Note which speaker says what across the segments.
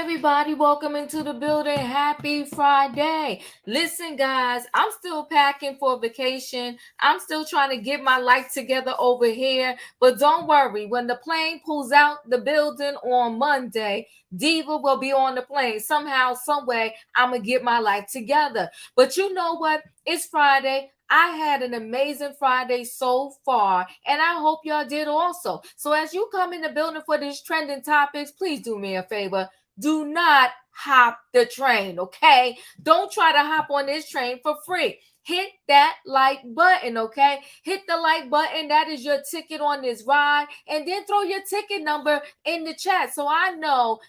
Speaker 1: everybody, welcome into the building. Happy Friday. Listen, guys, I'm still packing for vacation. I'm still trying to get my life together over here. But don't worry, when the plane pulls out the building on Monday, Diva will be on the plane. Somehow, some way, I'm going to get my life together. But you know what? It's Friday. I had an amazing Friday so far, and I hope y'all did also. So as you come in the building for these trending topics, please do me a favor. Do not hop the train, okay? Don't try to hop on this train for free. Hit that like button, okay? Hit the like button. That is your ticket on this ride. And then throw your ticket number in the chat so I know,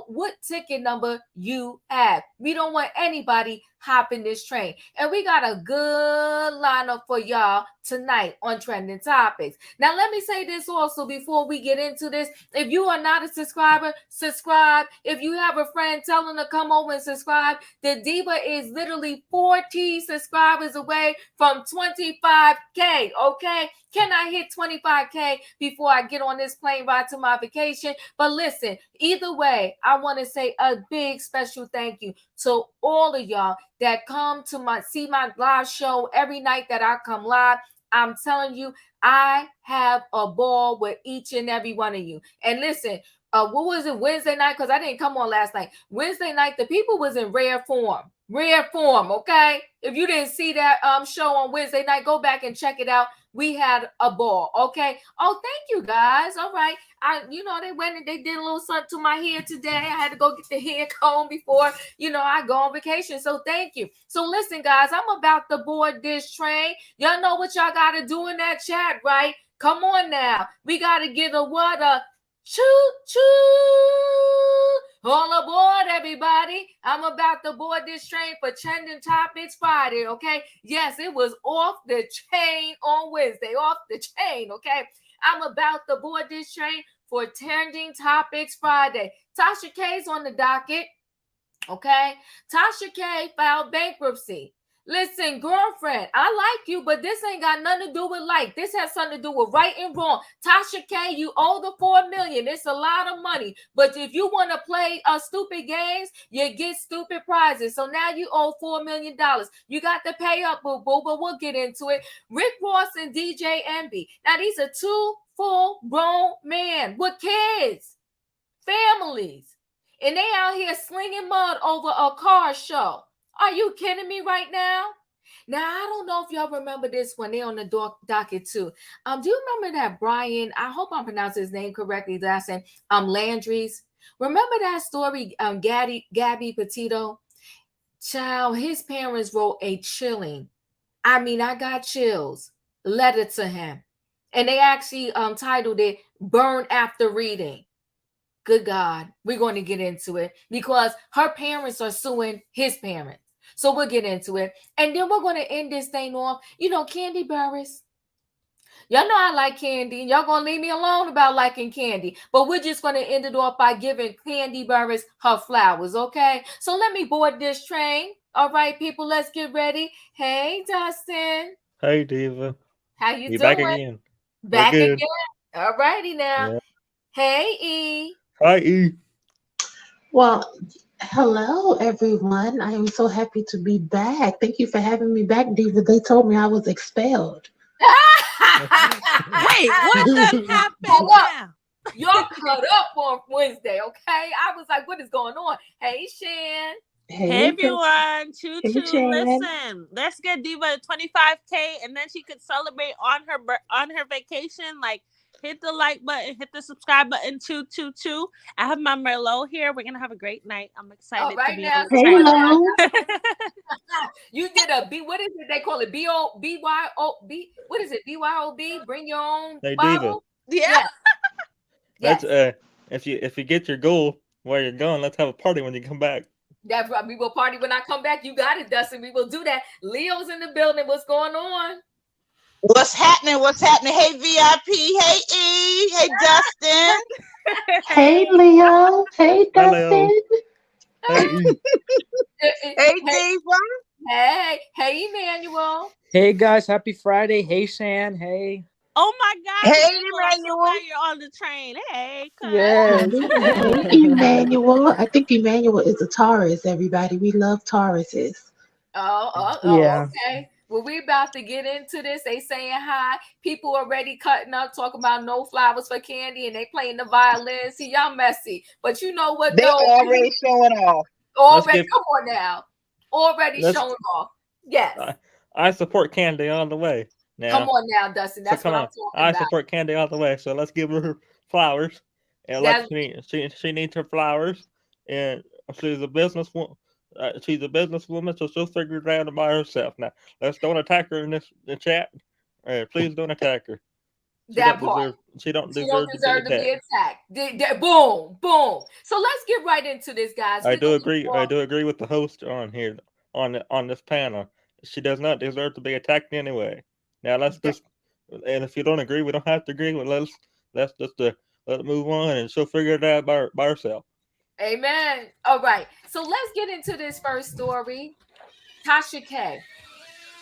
Speaker 1: what ticket number you have. We don't want anybody hopping this train. And we got a good lineup for y'all tonight on Trending Topics. Now, let me say this also before we get into this. If you are not a subscriber, subscribe. If you have a friend, tell them to come over and subscribe. The Diva is literally 40 subscribers away from 25K, okay? Can I hit 25K before I get on this plane ride to my vacation? But listen, either way, I want to say a big special thank you to all of y'all that come to see my live show every night that I come live. I'm telling you, I have a ball with each and every one of you. And listen, what was it, Wednesday night? Because I didn't come on last night. Wednesday night, the people was in rare form, okay? If you didn't see that show on Wednesday night, go back and check it out. We had a ball, okay? Oh, thank you, guys. All right. They went and they did a little something to my hair today. I had to go get the hair comb before, I go on vacation. So thank you. So listen, guys, I'm about to board this train. Y'all know what y'all got to do in that chat, right? Come on now. We got to get a choo-choo. All aboard, everybody. I'm about to board this train for Trending Topics Friday, okay? Yes, it was off the chain on Wednesday. Off the chain, okay? I'm about to board this train for Trending Topics Friday. Tasha K's on the docket, okay? Tasha K filed bankruptcy. Listen, girlfriend, I like you, but this ain't got nothing to do with like. This has something to do with right and wrong. Tasha K, you owe the $4 million. It's a lot of money. But if you want to play stupid games, you get stupid prizes. So now you owe $4 million. You got to pay up, boo-boo, but we'll get into it. Rick Ross and DJ Envy. Now, these are two full-grown men with kids, families. And they out here slinging mud over a car show. Are you kidding me right now? Now, I don't know if y'all remember this when they're on the docket too. Do you remember that Brian, I hope I'm pronouncing his name correctly, last name, Laundries? Remember that story, Gabby Petito? Child, his parents wrote a chilling, I got chills, letter to him. And they actually titled it, Burn After Reading. Good God, we're going to get into it because her parents are suing his parents. So we'll get into it. And then we're going to end this thing off. Kandi Burruss. Y'all know I like Kandi. Y'all going to leave me alone about liking Kandi. But we're just going to end it off by giving Kandi Burruss her flowers, okay? So let me board this train. All right, people, let's get ready. Hey, Dustin.
Speaker 2: Hey, Diva.
Speaker 1: How you doing?
Speaker 2: Back again.
Speaker 1: Back again. All righty now. Yeah. Hey, E.
Speaker 2: Hi, E.
Speaker 3: Well, hello, everyone. I am so happy to be back. Thank you for having me back, Diva. They told me I was expelled.
Speaker 4: Hey, what the happened now?
Speaker 1: Y'all cut up on Wednesday, okay? I was like, what is going on? Hey, Shan.
Speaker 4: Hey everyone. Choo choo. Listen, let's get Diva to 25K and then she could celebrate on her vacation. Like, hit the like button, hit the subscribe button, choo choo choo. I have my Merlot here. We're gonna have a great night. I'm excited to be on
Speaker 3: the
Speaker 1: You did a B. What is it? They call it BYOB. What is it? BYOB. Bring your own bottle.
Speaker 4: Yeah.
Speaker 1: Yes.
Speaker 2: That's if you get your goal while you're gone, let's have a party when you come back.
Speaker 1: That's right. We will party when I come back. You got it, Dustin. We will do that. Leo's in the building. What's going on?
Speaker 5: What's happening? Hey, VIP. Hey, E. Hey, Dustin.
Speaker 3: Hey, Leo. Hey, Dustin.
Speaker 2: Hey,
Speaker 5: Hey, Diva.
Speaker 1: Hey, Emmanuel.
Speaker 6: Hey, guys. Happy Friday. Hey, Shan. Hey.
Speaker 4: Oh my God,
Speaker 5: Hey,
Speaker 4: Emmanuel, I'm so
Speaker 5: Emmanuel.
Speaker 4: glad you're on the train. Hey, cuz.
Speaker 2: Yes.
Speaker 3: Hey, Emmanuel. I think Emmanuel is a Taurus, everybody. We love Tauruses.
Speaker 1: Oh,
Speaker 2: Yeah.
Speaker 1: okay. Well, we about to get into this. They saying hi. People already cutting up, talking about no flowers for Kandi, and they playing the violin. See, y'all messy. But you know what,
Speaker 5: They
Speaker 1: though?
Speaker 5: already showing off.
Speaker 2: Let's
Speaker 1: Already,
Speaker 2: give.
Speaker 1: come on now. Already
Speaker 2: Let's.
Speaker 1: showing off. Yes.
Speaker 2: I support Candy all the way.
Speaker 1: Come
Speaker 2: Now,
Speaker 1: on now, Dustin.
Speaker 2: so
Speaker 1: That's
Speaker 2: come
Speaker 1: what I'm
Speaker 2: on.
Speaker 1: talking
Speaker 2: I
Speaker 1: about.
Speaker 2: support Candy all the way. So let's give her flowers. And like
Speaker 1: That's
Speaker 2: she needs her flowers. And she's a businesswoman. She's a businesswoman, so she'll figure it out by herself. Now, let's don't attack her in this the chat. Please don't attack her. She
Speaker 1: that
Speaker 2: don't
Speaker 1: part.
Speaker 2: deserve. She don't
Speaker 1: She don't
Speaker 2: deserve to be
Speaker 1: deserve to be
Speaker 2: attacked.
Speaker 1: attacked. Boom, boom. So let's get right into this, guys.
Speaker 2: I
Speaker 1: We're
Speaker 2: do
Speaker 1: gonna be
Speaker 2: agree. I do agree with the host on here on this panel. She does not deserve to be attacked anyway. Now let's just and if you don't agree, we don't have to agree. Well, let's just let it move on, and she'll figure it out by herself.
Speaker 1: Amen. All right. So let's get into this first story. Tasha K.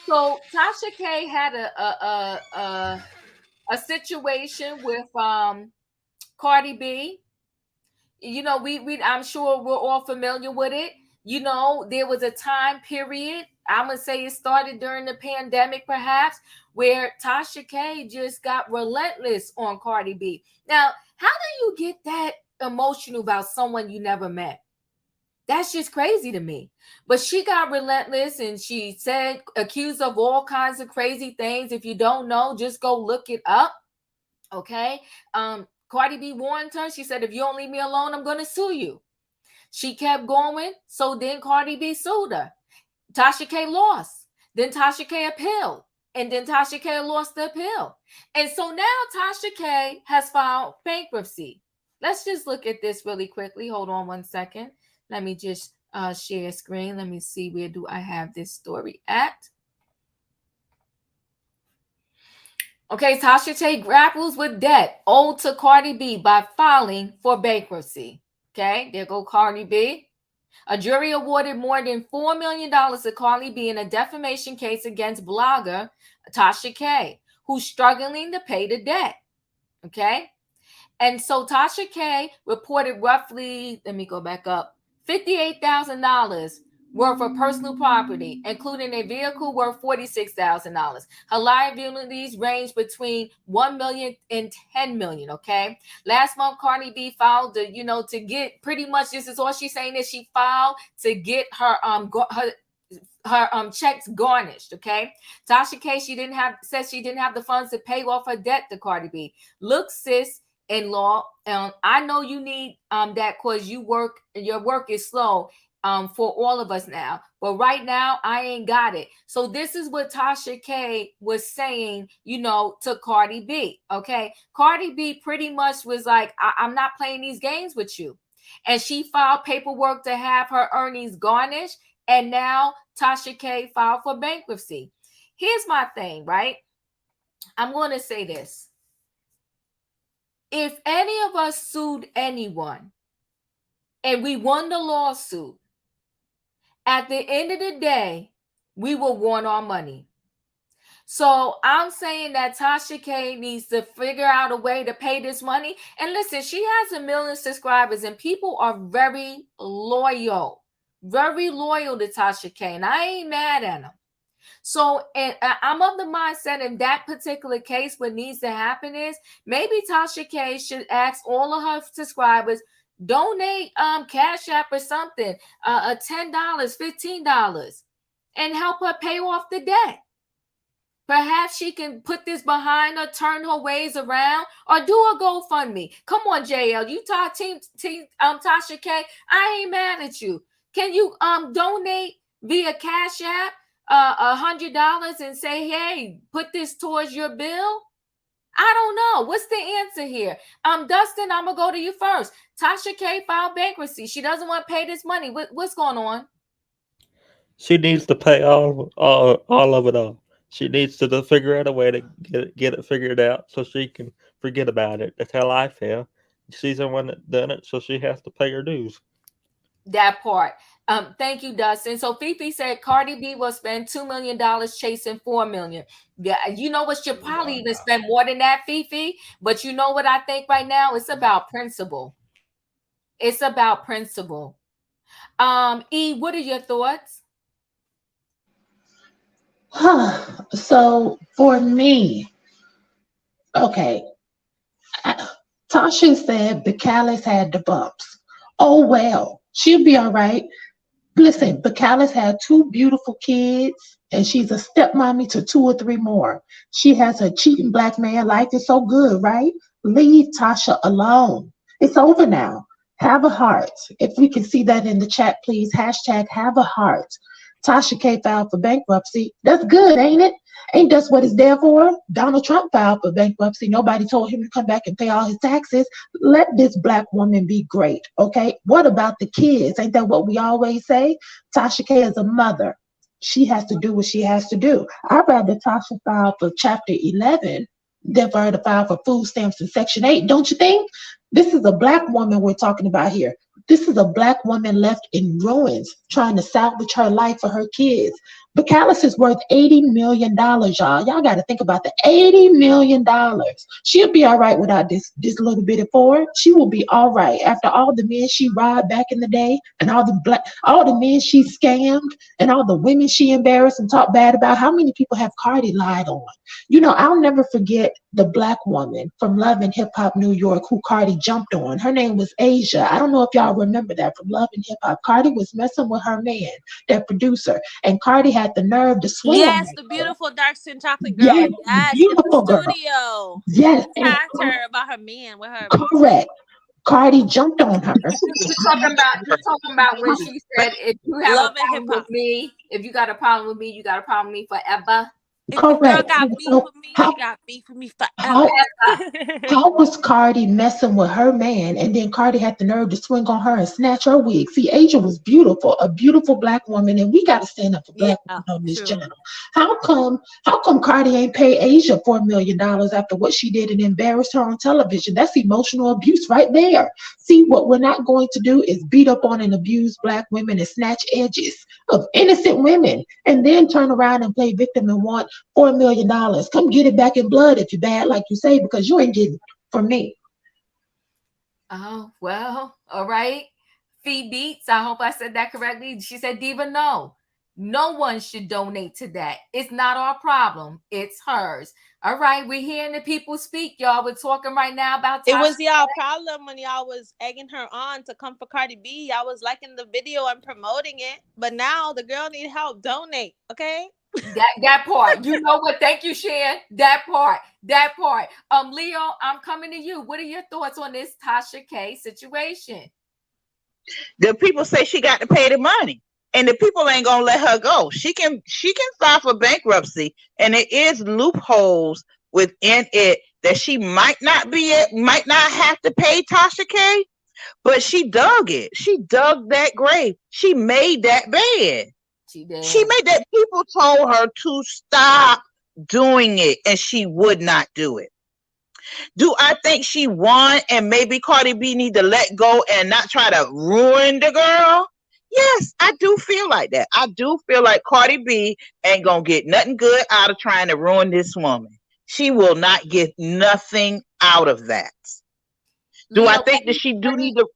Speaker 1: So Tasha K had a situation with Cardi B. You know, we I'm sure we're all familiar with it. You know, there was a time period, I'm gonna say it started during the pandemic, perhaps, where Tasha K just got relentless on Cardi B. Now, how do you get that emotional about someone you never met? That's just crazy to me. But she got relentless and she said, accused of all kinds of crazy things. If you don't know, just go look it up. Okay. Cardi B warned her. She said, if you don't leave me alone, I'm going to sue you. She kept going. So then Cardi B sued her. Tasha K lost. Then Tasha K appealed. And then Tasha K lost the appeal. And so now Tasha K has filed bankruptcy. Let's just look at this really quickly. Hold on one second. Let me just share screen. Let me see, where do I have this story at? Okay, Tasha K grapples with debt owed to Cardi B by filing for bankruptcy. Okay, there go Cardi B. A jury awarded more than $4 million to Cardi B in a defamation case against blogger Tasha K, who's struggling to pay the debt. Okay. And so Tasha K reported roughly, let me go back up, $58,000 worth of personal property, including a vehicle worth $46,000. Her liabilities range between $1 million and $10 million. Okay. Last month, Cardi B filed to get, pretty much, this is all she's saying, is she filed to get her checks garnished. Okay. Tasha K, says she didn't have the funds to pay off her debt to Cardi B. Look, sis, in law, I know you need that because your work is slow for all of us now, but right now I ain't got it. So this is what Tasha K was saying, to Cardi B. Okay, Cardi B pretty much was like, I'm not playing these games with you, and she filed paperwork to have her earnings garnished, and now Tasha K filed for bankruptcy. Here's my thing, right? I'm going to say this. If any of us sued anyone and we won the lawsuit, at the end of the day, we will want our money. So I'm saying that Tasha K needs to figure out a way to pay this money. And listen, she has 1 million subscribers and people are very loyal to Tasha K. And I ain't mad at them. So, and I'm of the mindset in that particular case, what needs to happen is maybe Tasha K should ask all of her subscribers, donate Cash App or something, $10, $15, and help her pay off the debt. Perhaps she can put this behind her, turn her ways around, or do a GoFundMe. Come on, JL, you talk team Tasha K. I ain't mad at you. Can you donate via Cash App $100 and say, hey, put this towards your bill? I don't know. What's the answer here? Dustin, I'm gonna go to you first. Tasha K filed bankruptcy. She doesn't want to pay this money. What's going on?
Speaker 2: She needs to pay all of it all. She needs to figure out a way to get it figured out so she can forget about it. That's how I feel. She's the one that done it, so she has to pay her dues.
Speaker 1: That part. Thank you, Dustin. So Fifi said Cardi B will spend $2 million chasing 4 million. Yeah, you know what? She'll probably even spend more than that, Fifi. But you know what I think right now? It's about principle. It's about principle. E, what are your thoughts?
Speaker 3: So for me, okay, Tasha said Bacallus had the bumps. Oh well, she'll be all right. Listen, Bacallus had two beautiful kids, and she's a stepmommy to two or three more. She has her cheating black man. Life is so good, right? Leave Tasha alone. It's over now. Have a heart. If we can see that in the chat, please. Hashtag have a heart. Tasha K filed for bankruptcy. That's good, ain't it? Ain't that's what it's there for? Donald Trump filed for bankruptcy. Nobody told him to come back and pay all his taxes. Let this black woman be great, okay? What about the kids? Ain't that what we always say? Tasha K is a mother. She has to do what she has to do. I'd rather Tasha file for Chapter 11 than for her to file for food stamps in Section 8, don't you think? This is a black woman we're talking about here. This is a black woman left in ruins trying to salvage her life for her kids. Bacallus is worth $80 million, y'all. Y'all got to think about the $80 million. She'll be all right without this little bit of Ford. She will be all right. After all the men she robbed back in the day and all the men she scammed and all the women she embarrassed and talked bad about, how many people have Cardi lied on? You know, I'll never forget the black woman from Love and Hip Hop New York who Cardi jumped on. Her name was Asia. I don't know if y'all remember that from Love and Hip Hop. Cardi was messing with her man, that producer, and Cardi had the nerve to swing on
Speaker 4: Yes,
Speaker 3: that
Speaker 4: the
Speaker 3: girl.
Speaker 4: beautiful dark skin chocolate girl.
Speaker 3: Yes,
Speaker 4: Yes, in the
Speaker 3: beautiful girl.
Speaker 4: studio.
Speaker 3: Yes,
Speaker 4: He
Speaker 3: and
Speaker 4: attacked her about her man with her.
Speaker 3: correct. Cardi jumped on her.
Speaker 1: You're talking about when she said, if you have a
Speaker 4: Love and hip
Speaker 1: problem with
Speaker 4: hop.
Speaker 1: me, if you got a problem with me, you got a problem with me forever.
Speaker 4: If your girl
Speaker 3: Correct.
Speaker 4: got beef
Speaker 3: So
Speaker 4: with me,
Speaker 3: how
Speaker 4: she got beef with me forever.
Speaker 3: how how was Cardi messing with her man, and then Cardi had the nerve to swing on her and snatch her wig? See, Asia was beautiful, a beautiful black woman, and we got to stand up for
Speaker 4: Yeah,
Speaker 3: black women on this
Speaker 4: true.
Speaker 3: channel. How come Cardi ain't pay Asia $4 million after what she did and embarrassed her on television? That's emotional abuse right there. See, what we're not going to do is beat up on and abuse black women and snatch edges of innocent women, and then turn around and play victim and want $4 million. Come get it back in blood if you're bad, like you say, because you ain't getting it from me.
Speaker 1: Oh, well, all right. Fee Beats, I hope I said that correctly. She said, Diva, no. No one should donate to that. It's not our problem. It's hers. All right, we're hearing the people speak, y'all. We're talking right now about
Speaker 4: It
Speaker 1: Tasha.
Speaker 4: was y'all problem when y'all was egging her on to come for Cardi B. Y'all was liking the video and promoting it, but now the girl need help. Donate, okay?
Speaker 1: That part. You know what? Thank you, Shan. That part. That part. Leo, I'm coming to you. What are your thoughts on this Tasha K situation?
Speaker 5: The people say she got to pay the money, and the people ain't gonna let her go. She can file for bankruptcy, and it is loopholes within it that she might not have to pay Tasha K, but she dug it. She dug that grave. She made that bed.
Speaker 1: She did.
Speaker 5: She made that. People told her to stop doing it, and she would not do it. Do I think she won and maybe Cardi B need to let go and not try to ruin the girl? Yes, I do feel like that. I do feel like Cardi B ain't gonna get nothing good out of trying to ruin this woman. She will not get nothing out of that. Do
Speaker 1: Leo,
Speaker 5: I think that she do need to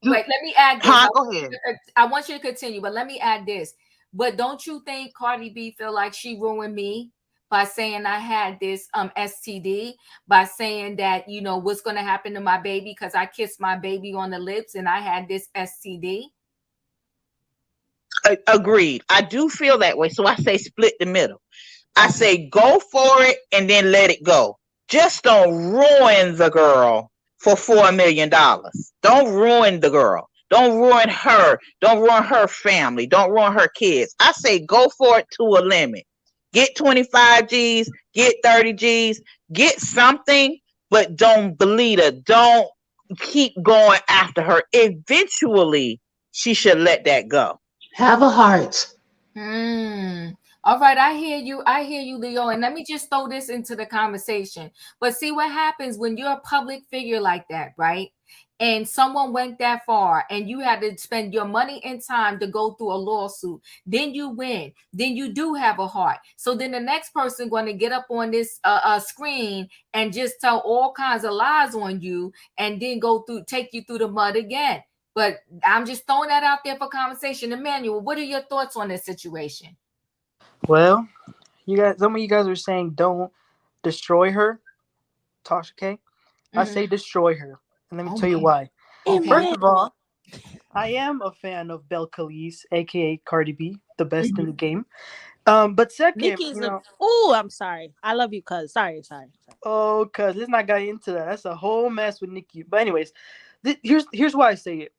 Speaker 1: wait, let me add this.
Speaker 5: Go ahead.
Speaker 1: I want you to continue, but let me add this. But don't you think Cardi B feel like she ruined me by saying I had this STD, by saying that, you know, what's going to happen to my baby because I kissed my baby on the lips and I had this STD?
Speaker 5: Agreed. I do feel that way. So I say split the middle. I say go for it and then let it go. Just don't ruin the girl for $4 million. Don't ruin the girl. Don't ruin her. Don't ruin her family. Don't ruin her kids. I say go for it to a limit. Get 25 G's, get 30 G's, get something, but don't bleed her. Don't keep going after her. Eventually, she should let that go.
Speaker 3: Have a heart.
Speaker 1: All right, I hear you, Leo. And let me just throw this into the conversation. But see what happens when you're a public figure like that, right? And someone went that far and you had to spend your money and time to go through a lawsuit. Then you win. Then you do have a heart. So then the next person going to get up on this screen and just tell all kinds of lies on you and then take you through the mud again. But I'm just throwing that out there for conversation. Emmanuel, what are your thoughts on this situation?
Speaker 6: Well, some of you guys are saying don't destroy her, Tasha K. I say destroy her, and let me tell you why.
Speaker 1: Okay.
Speaker 6: First of all, I am a fan of Belle Khalees, aka Cardi B, the best in the game. But second,
Speaker 4: Nikki's I'm sorry. I love you, cuz. Sorry.
Speaker 6: Oh, cuz let's not get into that. That's a whole mess with Nikki. But anyways, here's why I say it,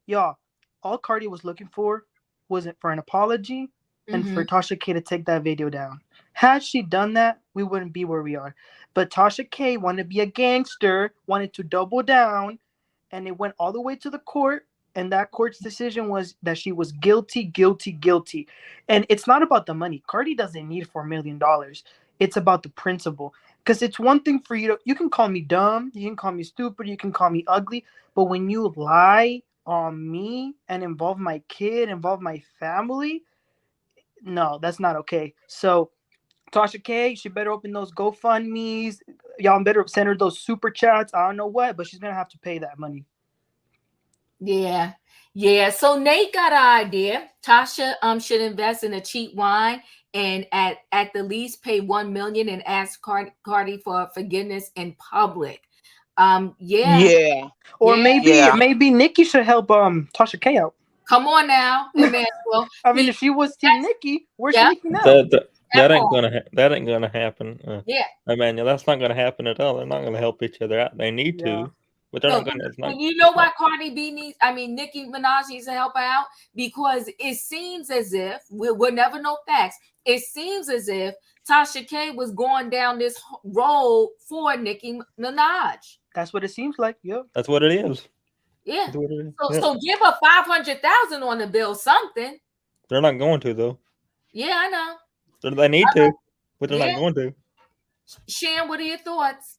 Speaker 6: y'all. All Cardi was looking for wasn't for an apology and for Tasha K to take that video down. Had she done that, we wouldn't be where we are. But Tasha K wanted to be a gangster, wanted to double down, and it went all the way to the court. And that court's decision was that she was guilty, guilty, guilty. And it's not about the money. Cardi doesn't need $4 million. It's about the principle. Because it's one thing for you can call me dumb, you can call me stupid, you can call me ugly. But when you lie on me and involve my kid, involve my family, no, that's not okay. So Tasha K, she better open those GoFundMes. Y'all better send her those super chats. I don't know what, but she's gonna have to pay that money.
Speaker 1: Yeah. So Nate got an idea. Tasha should invest in a cheap wine and at the least pay $1 million and ask Cardi for forgiveness in public.
Speaker 5: Yeah.
Speaker 6: Or
Speaker 5: Yeah.
Speaker 6: maybe Nikki should help Tasha K out.
Speaker 1: Come on now, Emmanuel.
Speaker 6: I mean, if she was Team Nikki, where's Nikki now?
Speaker 2: That ain't gonna happen.
Speaker 1: Yeah,
Speaker 2: Emmanuel, that's not gonna happen at all. They're not gonna help each other out. They need to, but they're not gonna. It's not,
Speaker 1: you know why Cardi B Nicki Minaj needs to help her out? Because it seems as if we'll never know facts. It seems as if Tasha K was going down this road for Nicki Minaj.
Speaker 6: That's what it seems like. Yep.
Speaker 2: That's what it is.
Speaker 1: Yeah.
Speaker 2: That's what it is.
Speaker 1: So give her $500,000 on the bill, something.
Speaker 2: They're not going to though.
Speaker 1: Yeah, I know.
Speaker 2: They need to, but they're not going to.
Speaker 1: Shan, what are your thoughts?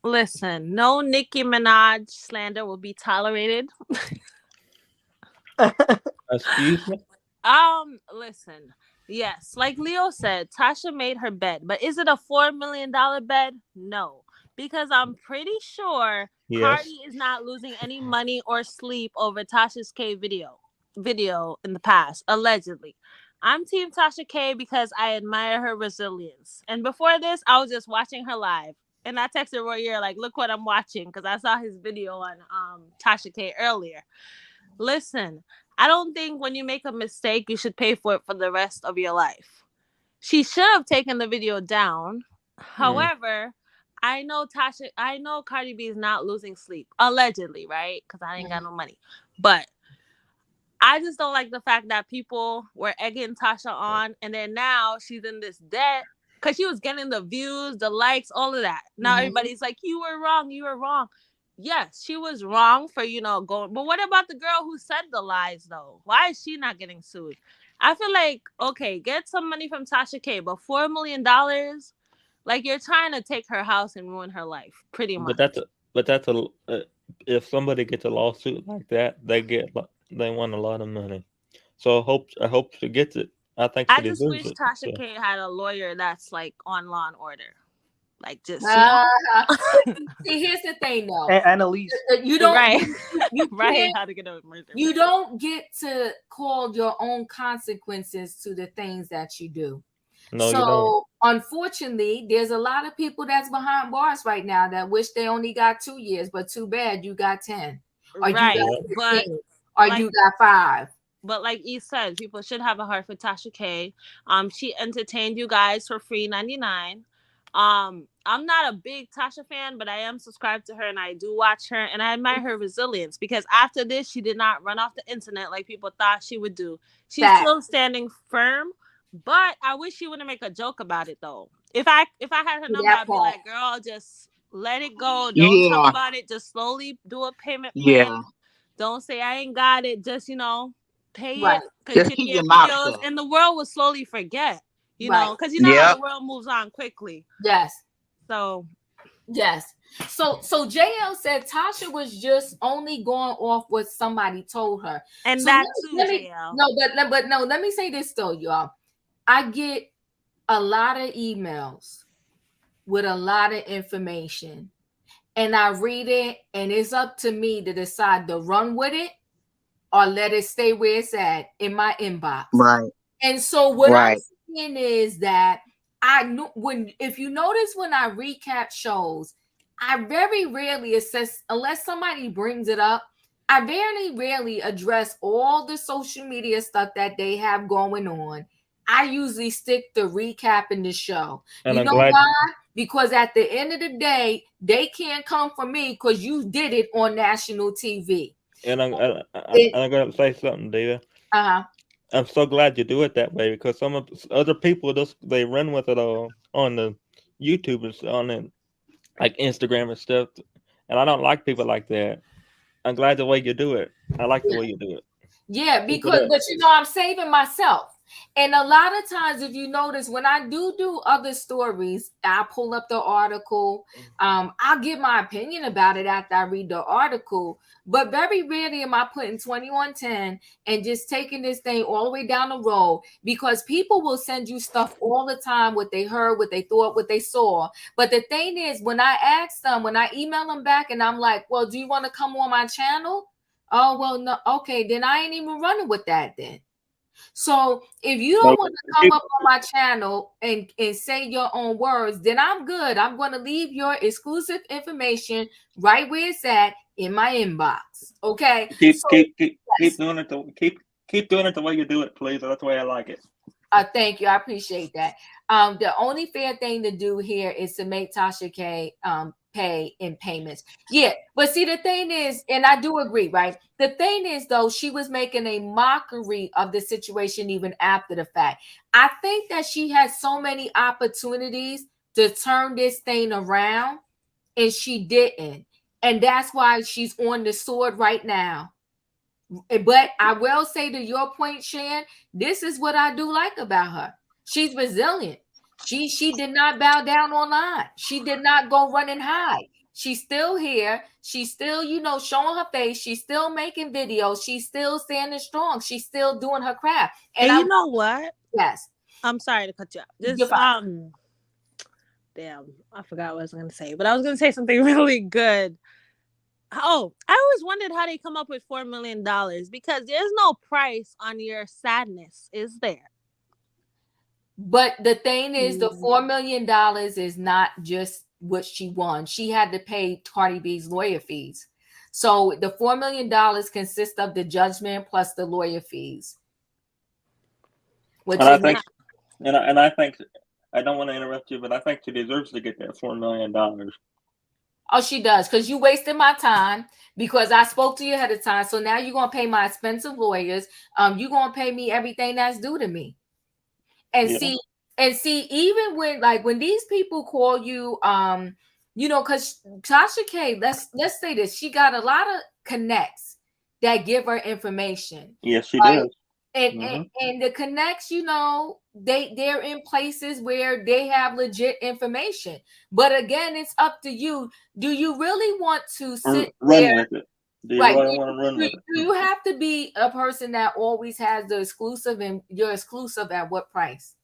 Speaker 4: Listen, no Nicki Minaj slander will be tolerated.
Speaker 2: Excuse me?
Speaker 4: Listen. Yes, like Leo said, Tasha made her bed, but is it a $4 million bed? No, because I'm pretty sure Cardi is not losing any money or sleep over Tasha's K video in the past, allegedly. I'm Team Tasha K because I admire her resilience. And before this, I was just watching her live. And I texted Royer, like, look what I'm watching, because I saw his video on Tasha K earlier. Listen, I don't think when you make a mistake, you should pay for it for the rest of your life. She should have taken the video down. However, I know Cardi B is not losing sleep, allegedly, right? Because I ain't got no money. But I just don't like the fact that people were egging Tasha on, and then now she's in this debt because she was getting the views, the likes, all of that. Now everybody's like, you were wrong. Yes, she was wrong for, going. But what about the girl who said the lies, though? Why is she not getting sued? I feel like, okay, get some money from Tasha K, but $4 million, like, you're trying to take her house and ruin her life, pretty much.
Speaker 2: But that's if somebody gets a lawsuit like that, they won a lot of money. So I hope she gets it. I think she deserves it.
Speaker 4: I just wish Tasha K had a lawyer that's like on Law and Order. Like, just
Speaker 1: see, here's the thing though.
Speaker 6: Annalise.
Speaker 1: You don't
Speaker 4: how to get a murder.
Speaker 1: You don't get to call your own consequences to the things that you do.
Speaker 2: No, you don't.
Speaker 1: Unfortunately, there's a lot of people that's behind bars right now that wish they only got 2 years, but too bad you got 10. Or you got 15, or you got 5.
Speaker 4: But like E said, people should have a heart for Tasha K. She entertained you guys for free 99. I'm not a big Tasha fan, but I am subscribed to her and I do watch her and I admire her resilience because after this, she did not run off the internet like people thought she would do. She's still standing firm, but I wish she wouldn't make a joke about it though. If I had her number, I'd be like, girl, just let it go. Don't talk about it. Just slowly do a payment plan. Don't say I ain't got it. Just, pay it.
Speaker 5: Just keep your mouth shut.
Speaker 4: And the world will slowly forget. You
Speaker 1: Right.
Speaker 4: know, because you know how
Speaker 5: Yep.
Speaker 4: the world moves on quickly.
Speaker 1: Yes.
Speaker 4: So
Speaker 1: Yes. So JL said Tasha was just only going off what somebody told her.
Speaker 4: and
Speaker 1: So
Speaker 4: that too,
Speaker 1: let me
Speaker 4: JL.
Speaker 1: no, but no, let me say this though, y'all. I get a lot of emails with a lot of information, and I read it, and it's up to me to decide to run with it or let it stay where it's at in my inbox.
Speaker 5: Right.
Speaker 1: And so what I'm
Speaker 5: Right.
Speaker 1: saying is that I knew when if you notice when I recap shows, I very rarely assess unless somebody brings it up. I very rarely address all the social media stuff that they have going on. I usually stick to recapping the show.
Speaker 2: And
Speaker 1: You
Speaker 2: I'm
Speaker 1: know
Speaker 2: glad.
Speaker 1: why? Because at the end of the day, they can't come for me because you did it on national TV.
Speaker 2: And
Speaker 1: It,
Speaker 2: I'm going to say something, Diva.
Speaker 1: uh-huh.
Speaker 2: I'm so glad you do it that way because some of other people just they run with it all on the YouTube and on the like Instagram and stuff, and I don't like people like that. I'm glad the way you do it. I like the way you do it.
Speaker 1: Yeah,
Speaker 2: Keep it
Speaker 1: because
Speaker 2: up.
Speaker 1: but you know I'm saving myself. And a lot of times if you notice when I do other stories, I pull up the article. I'll give my opinion about it after I read the article, but very rarely am I putting 2110 and just taking this thing all the way down the road because people will send you stuff all the time what they heard, what they thought, what they saw. But the thing is when I ask them, when I email them back and I'm like, "Well, do you want to come on my channel?" Oh, well, no. Okay, then I ain't even running with that then. So if you
Speaker 2: No,
Speaker 1: don't want to come up on my channel and say your own words, then I'm good. I'm going to leave your exclusive information right where it's at in my inbox. Okay.
Speaker 2: keep
Speaker 1: So
Speaker 2: keep keep
Speaker 1: yes.
Speaker 2: keep doing it. Keep doing it the way you do it, please. That's the way I like it.
Speaker 1: Thank you. I appreciate that. The only fair thing to do here is to make Tasha K pay in payments. Yeah, but see, the thing is, and I do agree, right? The thing is, though, she was making a mockery of the situation even after the fact. I think that she had so many opportunities to turn this thing around, and she didn't. And that's why she's on the sword right now. But I will say to your point, Shan, this is what I do like about her. She's resilient. She did not bow down online. She did not go run and hide. She's still here. She's still, showing her face. She's still making videos. She's still standing strong. She's still doing her craft. And
Speaker 4: And you know what?
Speaker 1: yes,
Speaker 4: I'm sorry to cut you off.
Speaker 1: you're
Speaker 4: This
Speaker 1: fine.
Speaker 4: damn, I forgot what I was gonna say, but I was gonna say something really good. Oh, I always wondered how they come up with $4 million because there's no price on your sadness, is there?
Speaker 1: But the thing is, the $4 million is not just what she won. She had to pay Cardi B's lawyer fees. So the $4 million consists of the judgment plus the lawyer fees. Which
Speaker 2: And I
Speaker 1: is
Speaker 2: think,
Speaker 1: not,
Speaker 2: and I think, I don't want to interrupt you, but I think she deserves to get that $4 million.
Speaker 1: oh, she does, because you wasted my time because I spoke to you ahead of time. So now you're gonna pay my expensive lawyers. You're gonna pay me everything that's due to me. And
Speaker 2: Yeah.
Speaker 1: see, even when these people call you, because Tasha K, let's say this, she got a lot of connects that give her information.
Speaker 2: Yes, she
Speaker 1: Right?
Speaker 2: does.
Speaker 1: And the connects, they're in places where they have legit information. But again, it's up to you. Do you really want to sit
Speaker 2: Run
Speaker 1: there?
Speaker 2: with it. Do you
Speaker 1: Right.
Speaker 2: really want to run with it?
Speaker 1: Do you have to be a person that always has the exclusive, and you're exclusive at what price?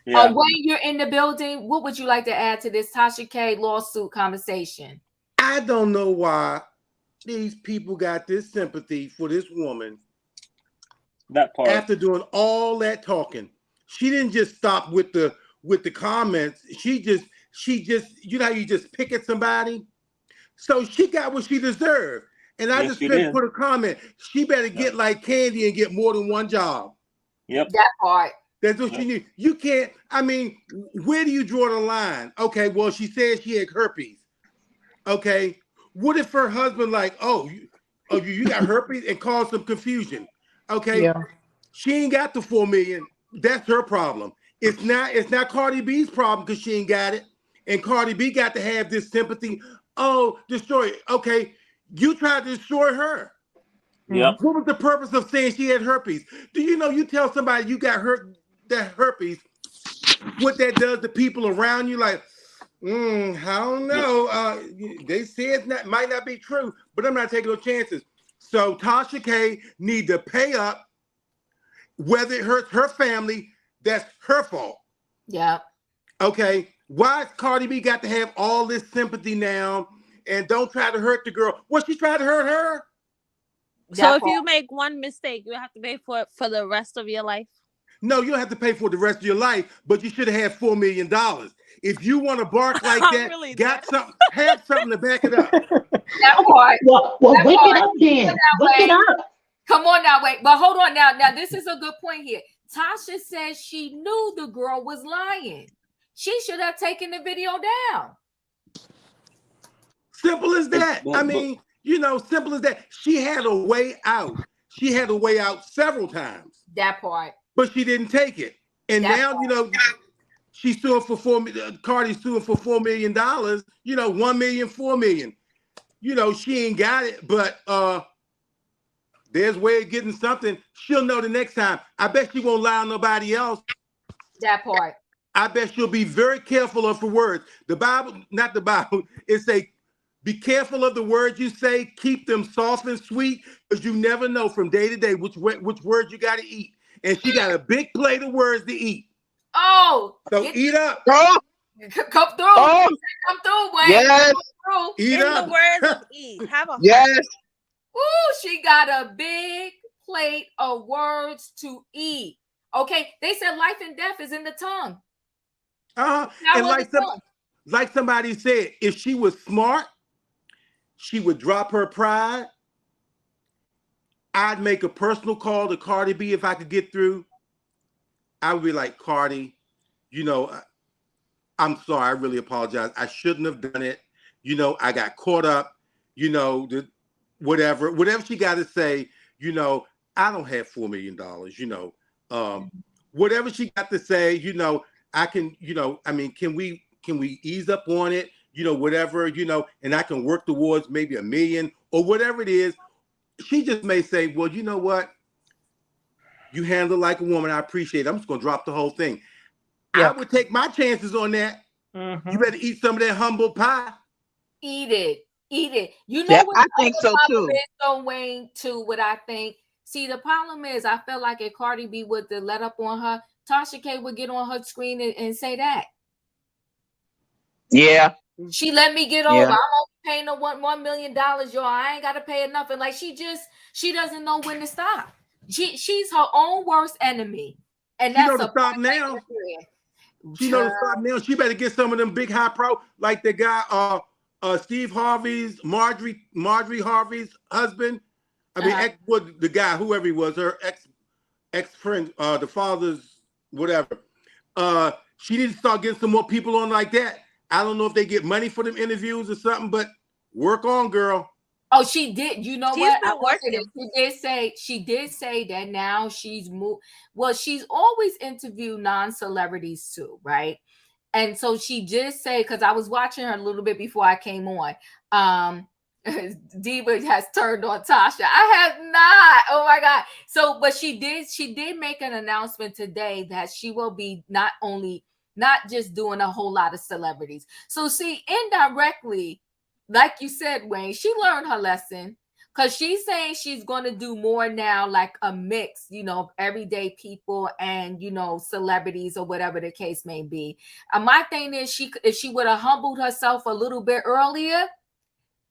Speaker 2: Yeah.
Speaker 1: When you're in the building, what would you like to add to this Tasha K lawsuit conversation?
Speaker 7: I don't know why these people got this sympathy for this woman
Speaker 2: That part.
Speaker 7: after doing all that talking. She didn't just stop with the comments. She just you know how you just pick at somebody. So she got what she deserved. And I
Speaker 2: Yes,
Speaker 7: just
Speaker 2: she did.
Speaker 7: put a comment. She better get like Kandi and get more than one job.
Speaker 2: Yep.
Speaker 1: That part.
Speaker 7: That's what you need. You can't. I mean, where do you draw the line? Okay, well, she said she had herpes. Okay, what if her husband you got herpes and caused some confusion? Okay,
Speaker 6: Yeah.
Speaker 7: she ain't got the 4 million. That's her problem. It's not Cardi B's problem because she ain't got it. And Cardi B got to have this sympathy. Oh, destroy it. Okay, you tried to destroy her.
Speaker 2: Yep.
Speaker 7: What was the purpose of saying she had herpes? Do you know you tell somebody you got that herpes, what that does to people around you. Like, I don't know. They say it might not be true, but I'm not taking no chances. So Tasha K need to pay up. Whether it hurts her family, that's her fault.
Speaker 1: Yeah.
Speaker 7: Okay. Why has Cardi B got to have all this sympathy now? And don't try to hurt the girl. What, she tried to hurt her?
Speaker 4: So if you make one mistake, you have to pay for it for the rest of your life?
Speaker 7: No, you don't have to pay for the rest of your life, but you should have had $4 million. If you want to bark like that,
Speaker 4: Really
Speaker 7: have something to back it up.
Speaker 1: That part.
Speaker 3: Well, whip it up then. Whip it up.
Speaker 1: Come on now, wait. But hold on now. Now, this is a good point here. Tasha says she knew the girl was lying. She should have taken the video down.
Speaker 7: Simple as that. I mean, simple as that. She had a way out. She had a way out several times.
Speaker 1: That part.
Speaker 7: But she didn't take it. And now, she's suing for Cardi's suing for $4 million. $1 million, $4 million. She ain't got it, but there's a way of getting something. She'll know the next time. I bet she won't lie on nobody else.
Speaker 1: That part.
Speaker 7: I bet she'll be very careful of her words. The Bible, not the Bible, it say, be careful of the words you say. Keep them soft and sweet, because you never know from day to day which words you got to eat. And she got a big plate of words to eat.
Speaker 1: Oh.
Speaker 7: So eat up.
Speaker 5: Oh,
Speaker 1: Come through.
Speaker 5: Oh.
Speaker 1: Come through, Wayne.
Speaker 5: yes.
Speaker 1: Come through.
Speaker 7: Eat
Speaker 4: In
Speaker 7: up.
Speaker 4: the words of E. Have a
Speaker 5: Yes.
Speaker 1: Ooh, she got a big plate of words to eat. Okay, they said life and death is in the tongue.
Speaker 7: And like somebody said, if she was smart, she would drop her pride. I'd make a personal call to Cardi B if I could get through. I would be like, Cardi, I'm sorry. I really apologize. I shouldn't have done it. I got caught up. Whatever she got to say. I don't have $4 million. Whatever she got to say. I can. Can we ease up on it? Whatever. And I can work towards maybe $1 million or whatever it is. She just may say, well, you know what? You handle like a woman. I appreciate it. I'm just going to drop the whole thing. Yep. I would take my chances on that. Mm-hmm. You better eat some of that humble pie.
Speaker 1: Eat it. You know what?
Speaker 5: I think so too.
Speaker 1: So Wayne, too. What I think. See, the problem is, I feel like if Cardi B would let up on her, Tasha K would get on her screen and say that.
Speaker 5: Yeah.
Speaker 1: She let me get over. I'm only paying her $1 million, y'all. I ain't gotta pay enough. And like she doesn't know when to stop. She's her own worst enemy. And that's
Speaker 7: she know to stop now. She know to stop now. She better get some of them big high pro, like the guy Steve Harvey's Marjorie Harvey's husband. I mean, the guy, whoever he was, her ex friend, the father's whatever. She needs to start getting some more people on like that. I don't know if they get money for them interviews or something, but work on, girl.
Speaker 1: Oh, she did. You know
Speaker 4: she's
Speaker 1: what?
Speaker 4: Been working.
Speaker 1: She did say that now she's moved. Well, she's always interviewed non-celebrities too, right? And so she just say, because I was watching her a little bit before I came on. Diva has turned on Tasha. I have not. Oh my God. So, but she did make an announcement today that she will be not just doing a whole lot of celebrities. So see, indirectly, like you said, Wayne, she learned her lesson, because she's saying she's going to do more now, like a mix, of everyday people and, celebrities or whatever the case may be. My thing is, if she would have humbled herself a little bit earlier,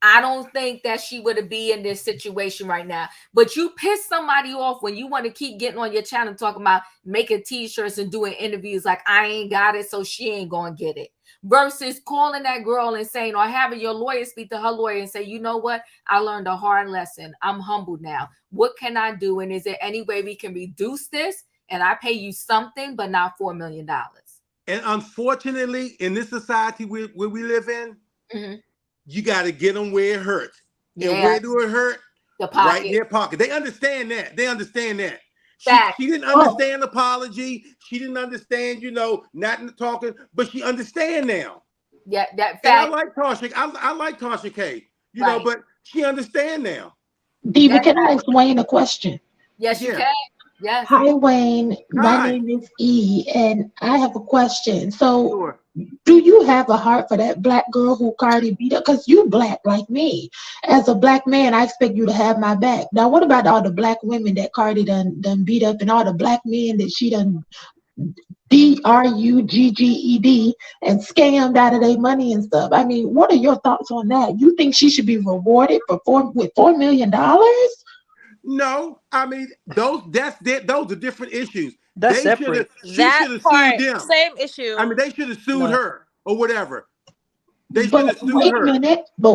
Speaker 1: I don't think that she would be in this situation right now. But you piss somebody off when you want to keep getting on your channel talking about making t-shirts and doing interviews like I ain't got it, so she ain't going to get it. Versus calling that girl and saying, or having your lawyer speak to her lawyer and say, you know what? I learned a hard lesson. I'm humbled now. What can I do? And is there any way we can reduce this? And I pay you something, but not $4 million.
Speaker 7: And unfortunately, in this society where we live in, you got to get them where it hurts. And where do it hurt?
Speaker 1: The pocket.
Speaker 7: Right in their pocket. They understand that. She didn't understand apology. She didn't understand, not talking, but she understand now.
Speaker 1: Yeah, that fact.
Speaker 7: And I like Tasha. I like Tasha K. But she understand now.
Speaker 3: Diva, can I ask Wayne a question?
Speaker 1: Yes, you can. Yes.
Speaker 3: Hi, Wayne. My
Speaker 7: Hi.
Speaker 3: name is E, and I have a question. So,
Speaker 7: Sure.
Speaker 3: do you have a heart for that black girl who Cardi beat up? Because you black like me. As a black man, I expect you to have my back. Now, what about all the black women that Cardi done beat up and all the black men that she done DRUGGED and scammed out of their money and stuff? I mean, what are your thoughts on that? You think she should be rewarded for $4 million?
Speaker 7: No, I mean those are different issues.
Speaker 6: That's
Speaker 7: They should have.
Speaker 6: separate.
Speaker 7: She
Speaker 4: That
Speaker 7: should have sued
Speaker 4: part,
Speaker 7: them.
Speaker 4: same issue.
Speaker 7: I mean, they should have sued
Speaker 6: No.
Speaker 7: her or whatever. They should
Speaker 3: But
Speaker 7: have sued her.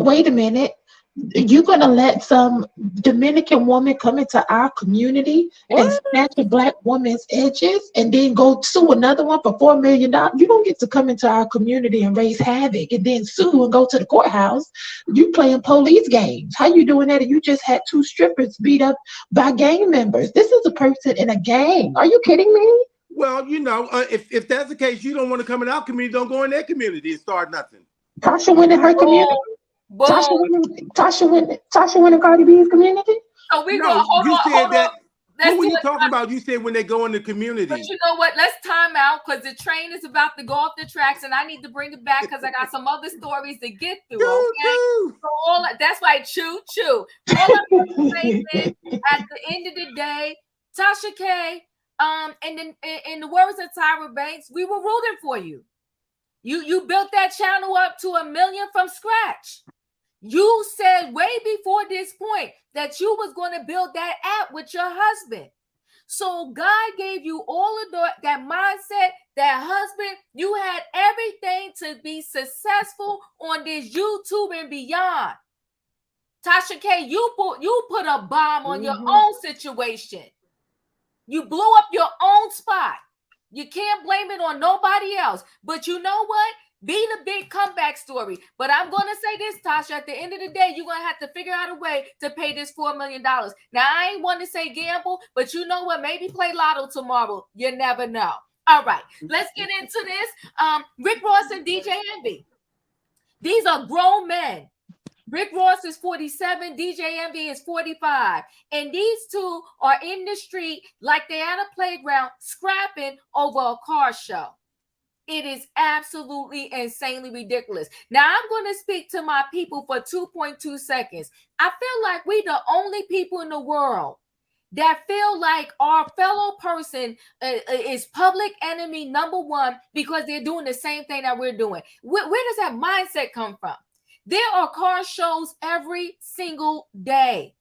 Speaker 3: wait a minute. You're gonna let some Dominican woman come into our community and
Speaker 6: What?
Speaker 3: snatch a black woman's edges and then go sue another one for $4 million? You don't get to come into our community and raise havoc and then sue and go to the courthouse. You playing police games. How you doing that? And you just had two strippers beat up by gang members. This is a person in a gang. Are you kidding me?
Speaker 7: Well, if that's the case, you don't want to come in our community. Don't go in their community and start nothing.
Speaker 3: Tasha went in her community.
Speaker 1: Boom.
Speaker 3: Tasha went in Cardi B's community.
Speaker 1: So we go.
Speaker 7: No, you said
Speaker 1: Hold on.
Speaker 7: that.
Speaker 1: Let's
Speaker 7: What were
Speaker 1: do
Speaker 7: you
Speaker 1: it.
Speaker 7: talking about? You said when they go in the
Speaker 1: But
Speaker 7: community.
Speaker 1: you know what? Let's time out because the train is about to go off the tracks, and I need to bring it back because I got some other stories to get through. Okay. So that's why choo. All I'm gonna say is, at the end of the day, Tasha K, and then in the words of Tyra Banks, we were rooting for you. You built that channel up to 1 million from scratch. You said way before this point that you was going to build that app with your husband. So God gave you all of that mindset, that husband. You had everything to be successful on this YouTube and beyond. Tasha K, you put a bomb on your own situation. You blew up your own spot. You can't blame it on nobody else. But you know what? Be the big comeback story. But I'm going to say this, Tasha. At the end of the day, you're going to have to figure out a way to pay this $4 million. Now, I ain't want to say gamble, but you know what? Maybe play lotto tomorrow. You never know. All right. Let's get into this. Rick Ross and DJ Envy. These are grown men. Rick Ross is 47, DJ Envy is 45. And these two are in the street like they're at a playground scrapping over a car show. It is absolutely insanely ridiculous. Now, I'm going to speak to my people for 2.2 seconds. I feel like we the only people in the world that feel like our fellow person is public enemy number one because they're doing the same thing that we're doing. Where does that mindset come from? There are car shows every single day.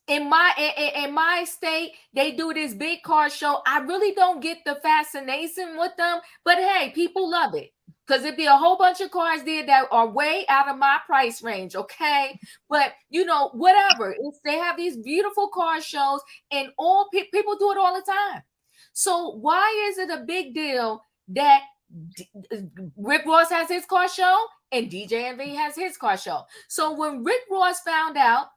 Speaker 1: In my state, they do this big car show. I really don't get the fascination with them, but hey, people love it because it'd be a whole bunch of cars there that are way out of my price range, okay? But whatever. They have these beautiful car shows, and all people do it all the time. So why is it a big deal that Rick Ross has his car show and DJ Envy has his car show? So when Rick Ross found out,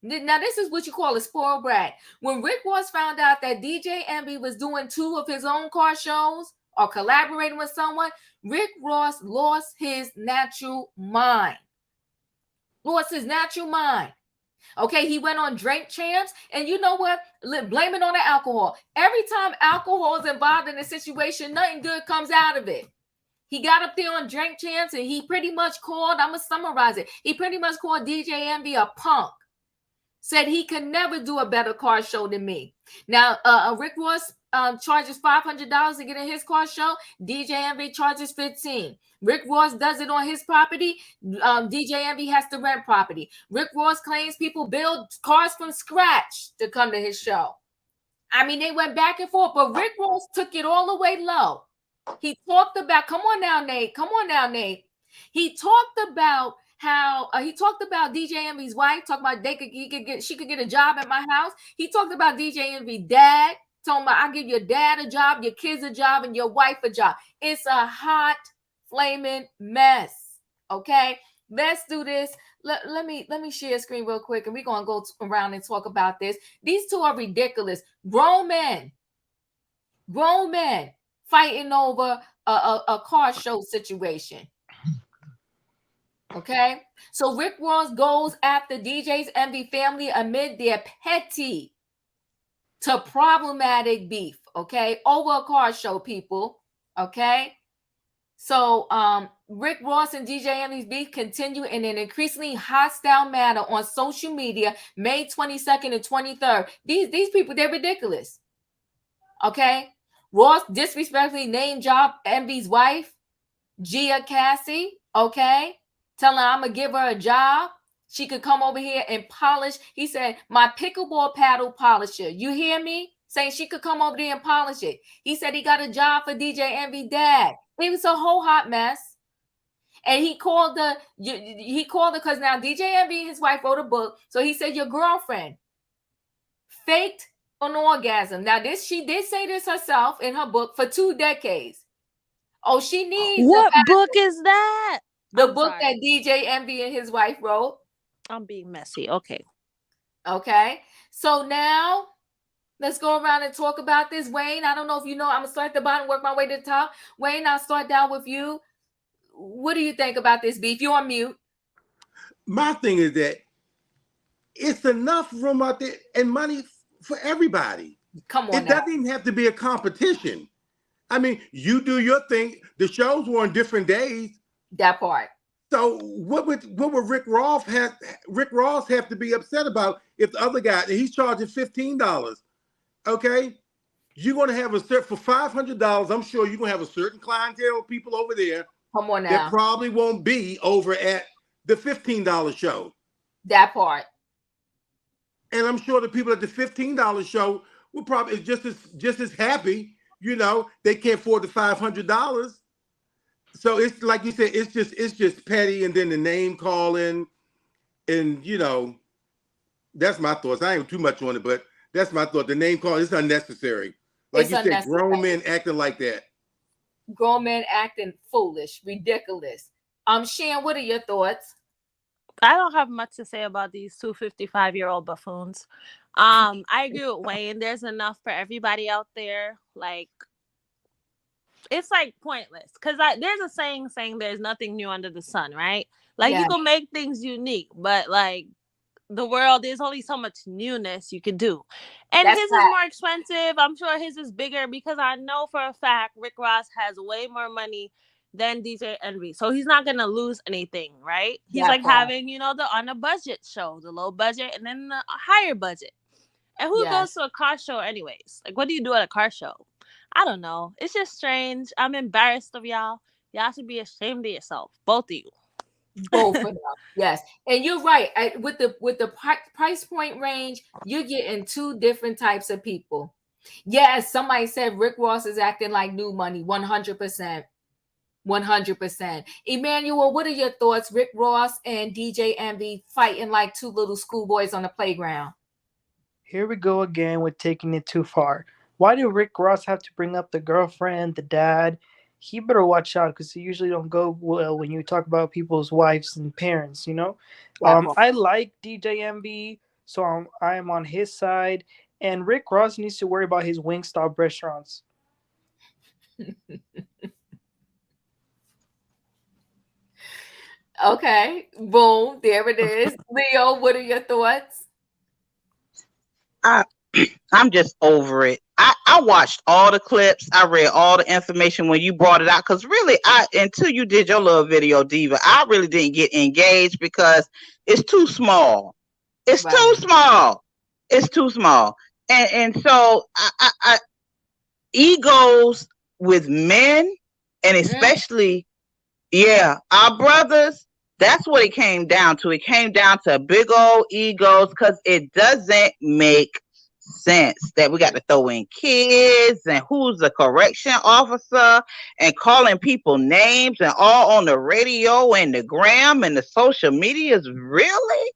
Speaker 1: now this is what you call a spoiled brat. When Rick Ross found out that DJ Envy was doing 2 of his own car shows or collaborating with someone, Rick Ross lost his natural mind. Okay, he went on Drink Champs, and you know what? Blame it on the alcohol. Every time alcohol is involved in a situation, nothing good comes out of it. He got up there on Drink Champs, and he pretty much called, I'm going to summarize it, he pretty much called DJ Envy a punk. Said he could never do a better car show than me. Now, Rick Ross charges $500 to get in his car show. DJ Envy charges $15. Rick Ross does it on his property. DJ Envy has to rent property. Rick Ross claims people build cars from scratch to come to his show. I mean, they went back and forth, but Rick Ross took it all the way low. He talked about, come on now, Nate. He talked about how he talked about DJ Envy's wife, talking about she could get a job at my house. He talked about DJ Envy's dad, talking about I give your dad a job, your kids a job, and your wife a job. It's a hot flaming mess. Okay, let's do this. Let me share a screen real quick, and we're gonna go around and talk about this. These two are ridiculous. Grown men fighting over a car show situation. Okay, so Rick Ross goes after DJ's Envy family amid their petty to problematic beef, okay, over a car show, people, okay? So Rick Ross and DJ Envy's beef continue in an increasingly hostile manner on social media May 22nd and 23rd. These people, they're ridiculous. Okay? Ross disrespectfully name dropped Envy's wife, Gia Cassie, okay? Telling her I'm going to give her a job. She could come over here and polish. He said, my pickleball paddle polisher. You hear me? Saying she could come over there and polish it. He said he got a job for DJ Envy dad. It was a whole hot mess. And he called her because now DJ Envy and his wife wrote a book. So he said, your girlfriend faked an orgasm. Now she did say this herself in her book for 2 decades. Oh, she needs
Speaker 4: what book is that?
Speaker 1: The book that DJ Envy and his wife wrote.
Speaker 4: I'm being messy. Okay.
Speaker 1: So now let's go around and talk about this. Wayne, I don't know if you know, I'm going to start at the bottom, work my way to the top. Wayne, I'll start down with you. What do you think about this beef? You're on mute.
Speaker 7: My thing is that it's enough room out there and money for everybody.
Speaker 1: Come on.
Speaker 7: It doesn't even have to be a competition. I mean, you do your thing. The shows were on different days.
Speaker 1: That part.
Speaker 7: So what would Rick Ross have to be upset about if the other guy, he's charging $15? Okay, you're going to have a certain, for $500. I'm sure you're going to have a certain clientele of people over there.
Speaker 1: Come on now.
Speaker 7: That probably won't be over at the $15 show.
Speaker 1: That part.
Speaker 7: And I'm sure the people at the $15 show will probably just as happy. You know, they can't afford the $500. So it's like you said, it's just petty, and then the name calling, and you know, that's my thoughts. I ain't too much on it, but that's my thought. The name calling is unnecessary. Like you said, grown men acting like that.
Speaker 1: Grown men acting foolish, ridiculous. Shan, what are your thoughts?
Speaker 4: I don't have much to say about these 2 55-year-old buffoons. I agree with Wayne. There's enough for everybody out there. Like, it's like pointless because there's a saying there's nothing new under the sun, right? Like, you can make things unique, but like the world, there's only so much newness you can do. And his is more expensive. I'm sure his is bigger because I know for a fact Rick Ross has way more money than DJ Envy. So he's not going to lose anything, right? He's like having, you know, on a budget show, the low budget and then the higher budget. And who goes to a car show anyways? Like, what do you do at a car show? I don't know. It's just strange. I'm embarrassed of y'all. Y'all should be ashamed of yourself. Both of you.
Speaker 1: Both of them. Yes. And you're right. With the price point range, you're getting 2 different types of people. Yes, somebody said Rick Ross is acting like new money. 100%. 100%. Emmanuel, what are your thoughts? Rick Ross and DJ Envy fighting like 2 little schoolboys on the playground.
Speaker 6: Here we go again with taking it too far. Why do Rick Ross have to bring up the girlfriend, the dad? He better watch out because he usually don't go well when you talk about people's wives and parents, you know? I like DJ Envy, so I am on his side. And Rick Ross needs to worry about his Wingstop restaurants.
Speaker 1: Okay, boom, there it is. Leo, what are your thoughts?
Speaker 5: I'm just over it. I watched all the clips. I read all the information when you brought it out. Because really, until you did your little video, Diva, I really didn't get engaged because it's too small. It's too small. It's too small. And so I egos with men, and especially, our brothers, that's what it came down to. It came down to big old egos because it doesn't make sense that we got to throw in kids and who's the correction officer and calling people names and all on the radio and the gram and the social medias. Really?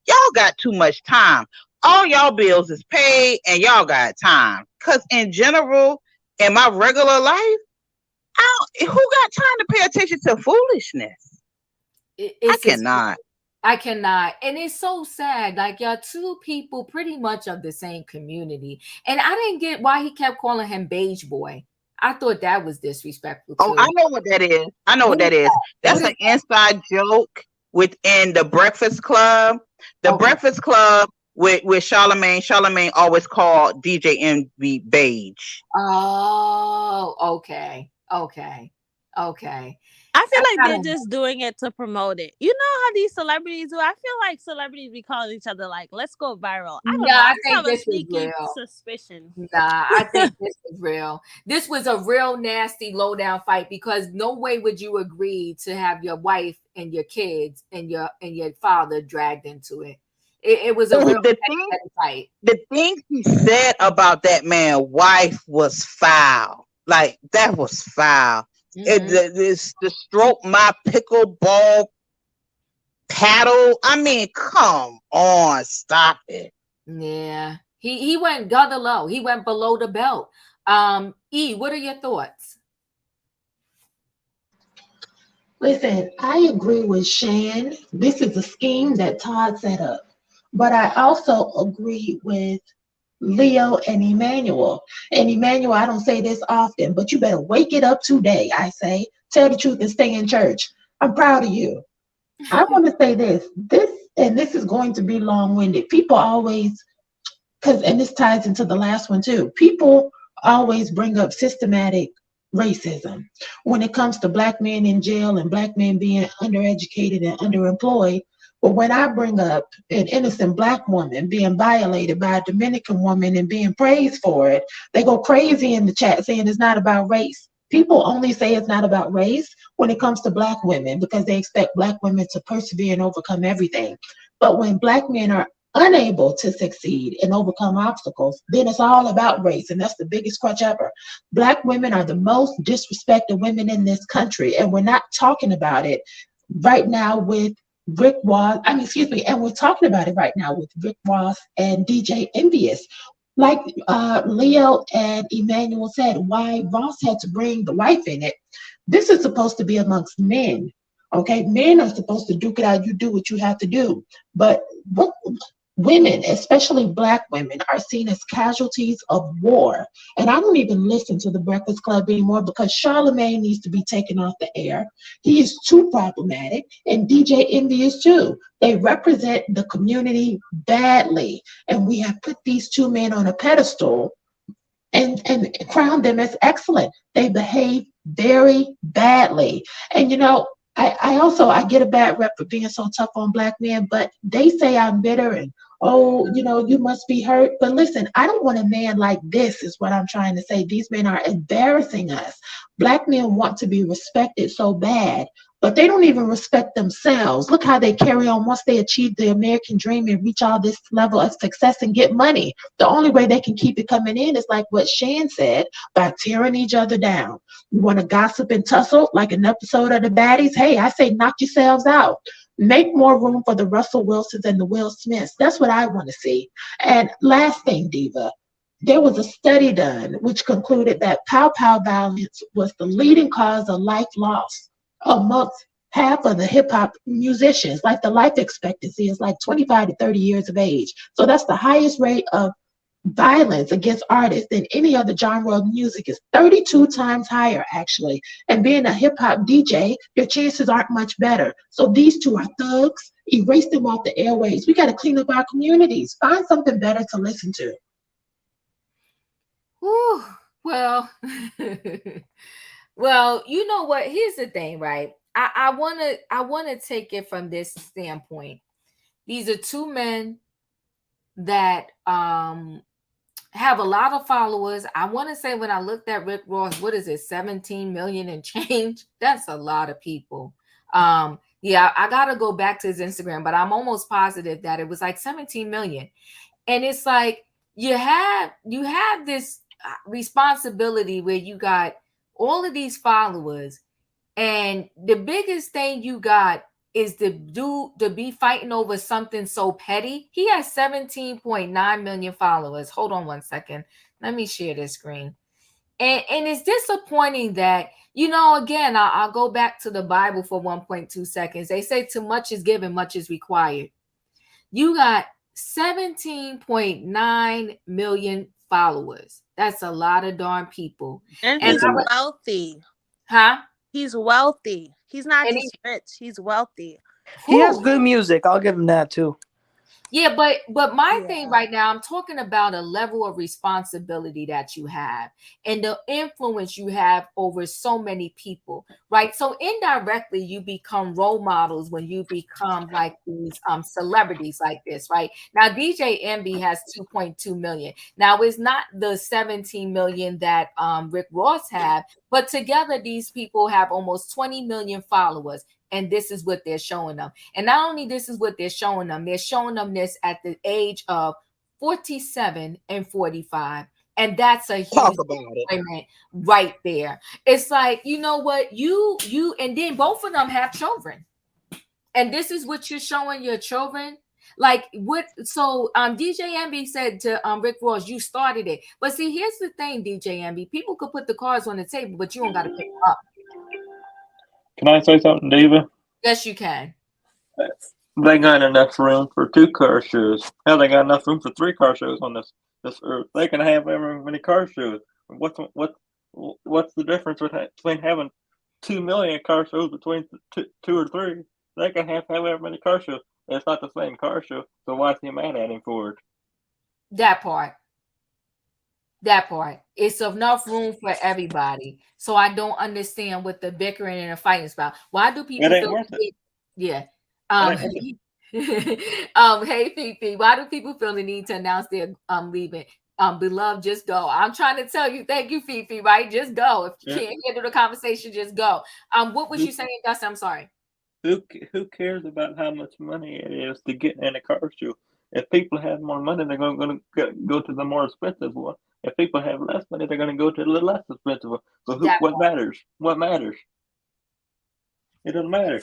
Speaker 5: Y'all got too much time. All y'all bills is paid and y'all got time. Because in general, in my regular life, who got time to pay attention to foolishness? I cannot.
Speaker 1: I cannot. And it's so sad. Like, y'all 2 people pretty much of the same community. And I didn't get why he kept calling him Beige Boy. I thought that was disrespectful too.
Speaker 5: Oh, I know what that is. What that? That's an inside joke within the Breakfast Club. The Breakfast Club with Charlemagne. Charlemagne always called DJ Envy beige.
Speaker 1: Oh, okay. Okay. Okay.
Speaker 4: I feel
Speaker 1: I
Speaker 4: like they're
Speaker 1: kinda,
Speaker 4: just doing it to promote it. You know how these celebrities do? I feel like celebrities be calling each other like, let's go viral. I don't
Speaker 1: no,
Speaker 4: know. I
Speaker 1: I
Speaker 4: just
Speaker 1: think
Speaker 4: have a
Speaker 1: this is
Speaker 4: sneaky
Speaker 1: real.
Speaker 4: suspicion.
Speaker 1: Nah, I think this is real. This was a real nasty low down fight because no way would you agree to have your wife and your kids and your father dragged into it. It was a real
Speaker 5: The thing,
Speaker 1: petty fight.
Speaker 5: the thing he said about that man's wife was foul. Like that was foul.
Speaker 1: Hmm.
Speaker 5: It's to stroke my pickleball paddle. I mean, come on, stop it.
Speaker 1: Yeah. He went gutter low. He went below the belt. E, what are your thoughts?
Speaker 3: Listen, I agree with Shan. This is a scheme that Todd set up. But I also agree with Leo and Emmanuel. And Emmanuel, I don't say this often, but you better wake it up today, I say. Tell the truth and stay in church. I'm proud of you. I want to say this is going to be long-winded. People always, and this ties into the last one too. People always bring up systematic racism when it comes to black men in jail and black men being undereducated and underemployed. But when I bring up an innocent black woman being violated by a Dominican woman and being praised for it, they go crazy in the chat saying it's not about race. People only say it's not about race when it comes to black women because they expect black women to persevere and overcome everything. But when black men are unable to succeed and overcome obstacles, then it's all about race. And that's the biggest crutch ever. Black women are the most disrespected women in this country. And we're not talking about it right now with Rick Ross. And we're talking about it right now with Rick Ross and DJ Envious. Like Leo and Emmanuel said, why Ross had to bring the wife in it. This is supposed to be amongst men. Okay, men are supposed to duke it out. You do what you have to do. But what women, especially black women, are seen as casualties of war. And I don't even listen to the Breakfast Club anymore because Charlemagne needs to be taken off the air. He is too problematic, and DJ Envy is too. They represent the community badly, and we have put these two men on a pedestal and crowned them as excellent. They behave very badly. And I get a bad rep for being so tough on black men, but they say I'm bitter and you must be hurt. But listen, I don't want a man like this, is what I'm trying to say. These men are embarrassing us. Black men want to be respected so bad, but they don't even respect themselves. Look how they carry on once they achieve the American dream and reach all this level of success and get money. The only way they can keep it coming in is like what Shan said, by tearing each other down. You want to gossip and tussle like an episode of the Baddies? Hey, I say knock yourselves out. Make more room for the Russell Wilsons and the Will Smiths. That's what I want to see. And last thing, Diva, there was a study done which concluded that pow violence was the leading cause of life loss amongst half of the hip hop musicians. Like the life expectancy is like 25 to 30 years of age. So that's the highest rate of violence against artists than any other genre of music. Is 32 times higher, actually. And being a hip hop DJ, your chances aren't much better. So these two are thugs. Erase them off the airways. We got to clean up our communities. Find something better to listen to.
Speaker 1: Whew. Well, well, you know what? Here's the thing, right? I wanna take it from this standpoint. These are two men that have a lot of followers. I want to say when I looked at Rick Ross, what is it, 17 million and change? That's a lot of people. Yeah, I gotta go back to his Instagram, but I'm almost positive that it was like 17 million. And it's like you have this responsibility where you got all of these followers, and the biggest thing you got is to be fighting over something so petty. He has 17.9 million followers. Hold on one second. Let me share this screen. And it's disappointing that, again, I'll go back to the Bible for 1.2 seconds. They say too much is given, much is required. You got 17.9 million followers. That's a lot of darn people.
Speaker 4: And he's wealthy.
Speaker 1: Huh?
Speaker 4: He's wealthy. He's not just rich. He's wealthy.
Speaker 6: He has good music. I'll give him that too.
Speaker 1: Yeah, but my
Speaker 6: Yeah.
Speaker 1: thing right now, I'm talking about a level of responsibility that you have and the influence you have over so many people, right? So indirectly, you become role models when you become like these celebrities like this, right? Now, DJ Envy has 2.2 million. Now, it's not the 17 million that Rick Ross had, but together these people have almost 20 million followers. And this is what they're showing them. And not only this is what they're showing them this at the age of 47 and 45. And that's a
Speaker 5: Talk
Speaker 1: huge
Speaker 5: about it.
Speaker 1: disappointment right there. It's like, you know what, you and then both of them have children. And this is what you're showing your children. Like what? So DJ Envy said to Rick Ross, you started it. But see, here's the thing, DJ Envy. People could put the cards on the table, but you don't got to pick them up.
Speaker 2: Can I say something, Diva?
Speaker 1: Yes, you can.
Speaker 2: They got enough room for 2 car shows. Hell, they got enough room for 3 car shows on this earth. They can have however many car shows. What's the difference between having 2 million car shows between two or 3? They can have however many car shows. It's not the same car show, so why's he mad at him for it?
Speaker 1: That part. It's enough room for everybody. So I don't understand what the bickering and the fighting is about. Why do people
Speaker 2: It ain't
Speaker 1: feel
Speaker 2: worth it.
Speaker 1: Yeah.
Speaker 2: It ain't worth it.
Speaker 1: Hey Fifi, why do people feel the need to announce their leaving? Beloved, just go. I'm trying to tell you, thank you, Fifi, right? Just go. If you can't handle the conversation, just go. What was you saying, Gus? I'm sorry.
Speaker 2: Who cares about how much money it is to get in a car show? If people have more money, they're going to go to the more expensive one. If people have less money, they're going to go to the less expensive one. So what matters? What matters? It doesn't matter.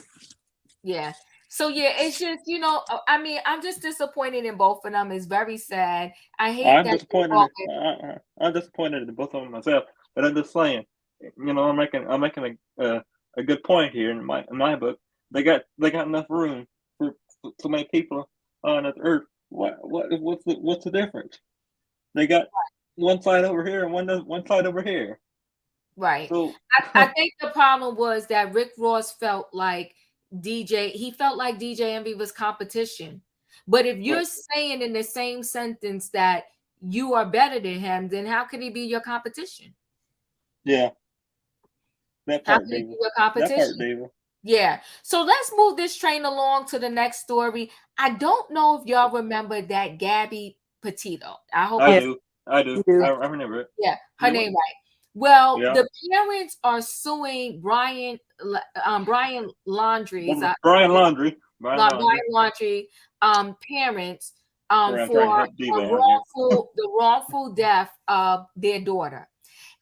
Speaker 1: Yeah. So yeah, it's just, you know, I mean, I'm just disappointed in both of them. It's very sad. I hate
Speaker 2: I'm
Speaker 1: that.
Speaker 2: disappointed in both of them myself, but I'm just saying, you know, I'm making a good point here in my book. They got enough room for so many people on this earth. What's the difference? They got one side over here and one side over here.
Speaker 1: Right.
Speaker 2: So
Speaker 1: I think the problem was that Rick Ross felt like DJ Envy was competition. But if you're saying in the same sentence that you are better than him, then how could he be your competition?
Speaker 2: Yeah. That part,
Speaker 1: How could he
Speaker 2: David.
Speaker 1: be your competition?
Speaker 2: That part, David.
Speaker 1: Yeah. So let's move this train along to the next story. I don't know if y'all remember that Gabby Petito. I hope
Speaker 2: I do. I remember it.
Speaker 1: Yeah, her name right. Well,
Speaker 2: Yeah.
Speaker 1: the parents are suing Brian Laundries.
Speaker 2: Brian Laundrie.
Speaker 1: Parents
Speaker 2: I'm trying to help Diva out
Speaker 1: the wrongful death of their daughter.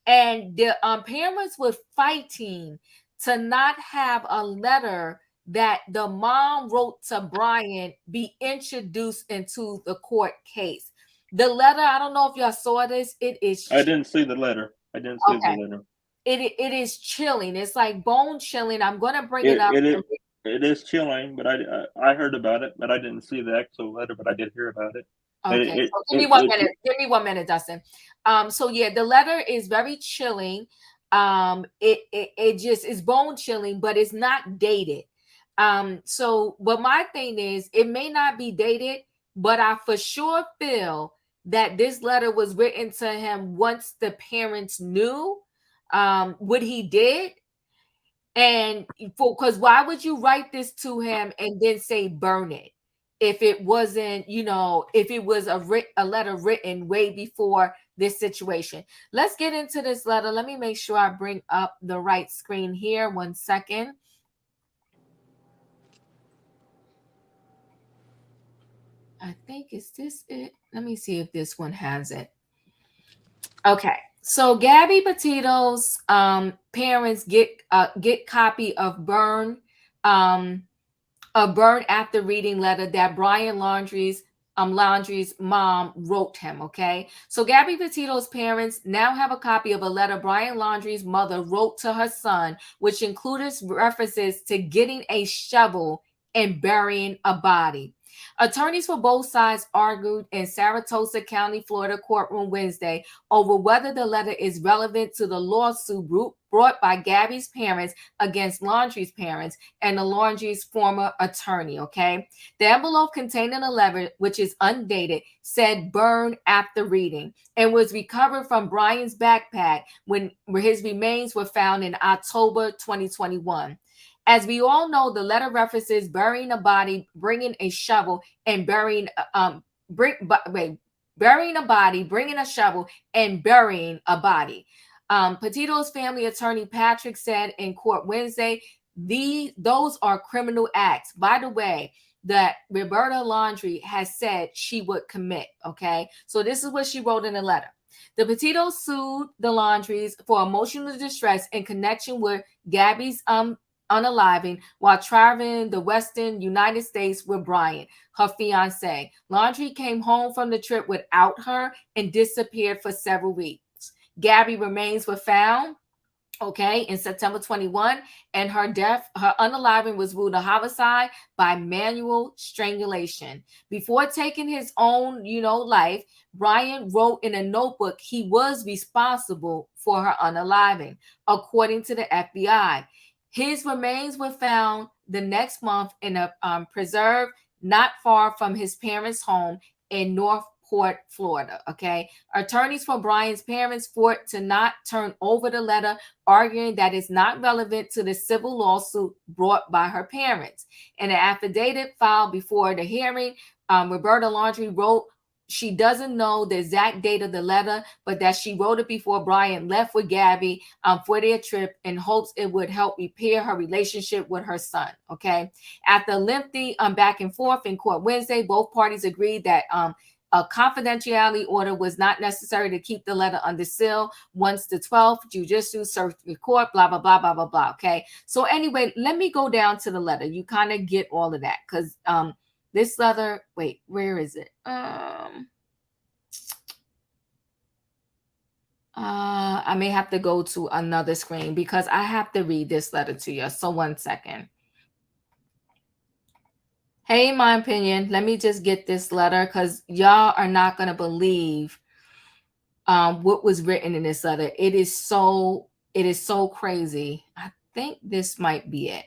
Speaker 1: And the parents were fighting to not have a letter that the mom wrote to Brian be introduced into the court case. The letter, I don't know if y'all saw this. It is.
Speaker 2: I didn't see the letter. The letter.
Speaker 1: It is chilling. It's like bone chilling. I'm gonna bring it up.
Speaker 2: It is chilling, but I heard about it, but I didn't see the actual letter, but I did hear about it.
Speaker 1: Okay, so give me 1 minute. Give me 1 minute, Dustin. So yeah, the letter is very chilling. It just is bone chilling, but it's not dated. So but my thing is, it may not be dated, but I for sure feel that this letter was written to him once the parents knew what he did. And because why would you write this to him and then say burn it if it wasn't, you know, if it was a letter written way before this situation? Let's get into this letter. Let me make sure I bring up the right screen here. 1 second. I think is this it? Let me see if this one has it. Okay. So Gabby Petito's parents get copy of Burn after reading letter that Brian Laundrie's mom wrote him. Okay, so Gabby Petito's parents now have a copy of a letter Brian Laundrie's mother wrote to her son, which included references to getting a shovel and burying a body. Attorneys for both sides argued in Saratoga County, Florida courtroom Wednesday over whether the letter is relevant to the lawsuit brought by Gabby's parents against Laundries' parents and the Laundries' former attorney, okay? The envelope containing the letter, which is undated, said burn after reading and was recovered from Brian's backpack where his remains were found in October 2021. As we all know, the letter references burying a body, bringing a shovel, and burying a body, bringing a shovel, and burying a body. Petito's family attorney Patrick said in court Wednesday, those are criminal acts. By the way, that Roberta Laundrie has said she would commit. Okay, so this is what she wrote in the letter. The Petitos sued the Laundries for emotional distress in connection with Gabby's unaliving while traveling the western United States with Brian, her fiance. Laundrie came home from the trip without her and disappeared for several weeks. Gabby remains were found, okay, in September 21, and her unaliving was ruled a homicide by manual strangulation. Before taking his own, life, Brian wrote in a notebook he was responsible for her unaliving, according to the FBI. His remains were found the next month in a preserve not far from his parents' home in Northport, Florida. Okay. Attorneys for Brian's parents fought to not turn over the letter, arguing that it's not relevant to the civil lawsuit brought by her parents. In an affidavit filed before the hearing, Roberta Laundrie wrote she doesn't know the exact date of the letter, but that she wrote it before Brian left with Gabby for their trip in hopes it would help repair her relationship with her son. Okay. After a lengthy back and forth in court Wednesday, both parties agreed that a confidentiality order was not necessary to keep the letter under seal once the 12th judicial search record, blah, blah, blah, blah, blah, blah. Okay. So anyway, let me go down to the letter. You kind of get all of that because this letter, wait, where is it? I may have to go to another screen because I have to read this letter to you. So 1 second. Hey, in my opinion, let me just get this letter because y'all are not going to believe what was written in this letter. It is so crazy. I think this might be it.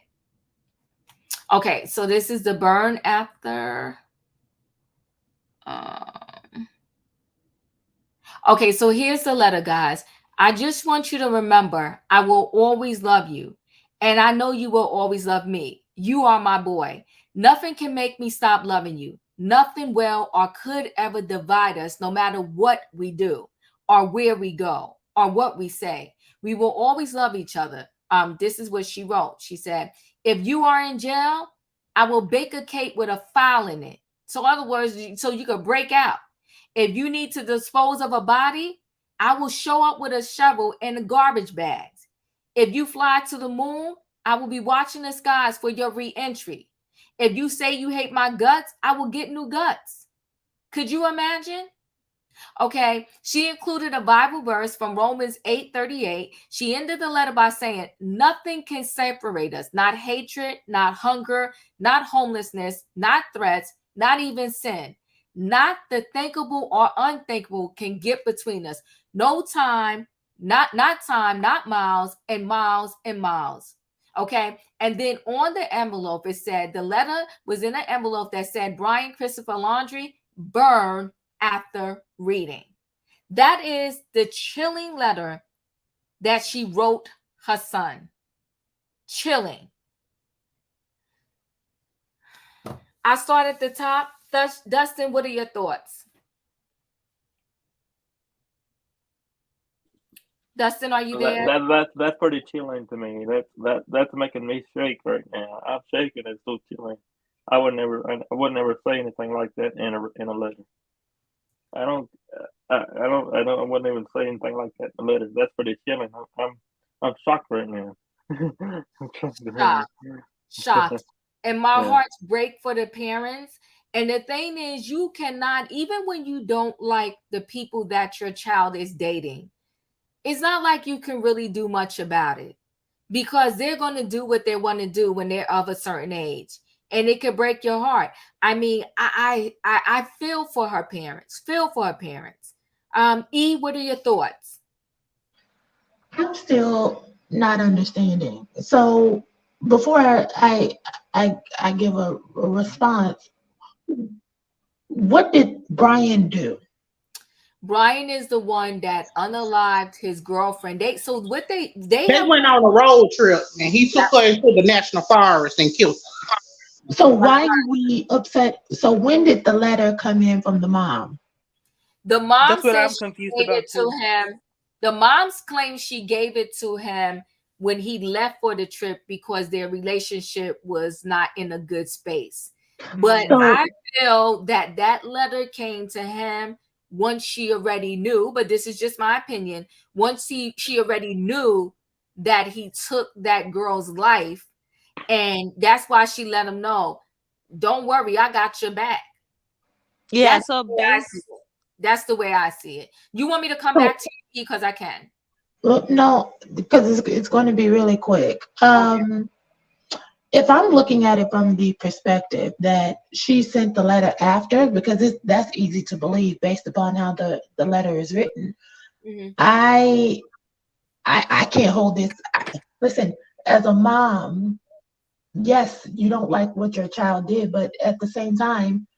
Speaker 1: Okay, so this is the burn after. Okay, so here's the letter, guys. I just want you to remember, I will always love you. And I know you will always love me. You are my boy. Nothing can make me stop loving you. Nothing will or could ever divide us, no matter what we do or where we go or what we say. We will always love each other. This is what she wrote. She said, if you are in jail, I will bake a cake with a file in it. So in other words, so you could break out. If you need to dispose of a body, I will show up with a shovel and the garbage bags. If you fly to the moon, I will be watching the skies for your re-entry. If you say you hate my guts, I will get new guts. Could you imagine? Okay, she included a Bible verse from Romans 8:38. She ended the letter by saying, nothing can separate us, not hatred, not hunger, not homelessness, not threats, not even sin. Not the thinkable or unthinkable can get between us. No time, not time, not miles and miles and miles. Okay. And then on the envelope, it said the letter was in an envelope that said Brian Christopher Laundrie, burn after reading. That is the chilling letter that she wrote her son. Chilling. I start at the top. Dustin, what are your thoughts? Dustin, are you there?
Speaker 2: That's pretty chilling to me. That's making me shake right now. I'm shaking. It's so chilling. I would never say anything like that in a letter. I wouldn't even say anything like that in a letter. That's pretty chilling. I'm shocked right now.
Speaker 1: Shocked. And my heart's break for the parents. And the thing is, you cannot, even when you don't like the people that your child is dating, it's not like you can really do much about it because they're going to do what they want to do when they're of a certain age. and it could break your heart. I mean, I feel for her parents. Feel for her parents. E, what are your thoughts?
Speaker 3: I'm still not understanding. So before I give a response, what did Brian do?
Speaker 1: Brian is the one that unalived his girlfriend. So what they
Speaker 8: They
Speaker 1: have.
Speaker 8: went on a road trip and he took her into the national forest and killed her.
Speaker 3: So why are we upset? So when did the letter come in from the mom?
Speaker 1: The mom
Speaker 6: That's what
Speaker 1: says
Speaker 6: I'm
Speaker 1: she
Speaker 6: confused
Speaker 1: gave it
Speaker 6: about
Speaker 1: to
Speaker 6: too.
Speaker 1: him. The mom's claims she gave it to him when he left for the trip because their relationship was not in a good space. But
Speaker 3: So
Speaker 1: I feel that that letter came to him once she already knew, but this is just my opinion. Once she already knew that he took that girl's life, and that's why she let him know, don't worry, I got your back.
Speaker 4: Yeah,
Speaker 1: That's
Speaker 4: so
Speaker 1: the way I see
Speaker 4: base.
Speaker 1: it. That's the way I see it. You want me to come
Speaker 3: so
Speaker 1: back to you because I can.
Speaker 3: well, no, because it's going to be really quick.
Speaker 1: Okay.
Speaker 3: If I'm looking at it from the perspective that she sent the letter after, because that's easy to believe based upon how the letter is written.
Speaker 1: Mm-hmm.
Speaker 3: I I can't hold this. Listen, as a mom, yes, you don't like what your child did, but at the same time,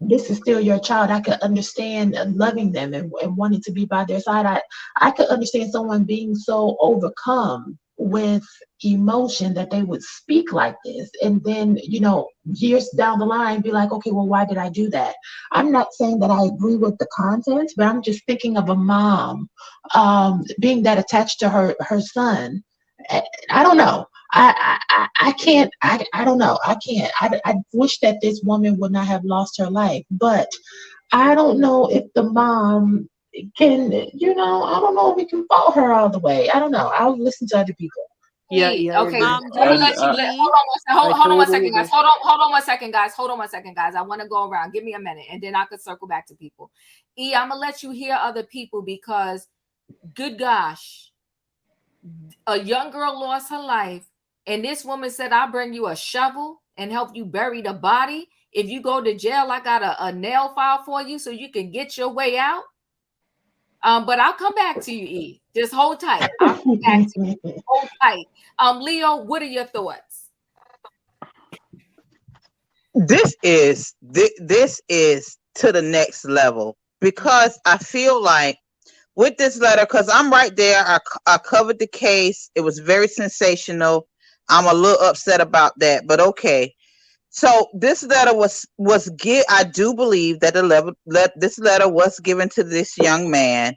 Speaker 3: this is still your child. I could understand loving them and wanting to be by their side. I could understand someone being so overcome with emotion that they would speak like this. And then, years down the line, be like, okay, well, why did I do that? I'm not saying that I agree with the content, but I'm just thinking of a mom being that attached to her son. I don't know. I can't. I don't know. I can't. I wish that this woman would not have lost her life, but I don't know if the mom can. I don't know if we can fault her all the way. I don't know. I'll listen to other people.
Speaker 6: Yeah, yeah, I
Speaker 1: Okay,
Speaker 6: agree.
Speaker 1: I'm gonna
Speaker 2: And
Speaker 1: let you
Speaker 4: G.
Speaker 1: hold on one
Speaker 6: totally
Speaker 1: second, guys.
Speaker 6: agree.
Speaker 1: Hold on one second, guys. Hold on one second, guys. I want to go around. Give me a minute, and then I could circle back to people. E, I'm gonna let you hear other people because, good gosh, a young girl lost her life, and this woman said, "I'll bring you a shovel and help you bury the body. If you go to jail, I got a nail file for you so you can get your way out." But I'll come back to you, E. Just hold tight. I'll come back to you. Hold tight. Leo, what are your thoughts?
Speaker 5: This is to the next level because I feel like with this letter, because I'm right there, I covered the case. It was very sensational. I'm a little upset about that, but okay. So this letter I do believe that this letter was given to this young man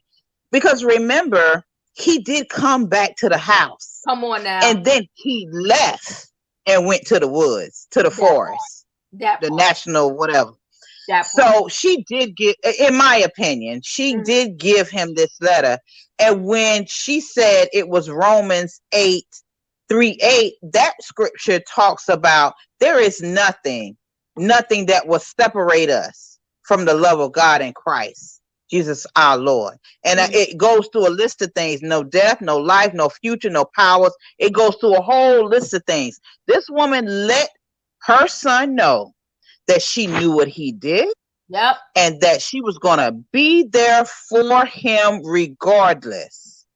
Speaker 5: because remember he did come back to the house
Speaker 1: Come on now.
Speaker 5: and then he left and went to the woods, to the
Speaker 1: That part.
Speaker 5: forest,
Speaker 1: That
Speaker 5: the
Speaker 1: part.
Speaker 5: national whatever.
Speaker 1: That part.
Speaker 5: So she did give, in my opinion, she did give him this letter. And when she said it was Romans 8:3-8, that scripture talks about there is nothing that will separate us from the love of God in Christ, Jesus our Lord. And it goes through a list of things: no death, no life, no future, no powers. It goes through a whole list of things. This woman let her son know that she knew what he did.
Speaker 1: Yep.
Speaker 5: And that she was going to be there for him regardless.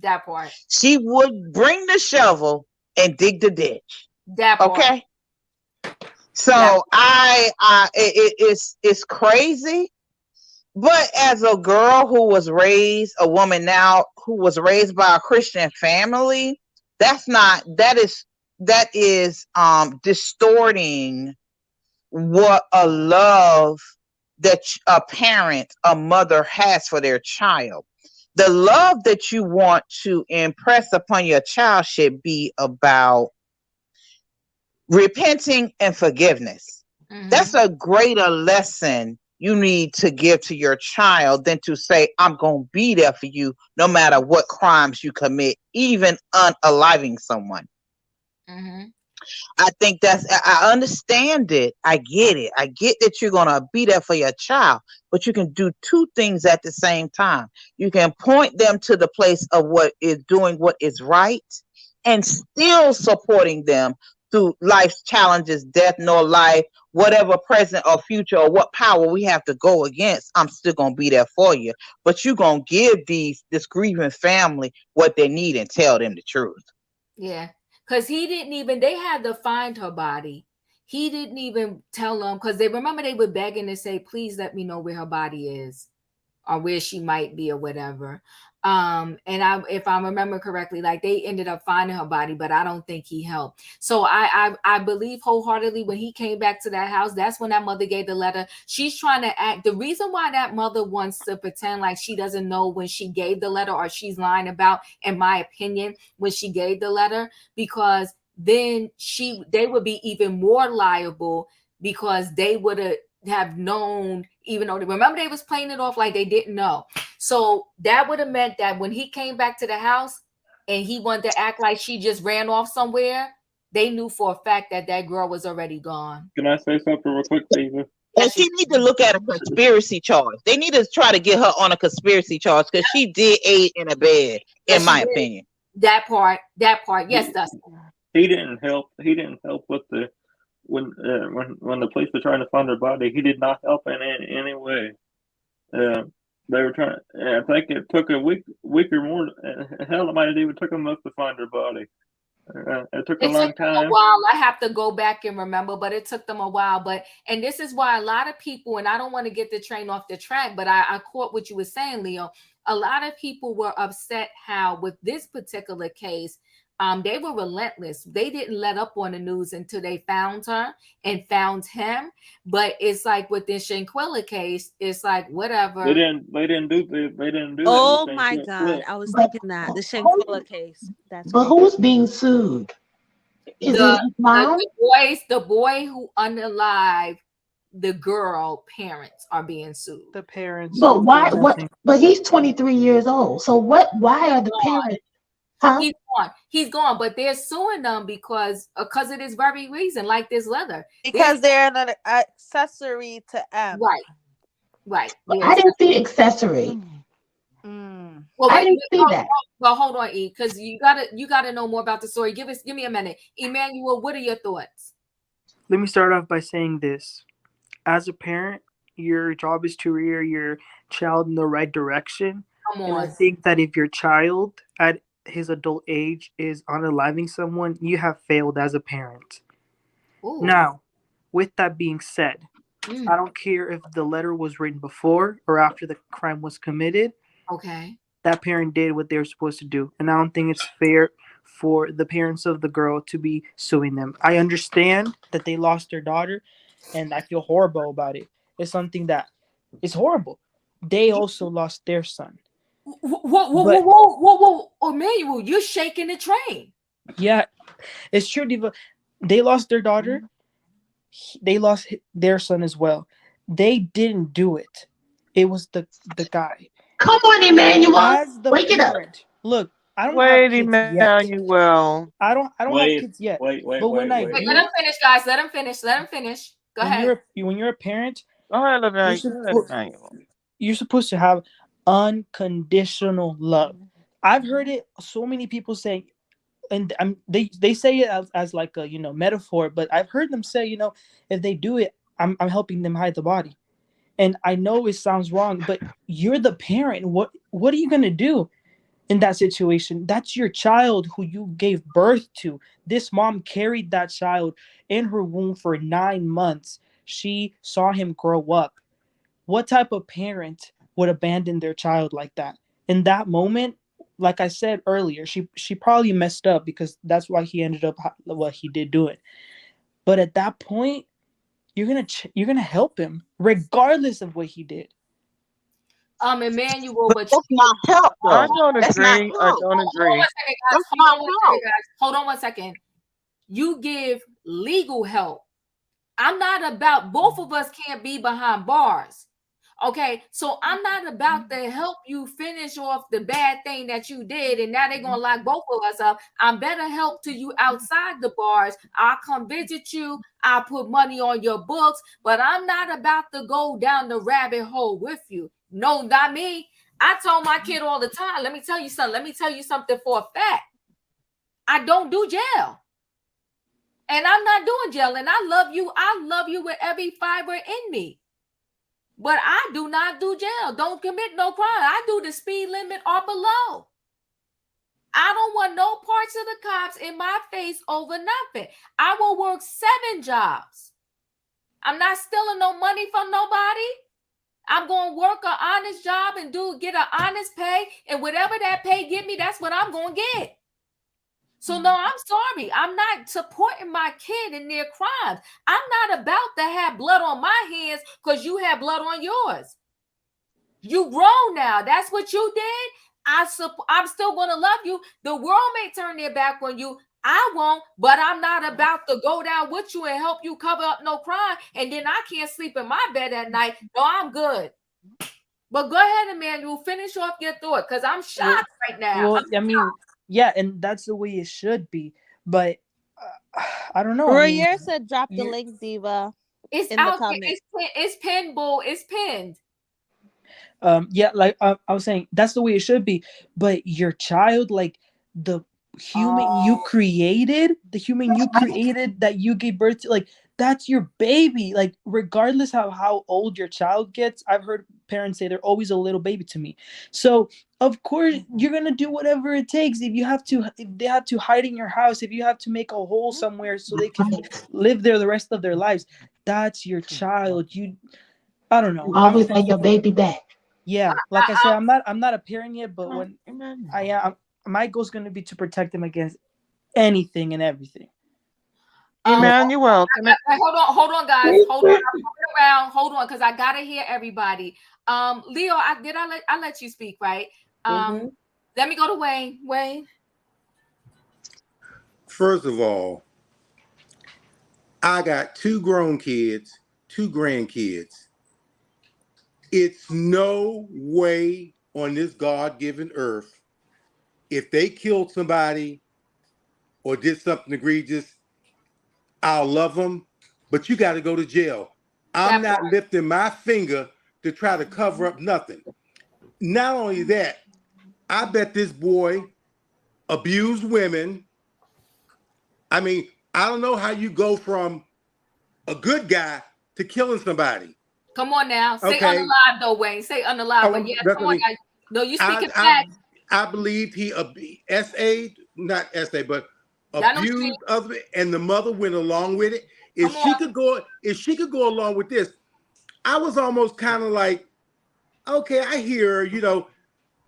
Speaker 1: That part.
Speaker 5: She would bring the shovel and dig the ditch.
Speaker 1: That part.
Speaker 5: Okay. So it's crazy. But as a girl a woman now who was raised by a Christian family, that is distorting what a love that a parent, a mother has for their child. The love that you want to impress upon your child should be about repenting and forgiveness. That's a greater lesson you need to give to your child than to say, I'm going to be there for you no matter what crimes you commit, even unaliving someone. I think I understand it. I get it. I get that you're going to be there for your child, but you can do two things at the same time. You can point them to the place of what is doing what is right and still supporting them through life's challenges, death nor life, whatever present or future or what power we have to go against, I'm still gonna be there for you. But you gonna give this grieving family what they need and tell them the truth.
Speaker 1: Yeah, because he didn't even, they had to find her body. He didn't even tell them, because they remember they were begging to say, please let me know where her body is or where she might be or whatever. And if I remember correctly, like they ended up finding her body, but I don't think he helped. So I believe wholeheartedly when he came back to that house, that's when that mother gave the letter. She's trying to act. The reason why that mother wants to pretend like she doesn't know when she gave the letter, or she's lying about, in my opinion, when she gave the letter, because then they would be even more liable, because they would have known, even though remember they was playing it off like they didn't know. So that would have meant that when he came back to the house and he wanted to act like she just ran off somewhere, they knew for a fact that that girl was already gone.
Speaker 2: Can I say something real quick, Lisa?
Speaker 5: And she need to look at a conspiracy charge. They need to try to get her on a conspiracy charge because she did aid in a bed, in my opinion.
Speaker 1: That part, yes, Dustin.
Speaker 2: He didn't help. He didn't help with the when the police were trying to find her body. He did not help in any way. They were trying. I think it took a week or more. Hell, it might have even took a month to find her body. It took a long time.
Speaker 1: A while. I have to go back and remember, but it took them a while. And this is why a lot of people, and I don't want to get the train off the track, but I caught what you were saying, Leo. A lot of people were upset how with this particular case, they were relentless. They didn't let up on the news until they found her and found him. But it's like with this Shanquella case, it's like whatever.
Speaker 2: They didn't do.
Speaker 4: Oh my God! I was thinking that the Shanquella case.
Speaker 3: But who's being sued? Is it his mom?
Speaker 1: The boy who unalived the girl parents are being sued.
Speaker 6: The parents.
Speaker 3: But why? What? But he's 23 years old. So what? Why are the parents? Huh?
Speaker 1: He's gone, but they're suing them because of this very reason, like this leather.
Speaker 4: Because they're an accessory to M.
Speaker 1: Right.
Speaker 3: I didn't see accessory.
Speaker 1: Well, I didn't see that. Well, hold on, E, because you gotta know more about the story. Give me a minute, Emmanuel. What are your thoughts?
Speaker 6: Let me start off by saying this: as a parent, your job is to rear your child in the right direction.
Speaker 1: Come on.
Speaker 6: And I think that if your child at his adult age is unaliving someone, you have failed as a parent. Ooh. Now, with that being said, I don't care if the letter was written before or after the crime was committed.
Speaker 1: Okay.
Speaker 6: That parent did what they were supposed to do. And I don't think it's fair for the parents of the girl to be suing them. I understand that they lost their daughter, and I feel horrible about it. It's something that is horrible. They also lost their son.
Speaker 1: Whoa, Emmanuel, you're shaking the train.
Speaker 6: Yeah, it's true, Diva. They lost their daughter. They lost their son as well. They didn't do it. It was the guy.
Speaker 3: Come on, Emmanuel. Wake it up.
Speaker 6: Look, I don't
Speaker 9: have
Speaker 6: kids
Speaker 9: Emmanuel.
Speaker 6: yet. I don't have kids yet.
Speaker 2: Wait.
Speaker 6: But when I
Speaker 2: wait.
Speaker 1: Let him finish, guys. Let him finish. Go ahead.
Speaker 6: When you're a parent,
Speaker 9: You're
Speaker 6: supposed to have unconditional love. I've heard it so many people say, and they say it as like a metaphor, but I've heard them say, if they do it, I'm helping them hide the body. And I know it sounds wrong, but you're the parent. What are you gonna do in that situation? That's your child who you gave birth to. This mom carried that child in her womb for 9 months. She saw him grow up. What type of parent would abandon their child like that? In that moment, like I said earlier, she probably messed up because that's why he ended up what he did do it. But at that point, you're gonna help him regardless of what he did.
Speaker 1: Emmanuel, but
Speaker 5: that's not help.
Speaker 9: I don't agree.
Speaker 1: Hold on one second. You give legal help. I'm not about, both of us can't be behind bars. Okay, so I'm not about to help you finish off the bad thing that you did, and now they're gonna lock both of us up. I'm better help to you outside the bars. I'll come visit you. I'll put money on your books, but I'm not about to go down the rabbit hole with you. No, not me. I told my kid all the time, let me tell you something for a fact. I don't do jail. And I'm not doing jail. And I love you. I love you with every fiber in me. But I do not do jail. Don't commit no crime. I do the speed limit or below. I don't want no parts of the cops in my face over nothing. I will work 7 jobs. I'm not stealing no money from nobody. I'm going to work an honest job and get an honest pay. And whatever that pay get me, that's what I'm going to get. So no, I'm sorry. I'm not supporting my kid in their crimes. I'm not about to have blood on my hands because you have blood on yours. You grown now. That's what you did. I'm still going to love you. The world may turn their back on you. I won't, but I'm not about to go down with you and help you cover up no crime. And then I can't sleep in my bed at night. No, I'm good. But go ahead, Emmanuel. Finish off your thought because I'm shocked right now.
Speaker 6: Well, I mean, yeah, and that's the way it should be. But I don't know.
Speaker 4: Royer said drop the link, Diva.
Speaker 1: It's
Speaker 4: in
Speaker 1: out
Speaker 4: the comments.
Speaker 1: It's pinned, boo. It's pinned.
Speaker 6: Yeah, like I was saying, that's the way it should be. But your child, like the human you created that you gave birth to, like that's your baby. Like regardless of how old your child gets, I've heard parents say they're always a little baby to me. So of course you're gonna do whatever it takes. If they have to hide in your house, if you have to make a hole somewhere so they can live there the rest of their lives, that's your child. I don't know.
Speaker 3: Always have your baby back.
Speaker 6: Yeah, like I said, I'm not a parent yet, but when I am, my goal is going to be to protect them against anything and everything.
Speaker 9: Emmanuel,
Speaker 1: hold on, guys. Hold on, because I gotta hear everybody. Leo, I let you speak, right? Let me go to Wayne. Wayne.
Speaker 7: First of all, I got 2 grown kids, 2 grandkids. It's no way on this God-given earth, if they killed somebody or did something egregious, I'll love them, but you got to go to jail. I'm not lifting my finger to try to cover up nothing. Not only that, I bet this boy abused women. I mean, I don't know how you go from a good guy to killing somebody.
Speaker 1: Come on now. Say unalive though, Wayne. Say unalive. But yeah, come on now. No, you speaking facts.
Speaker 7: I believe he not SA, but abused other, and the mother went along with it. If she could go along with this, I was almost kind of like, okay, I hear her,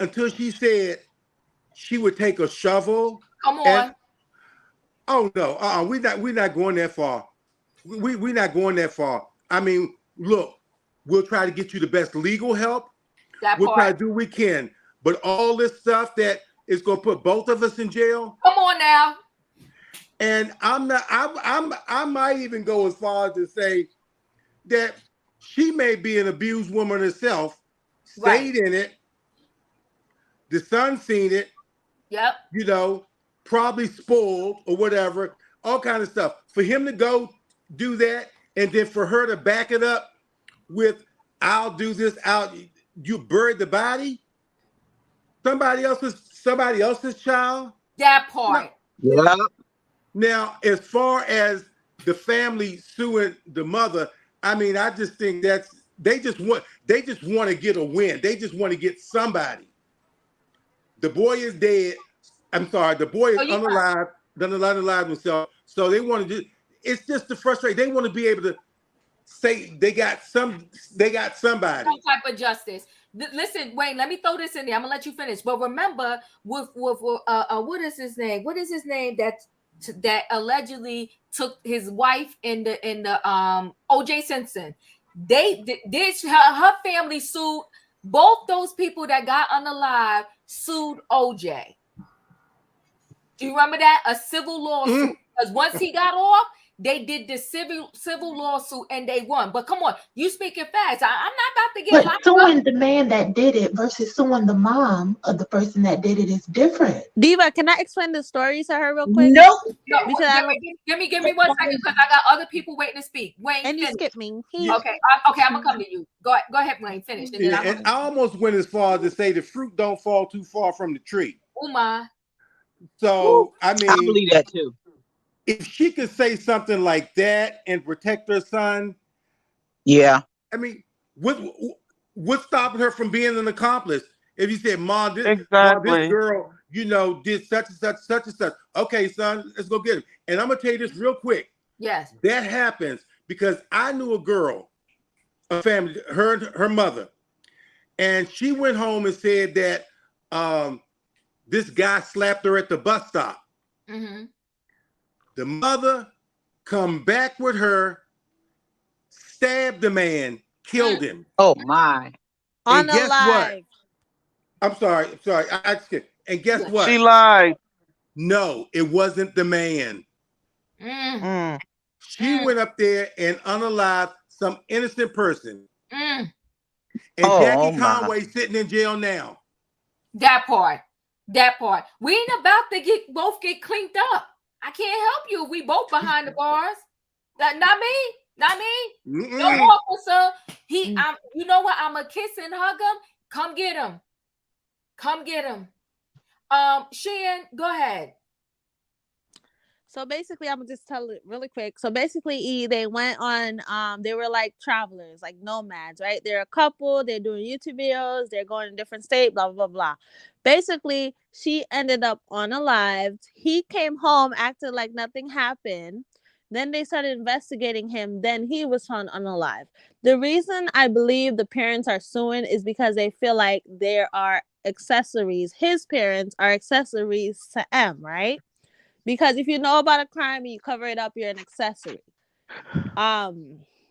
Speaker 7: until she said she would take a shovel.
Speaker 1: Come on.
Speaker 7: Oh no, we're not going that far. We're not going that far. I mean, look, we'll try to get you the best legal help. We'll try to do what we can. But all this stuff that is going to put both of us in jail.
Speaker 1: Come on now.
Speaker 7: And I might even go as far as to say that she may be an abused woman herself, stayed in it. The son seen it.
Speaker 1: Yep.
Speaker 7: Probably spoiled or whatever, all kind of stuff. For him to go do that, and then for her to back it up with, I'll do this, you buried the body? Somebody else's child?
Speaker 1: That part.
Speaker 5: Yeah.
Speaker 7: Now, as far as the family suing the mother, I mean, I just think they just want to get a win. They just want to get somebody. The boy is dead. I'm sorry, the boy is unalive, done a lot of lives himself. So they want to it's just the frustration. They want to be able to say they got somebody. Some
Speaker 1: type of justice. Listen, Wayne, let me throw this in there. I'm gonna let you finish. But remember, with what is his name? What is his name that allegedly took his wife in the O.J. Simpson? Her family sued both those people that got unalive, sued O.J. Do you remember that? A civil lawsuit. Because once he got off, they did the civil lawsuit and they won. But come on, you speaking fast. I'm not about to get
Speaker 3: locked up. Suing the man that did it versus suing the mom of the person that did it is different.
Speaker 4: Diva, can I explain the story to her real quick?
Speaker 3: Nope.
Speaker 1: No, give me 1 second because I got other people waiting to speak. Wayne,
Speaker 4: and you skipped me.
Speaker 1: Okay, I'm gonna come to you. Go ahead, Wayne. Finish.
Speaker 7: And I almost went as far as to say the fruit don't fall too far from the tree.
Speaker 1: Oh my.
Speaker 7: So I mean,
Speaker 5: I believe that too.
Speaker 7: if she could say something like that and protect her son,
Speaker 5: Yeah.
Speaker 7: I mean, what's stopping her from being an accomplice? If you said, Mom, this
Speaker 9: Exactly.
Speaker 7: girl, did such and such, such and such. Okay, son, let's go get him. And I'm gonna tell you this real quick.
Speaker 1: Yes.
Speaker 7: That happens because I knew a girl, a family, her mother, and she went home and said that this guy slapped her at the bus stop.
Speaker 1: Mm-hmm.
Speaker 7: The mother come back with her, stabbed the man, killed him.
Speaker 5: Oh my.
Speaker 7: And guess what?
Speaker 4: Unalive.
Speaker 7: I'm sorry. I skipped. And guess what?
Speaker 9: She lied.
Speaker 7: No, it wasn't the man.
Speaker 9: Mm.
Speaker 7: She went up there and unalived some innocent person.
Speaker 1: Mm.
Speaker 7: And
Speaker 5: Oh,
Speaker 7: Jackie
Speaker 5: my.
Speaker 7: Conway sitting in jail now.
Speaker 1: That part. We ain't about to both get cleaned up. I can't help you if we both behind the bars. Not me.
Speaker 7: Mm-mm.
Speaker 1: No officer. You know what? I'm a kiss and hug him. Come get him. Shan, go ahead.
Speaker 4: So basically, I'm gonna just tell it really quick. So basically, they went on. They were like travelers, like nomads, right? They're a couple. They're doing YouTube videos. They're going to different states. Blah blah blah. Basically, she ended up unalived. He came home, acted like nothing happened. Then they started investigating him. Then he was found unalive. The reason I believe the parents are suing is because they feel like there are accessories. His parents are accessories to M, right? Because if you know about a crime and you cover it up, you're an accessory.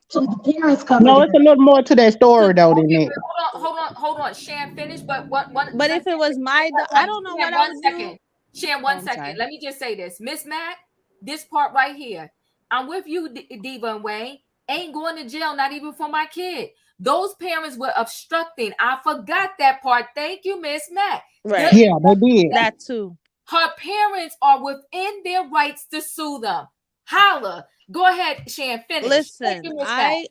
Speaker 3: So the parents come.
Speaker 8: No, it's a little more to that story though than that.
Speaker 1: Hold on. Shan, finish. But
Speaker 4: But if it was I don't know what I would do.
Speaker 1: Shan, one second. Let me just say this, Miss Mac. This part right here, I'm with you, Diva and Wayne. Ain't going to jail, not even for my kid. Those parents were obstructing. I forgot that part. Thank you, Miss Mac.
Speaker 4: Right.
Speaker 8: Yeah, they did.
Speaker 4: That too.
Speaker 1: Her parents are within their rights to sue them. Holla. Go ahead, Shan, finish.
Speaker 4: Listen,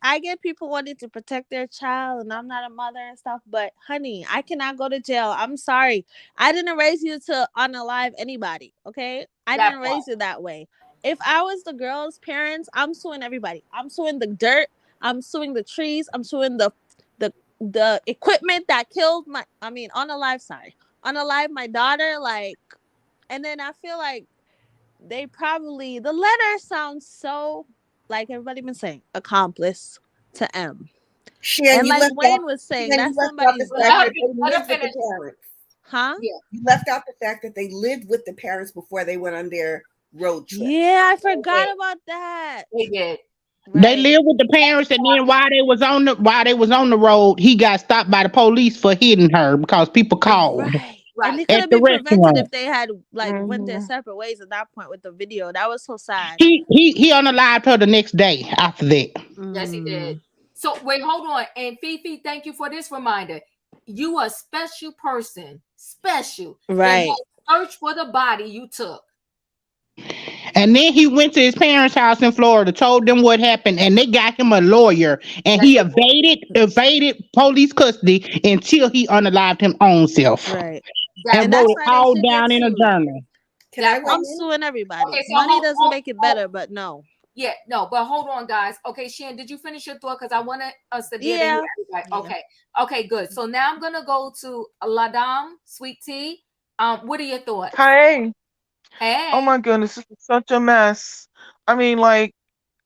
Speaker 4: I get people wanting to protect their child, and I'm not a mother and stuff, but honey, I cannot go to jail. I'm sorry. I didn't raise you to unalive anybody, okay? I didn't raise you that way. If I was the girl's parents, I'm suing everybody. I'm suing the dirt. I'm suing the trees. I'm suing the equipment that killed unalive my daughter, like. And then I feel like they probably, the letter sounds so, like everybody been saying, accomplice to M.
Speaker 10: Shan,
Speaker 4: and like Wayne was saying, that's somebody's
Speaker 10: parents.
Speaker 4: Huh?
Speaker 10: Yeah, you left out the fact that they lived with the parents before they went on their road trip.
Speaker 4: Yeah, I forgot about that.
Speaker 1: They did.
Speaker 8: Right. They lived with the parents, and then while they was on the road, he got stopped by the police for hitting her because people called.
Speaker 4: Right. And it could have been prevented if they had went their separate ways at that point with the video. That was so sad.
Speaker 8: He unalived her the next day after that.
Speaker 1: Yes, he did. So wait, hold on. And Fifi, thank you for this reminder. You a special person. Special.
Speaker 4: Right.
Speaker 1: Search for the body you took.
Speaker 8: And then he went to his parents' house in Florida, told them what happened, and they got him a lawyer, and he evaded police custody until he unalived him own self.
Speaker 4: Right.
Speaker 8: And wrote it all down in a journal.
Speaker 4: I'm suing everybody. Okay, so money doesn't make it better, but no.
Speaker 1: Yeah, no, but hold on, guys. Okay, Shan, did you finish your thought? Because I want us to get in everybody. Okay, good. So now I'm gonna go to La Dame, Sweet Tea. What are your thoughts?
Speaker 9: Hey. Oh my goodness, this is such a mess. I mean, like,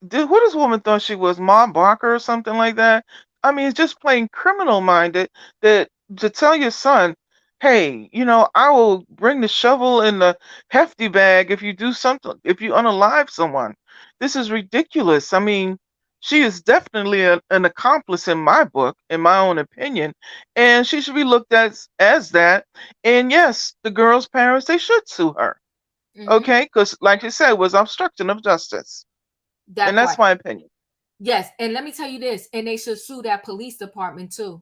Speaker 9: what this woman thought she was, Ma Barker or something like that? I mean, it's just plain criminal minded that to tell your son, hey, I will bring the shovel in the hefty bag if you do something, if you unalive someone. This is ridiculous. I mean, she is definitely an accomplice in my book, in my own opinion, and she should be looked at as that. And yes, the girl's parents, they should sue her. Mm-hmm. Okay, because like you said, it was obstruction of justice. That's my opinion.
Speaker 1: Yes, and let me tell you this, and they should sue that police department too.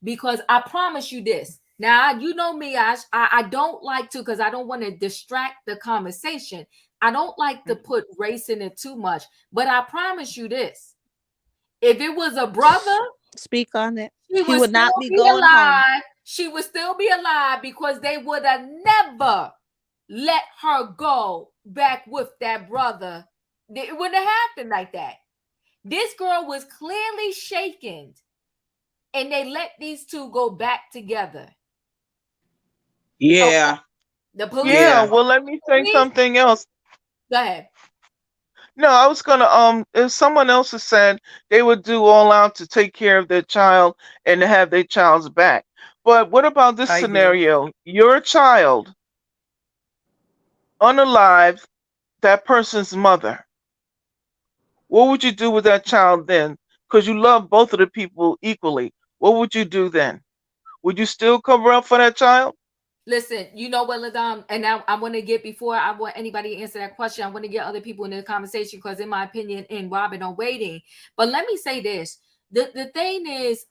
Speaker 1: Because I promise you this. Now, you know me, I don't like to, because I don't want to distract the conversation. I don't like to put race in it too much. But I promise you this. If it was a brother,
Speaker 4: speak on it.
Speaker 1: He would not be going alive. Home. She would still be alive because they would have never let her go back with that brother, it wouldn't have happened like that. This girl was clearly shaken, and they let these two go back together.
Speaker 5: Yeah.
Speaker 1: Okay. The police.
Speaker 9: Yeah,
Speaker 5: Yeah.
Speaker 9: well, let me say
Speaker 1: Police.
Speaker 9: something else.
Speaker 1: Go ahead.
Speaker 9: No, I was gonna if someone else has said they would do all out to take care of their child and to have their child's back. But what about this
Speaker 6: I did.
Speaker 9: scenario? Your child unalive that person's mother. What would you do with that child then? Because you love both of the people equally. What would you do then? Would you still cover up for that child?
Speaker 1: Listen, you know what, Ladam, and now I want to get, before I want anybody to answer that question, I want to get other people in the conversation, because in my opinion, in Robin on waiting. But let me say this. The thing is,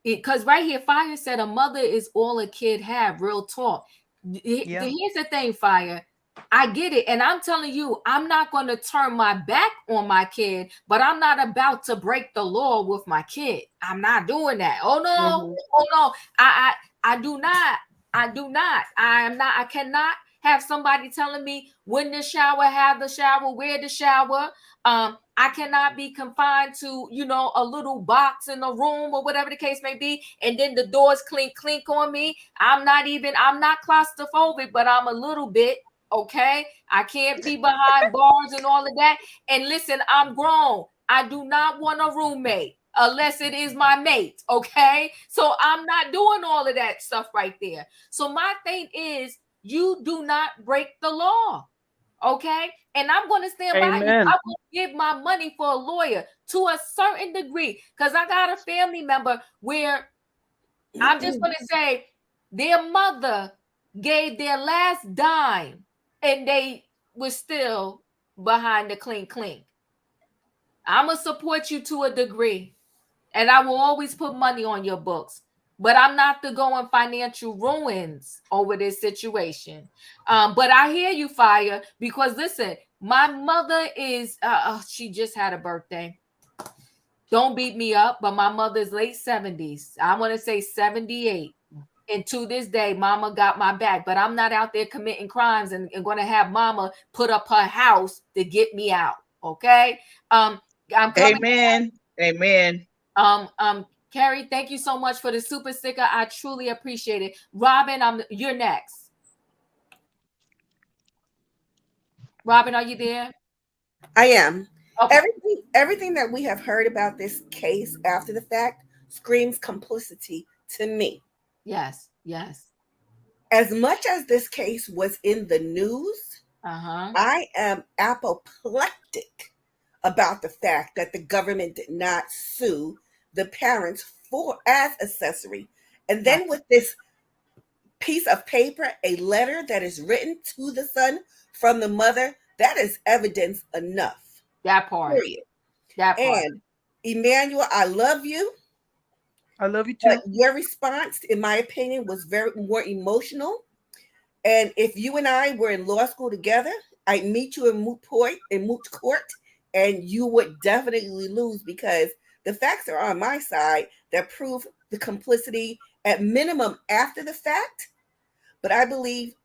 Speaker 1: because right here, Fire said a mother is all a kid have, real talk.
Speaker 6: Yeah.
Speaker 1: Here's the thing, Fire. I get it. And I'm telling you, I'm not going to turn my back on my kid, but I'm not about to break the law with my kid. I'm not doing that. Oh no.
Speaker 9: Mhm.
Speaker 1: Oh no. I do not. I do not. I am not. I cannot have somebody telling me when to shower, have the shower, where to shower. I cannot be confined to, a little box in a room or whatever the case may be, and then the doors clink on me. I'm not claustrophobic, but I'm a little bit. Okay, I can't be behind bars and all of that. And listen, I'm grown. I do not want a roommate unless it is my mate. Okay, so I'm not doing all of that stuff right there. So my thing is, you do not break the law. Okay, and I'm going to stand by you.
Speaker 9: Amen.
Speaker 1: I will give my money for a lawyer to a certain degree, because I got a family member where I'm just going to say their mother gave their last dime and they were still behind the clink. I'm going to support you to a degree, and I will always put money on your books, but I'm not to go in financial ruins over this situation. But I hear you, Fire, because listen, my mother is, she just had a birthday. Don't beat me up, but my mother's late 70s. I want to say 78. And to this day, mama got my back, but I'm not out there committing crimes and going to have mama put up her house to get me out. Okay. I'm coming.
Speaker 5: Amen. Amen.
Speaker 1: Carrie, thank you so much for the super sticker. I truly appreciate it. Robin, you're next. Robin, are you there?
Speaker 10: I am.
Speaker 1: Okay.
Speaker 10: Everything that we have heard about this case after the fact screams complicity to me.
Speaker 1: Yes.
Speaker 10: As much as this case was in the news, I am apoplectic about the fact that the government did not sue the parents for as accessory. And then with this piece of paper, a letter that is written to the son from the mother, that is evidence enough.
Speaker 1: That part.
Speaker 10: Period. And Emmanuel, I love you.
Speaker 6: I love you too.
Speaker 10: But your response, in my opinion, was very more emotional. And if you and I were in law school together, I'd meet you in moot court, and you would definitely lose, because the facts are on my side that prove the complicity at minimum after the fact. But I believe,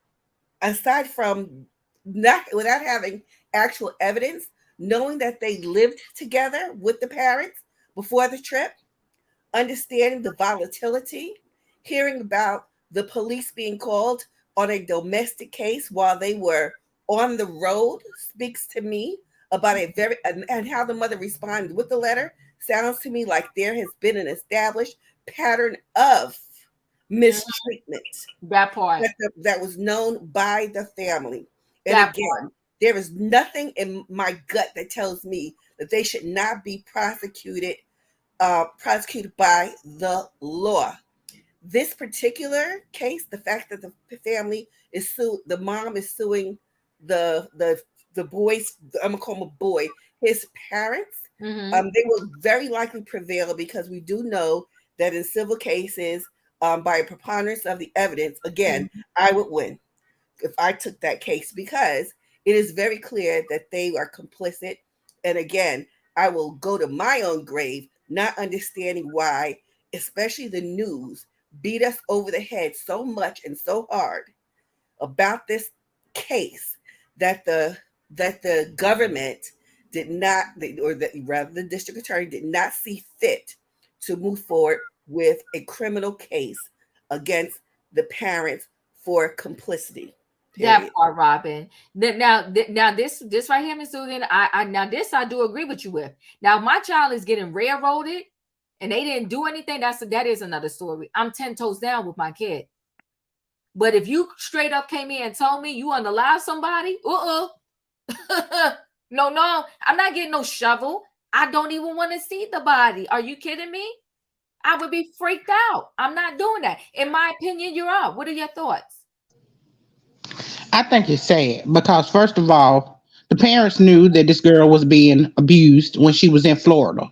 Speaker 10: aside from without having actual evidence, knowing that they lived together with the parents before the trip, understanding the volatility, hearing about the police being called on a domestic case while they were on the road, speaks to me about and how the mother responded with the letter. Sounds to me like there has been an established pattern of mistreatment
Speaker 1: that part
Speaker 10: that was known by the family. And there is nothing in my gut that tells me that they should not be prosecuted by the law. This particular case, the fact that the family is the mom is suing the boys, I'm gonna call him a boy, his parents, they will very likely prevail, because we do know that in civil cases, by a preponderance of the evidence, again, I would win if I took that case, because it is very clear that they are complicit. And again, I will go to my own grave not understanding why, especially the news, beat us over the head so much and so hard about this case that the government did not, or that rather the district attorney did not see fit to move forward with a criminal case against the parents for complicity.
Speaker 1: That
Speaker 10: Period.
Speaker 1: part, Robin. Now, this right here, Miss Dugan, I now this I do agree with you with. Now, if my child is getting railroaded and they didn't do anything, that is another story. I'm 10 toes down with my kid. But if you straight up came in and told me you unalive somebody, no, I'm not getting no shovel. I don't even want to see the body. Are you kidding me? I would be freaked out. I'm not doing that. In my opinion, you're up. What are your thoughts?
Speaker 8: I think it's sad because, first of all, the parents knew that this girl was being abused when she was in Florida,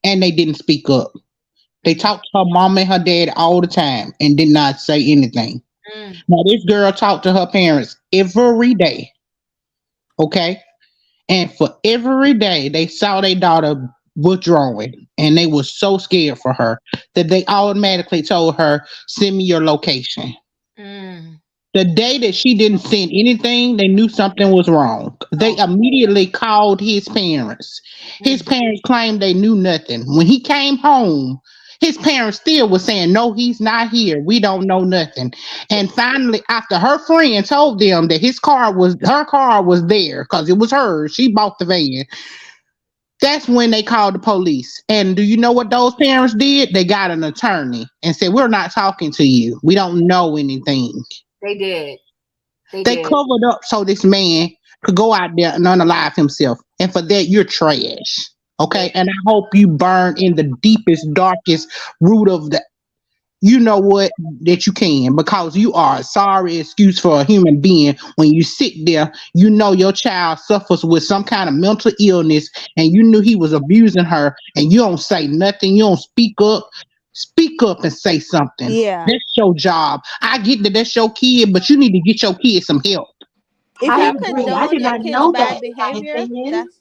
Speaker 8: and they didn't speak up. They talked to her mom and her dad all the time and did not say anything.
Speaker 1: Mm.
Speaker 8: Now, this girl talked to her parents every day, okay? And for every day, they saw their daughter withdrawing, and they were so scared for her that they automatically told her, "Send me your location."
Speaker 1: Mm.
Speaker 8: The day that she didn't send anything, they knew something was wrong. They immediately called his parents. His parents claimed they knew nothing. When he came home, his parents still was saying, "No, he's not here. We don't know nothing." And finally, after her friend told them that her car was there because it was hers, she bought the van. That's when they called the police. And do you know what those parents did? They got an attorney and said, "We're not talking to you. We don't know anything."
Speaker 1: They did.
Speaker 8: They covered up so this man could go out there and unalive himself. And for that, you're trash. Okay? And I hope you burn in the deepest, darkest root of the, you know what, that you can, because you are a sorry excuse for a human being when you sit there, you know your child suffers with some kind of mental illness and you knew he was abusing her and you don't say nothing, you don't speak up. Speak up and say something.
Speaker 4: Yeah.
Speaker 8: That's your job. I get that that's your kid, but you need to get your kid some help.
Speaker 4: If
Speaker 3: I
Speaker 4: you
Speaker 3: agree. I
Speaker 4: condone
Speaker 3: did
Speaker 4: your
Speaker 3: not
Speaker 4: kid's
Speaker 3: know
Speaker 4: bad
Speaker 3: that.
Speaker 4: behavior, that's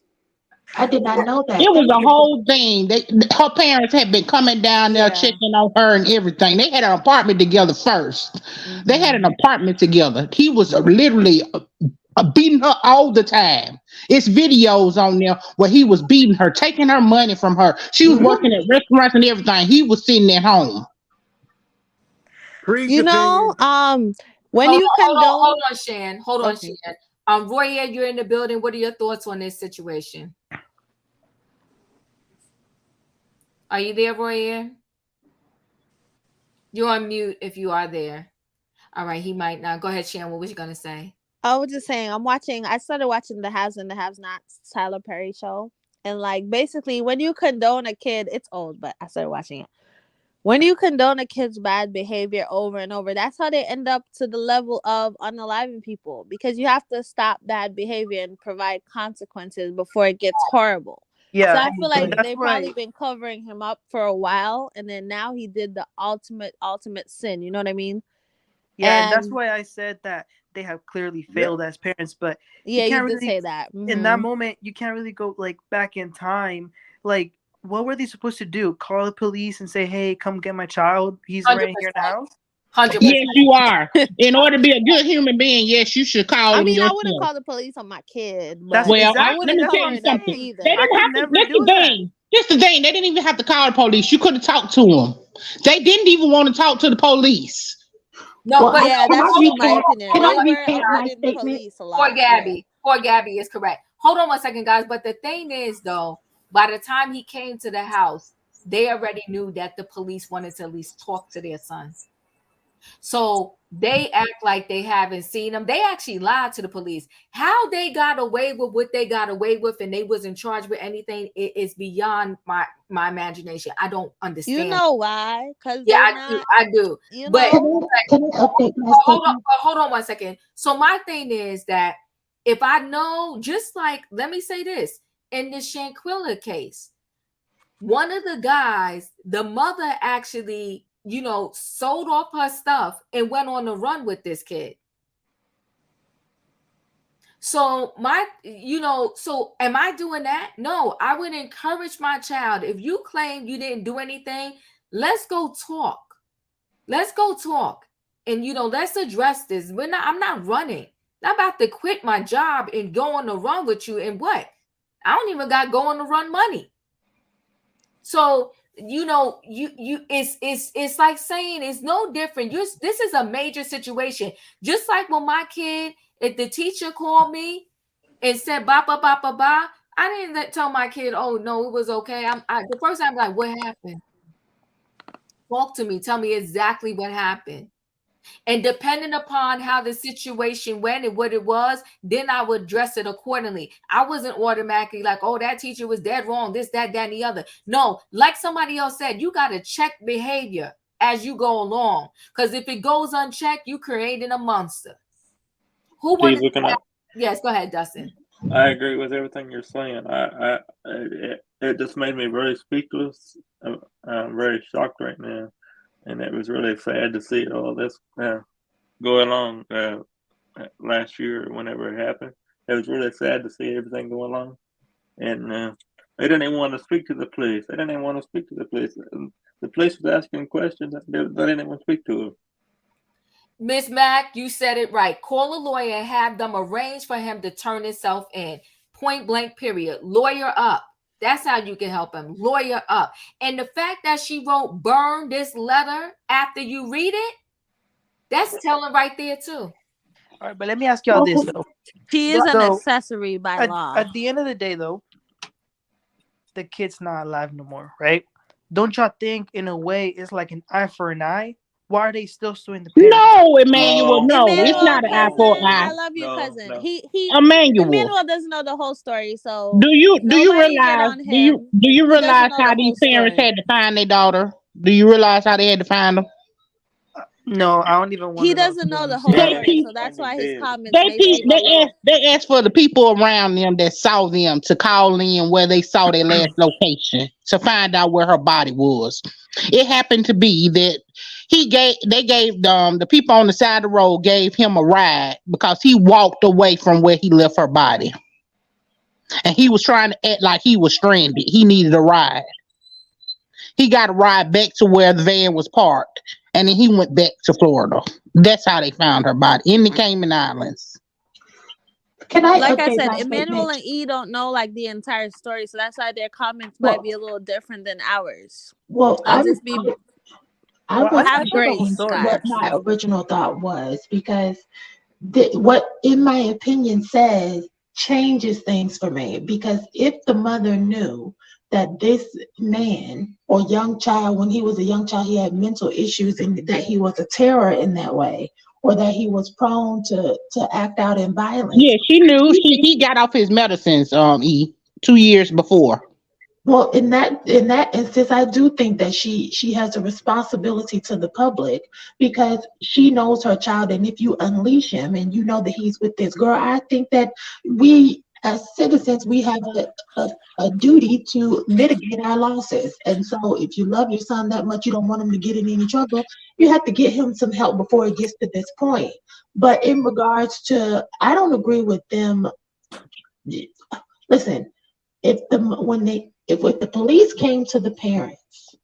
Speaker 3: I did not know that.
Speaker 8: It was
Speaker 3: Thank
Speaker 8: a
Speaker 3: you for
Speaker 8: whole thing. Her parents had been coming down there
Speaker 4: yeah.
Speaker 8: checking on her and everything. They had an apartment together first. They had an apartment together. He was literally beating her all the time. It's videos on there where he was beating her, taking her money from her. She was working at restaurants and everything. He was sitting at home.
Speaker 7: Preach
Speaker 4: You know,
Speaker 7: opinion.
Speaker 4: when you condone,
Speaker 1: hold on, Shan. Hold on,
Speaker 4: okay.
Speaker 1: Shan. Roya, you're in the building. What are your thoughts on this situation? Are you there, Roya? You're on mute if you are there. All right, he might not. Go ahead, Shan. What was you gonna say?
Speaker 4: I was just saying, I started watching the Haves and the Have Nots Tyler Perry show. And like basically when you condone a kid, it's old, but I started watching it. When you condone a kid's bad behavior over and over, that's how they end up to the level of unaliving people, because you have to stop bad behavior and provide consequences before it gets horrible.
Speaker 6: Yeah,
Speaker 4: So I feel like
Speaker 6: that's
Speaker 4: they've probably been covering him up for a while, and then now he did the ultimate sin. You know what I mean?
Speaker 6: Yeah, and that's
Speaker 4: And
Speaker 6: why I said that they have clearly failed as parents. But
Speaker 4: yeah,
Speaker 6: you
Speaker 4: you
Speaker 6: can't
Speaker 4: did
Speaker 6: really,
Speaker 4: say that.
Speaker 6: in that moment, you can't really go like back in time. Like, what were they supposed to do? Call the police and say, "Hey, come get my child. He's right here in the house."
Speaker 1: 100%.
Speaker 8: Yes, you are. In order to be a good human being, yes, you should call
Speaker 4: I
Speaker 8: them
Speaker 4: mean, I wouldn't
Speaker 8: yourself.
Speaker 4: call the police on my kid,
Speaker 6: That's
Speaker 4: but
Speaker 8: Well,
Speaker 4: I
Speaker 6: exactly.
Speaker 8: let
Speaker 4: wouldn't
Speaker 8: me
Speaker 6: That's
Speaker 8: tell
Speaker 6: what
Speaker 4: cover
Speaker 8: you
Speaker 6: I'm
Speaker 4: it up
Speaker 8: something.
Speaker 6: saying.
Speaker 8: They
Speaker 4: either.
Speaker 6: I
Speaker 8: didn't
Speaker 6: could
Speaker 8: have to.
Speaker 6: never
Speaker 8: That's
Speaker 6: do
Speaker 8: the
Speaker 6: that.
Speaker 8: thing. That's the thing. They didn't even have to call the police. You could have talked to them. They didn't even want to talk to the police.
Speaker 1: No,
Speaker 3: Well,
Speaker 1: but
Speaker 4: Yeah,
Speaker 3: can
Speaker 4: that's
Speaker 3: I
Speaker 4: just my
Speaker 3: recap?
Speaker 4: opinion.
Speaker 3: Can I
Speaker 4: They were
Speaker 3: recap my
Speaker 4: avoiding
Speaker 3: statement?
Speaker 4: police a
Speaker 1: poor
Speaker 4: lot.
Speaker 1: Gabby. Poor Gabby is correct. Hold on one second, guys. But the thing is, though, by the time he came to the house, they already knew that the police wanted to at least talk to their son. So they act like they haven't seen him. They actually lied to the police. How they got away with what they got away with and they wasn't charged with anything, it is beyond my imagination. I don't understand.
Speaker 4: You know why? Because
Speaker 1: Yeah,
Speaker 4: they're
Speaker 1: I
Speaker 4: not,
Speaker 1: do. I do.
Speaker 4: you
Speaker 1: But
Speaker 4: know.
Speaker 3: Can I update my statement?
Speaker 1: hold on one second. So my thing is that if I know, just like, let me say this, in the Shanquilla case, one of the guys, the mother actually, sold off her stuff and went on the run with this kid. So so am I doing that? No, I would encourage my child. If you claim you didn't do anything, let's go talk. Let's go talk. And let's address this. I'm not running. I'm about to quit my job and go on the run with you. And what? I don't even got go on the run money. So it's like saying it's no different. This is a major situation. Just like when my kid, if the teacher called me and said ba ba ba ba ba, I didn't tell my kid, oh no, it was okay. The first time I'm like, what happened? Talk to me. Tell me exactly what happened. And depending upon how the situation went and what it was, then I would address it accordingly. I wasn't automatically like, oh, that teacher was dead wrong, this, that, and the other. No, like somebody else said, you got to check behavior as you go along. Because if it goes unchecked, you creating a monster. Who wants to? Yes, go ahead, Dustin.
Speaker 2: I agree with everything you're saying. It just made me very speechless. I'm very shocked right now, and it was really sad to see all this going on last year, whenever it happened. It was really sad to see everything going on, and they didn't even want to speak to the police. They didn't even want to speak to the police. The police was asking questions. They didn't even want to speak to them.
Speaker 1: Miss Mack, you said it right. Call a lawyer and have them arrange for him to turn himself in. Point blank, period. Lawyer up. That's how you can help him. Lawyer up. And the fact that she wrote burn this letter after you read it, that's telling right there too.
Speaker 6: All right, but let me ask y'all this though.
Speaker 4: She is an accessory by law.
Speaker 6: At the end of the day though, the kid's not alive no more, right? Don't y'all think in a way it's like an eye for an eye? Why are they still suing the parents?
Speaker 8: No, Emmanuel, no, it's not an eye for an eye.
Speaker 4: I love you, cousin.
Speaker 2: No.
Speaker 4: He
Speaker 8: Emmanuel
Speaker 4: doesn't know the whole story, so
Speaker 8: do you realize how these parents had to find their daughter? Do you realize how they had to find them?
Speaker 6: No, I don't even want.
Speaker 4: He doesn't know the whole story, so that's why his comments
Speaker 8: they asked for the people around them that saw them to call in where they saw their last location to find out where her body was. It happened to be that they gave the people on the side of the road gave him a ride because he walked away from where he left her body. And he was trying to act like he was stranded. He needed a ride. He got a ride back to where the van was parked. And then he went back to Florida. That's how they found her body in the Cayman Islands.
Speaker 4: I said, Emmanuel and E don't know like the entire story, so that's why their comments might be a little different than ours.
Speaker 3: Well,
Speaker 4: I'll just be
Speaker 3: have grace. What my original thought was, because what, in my opinion, says changes things for me. Because if the mother knew that this man or young child, when he was a young child, he had mental issues and that he was a terror in that way, or that he was prone to act out in violence.
Speaker 8: Yeah, she knew. He got off his medicines 2 years before.
Speaker 3: Well, in that instance, I do think that she has a responsibility to the public, because she knows her child, and if you unleash him and you know that he's with this girl, I think that we as citizens, we have a duty to mitigate our losses. And so if you love your son that much, you don't want him to get in any trouble, you have to get him some help before it gets to this point. But in regards to, I don't agree with them. Listen, if the police came to the parents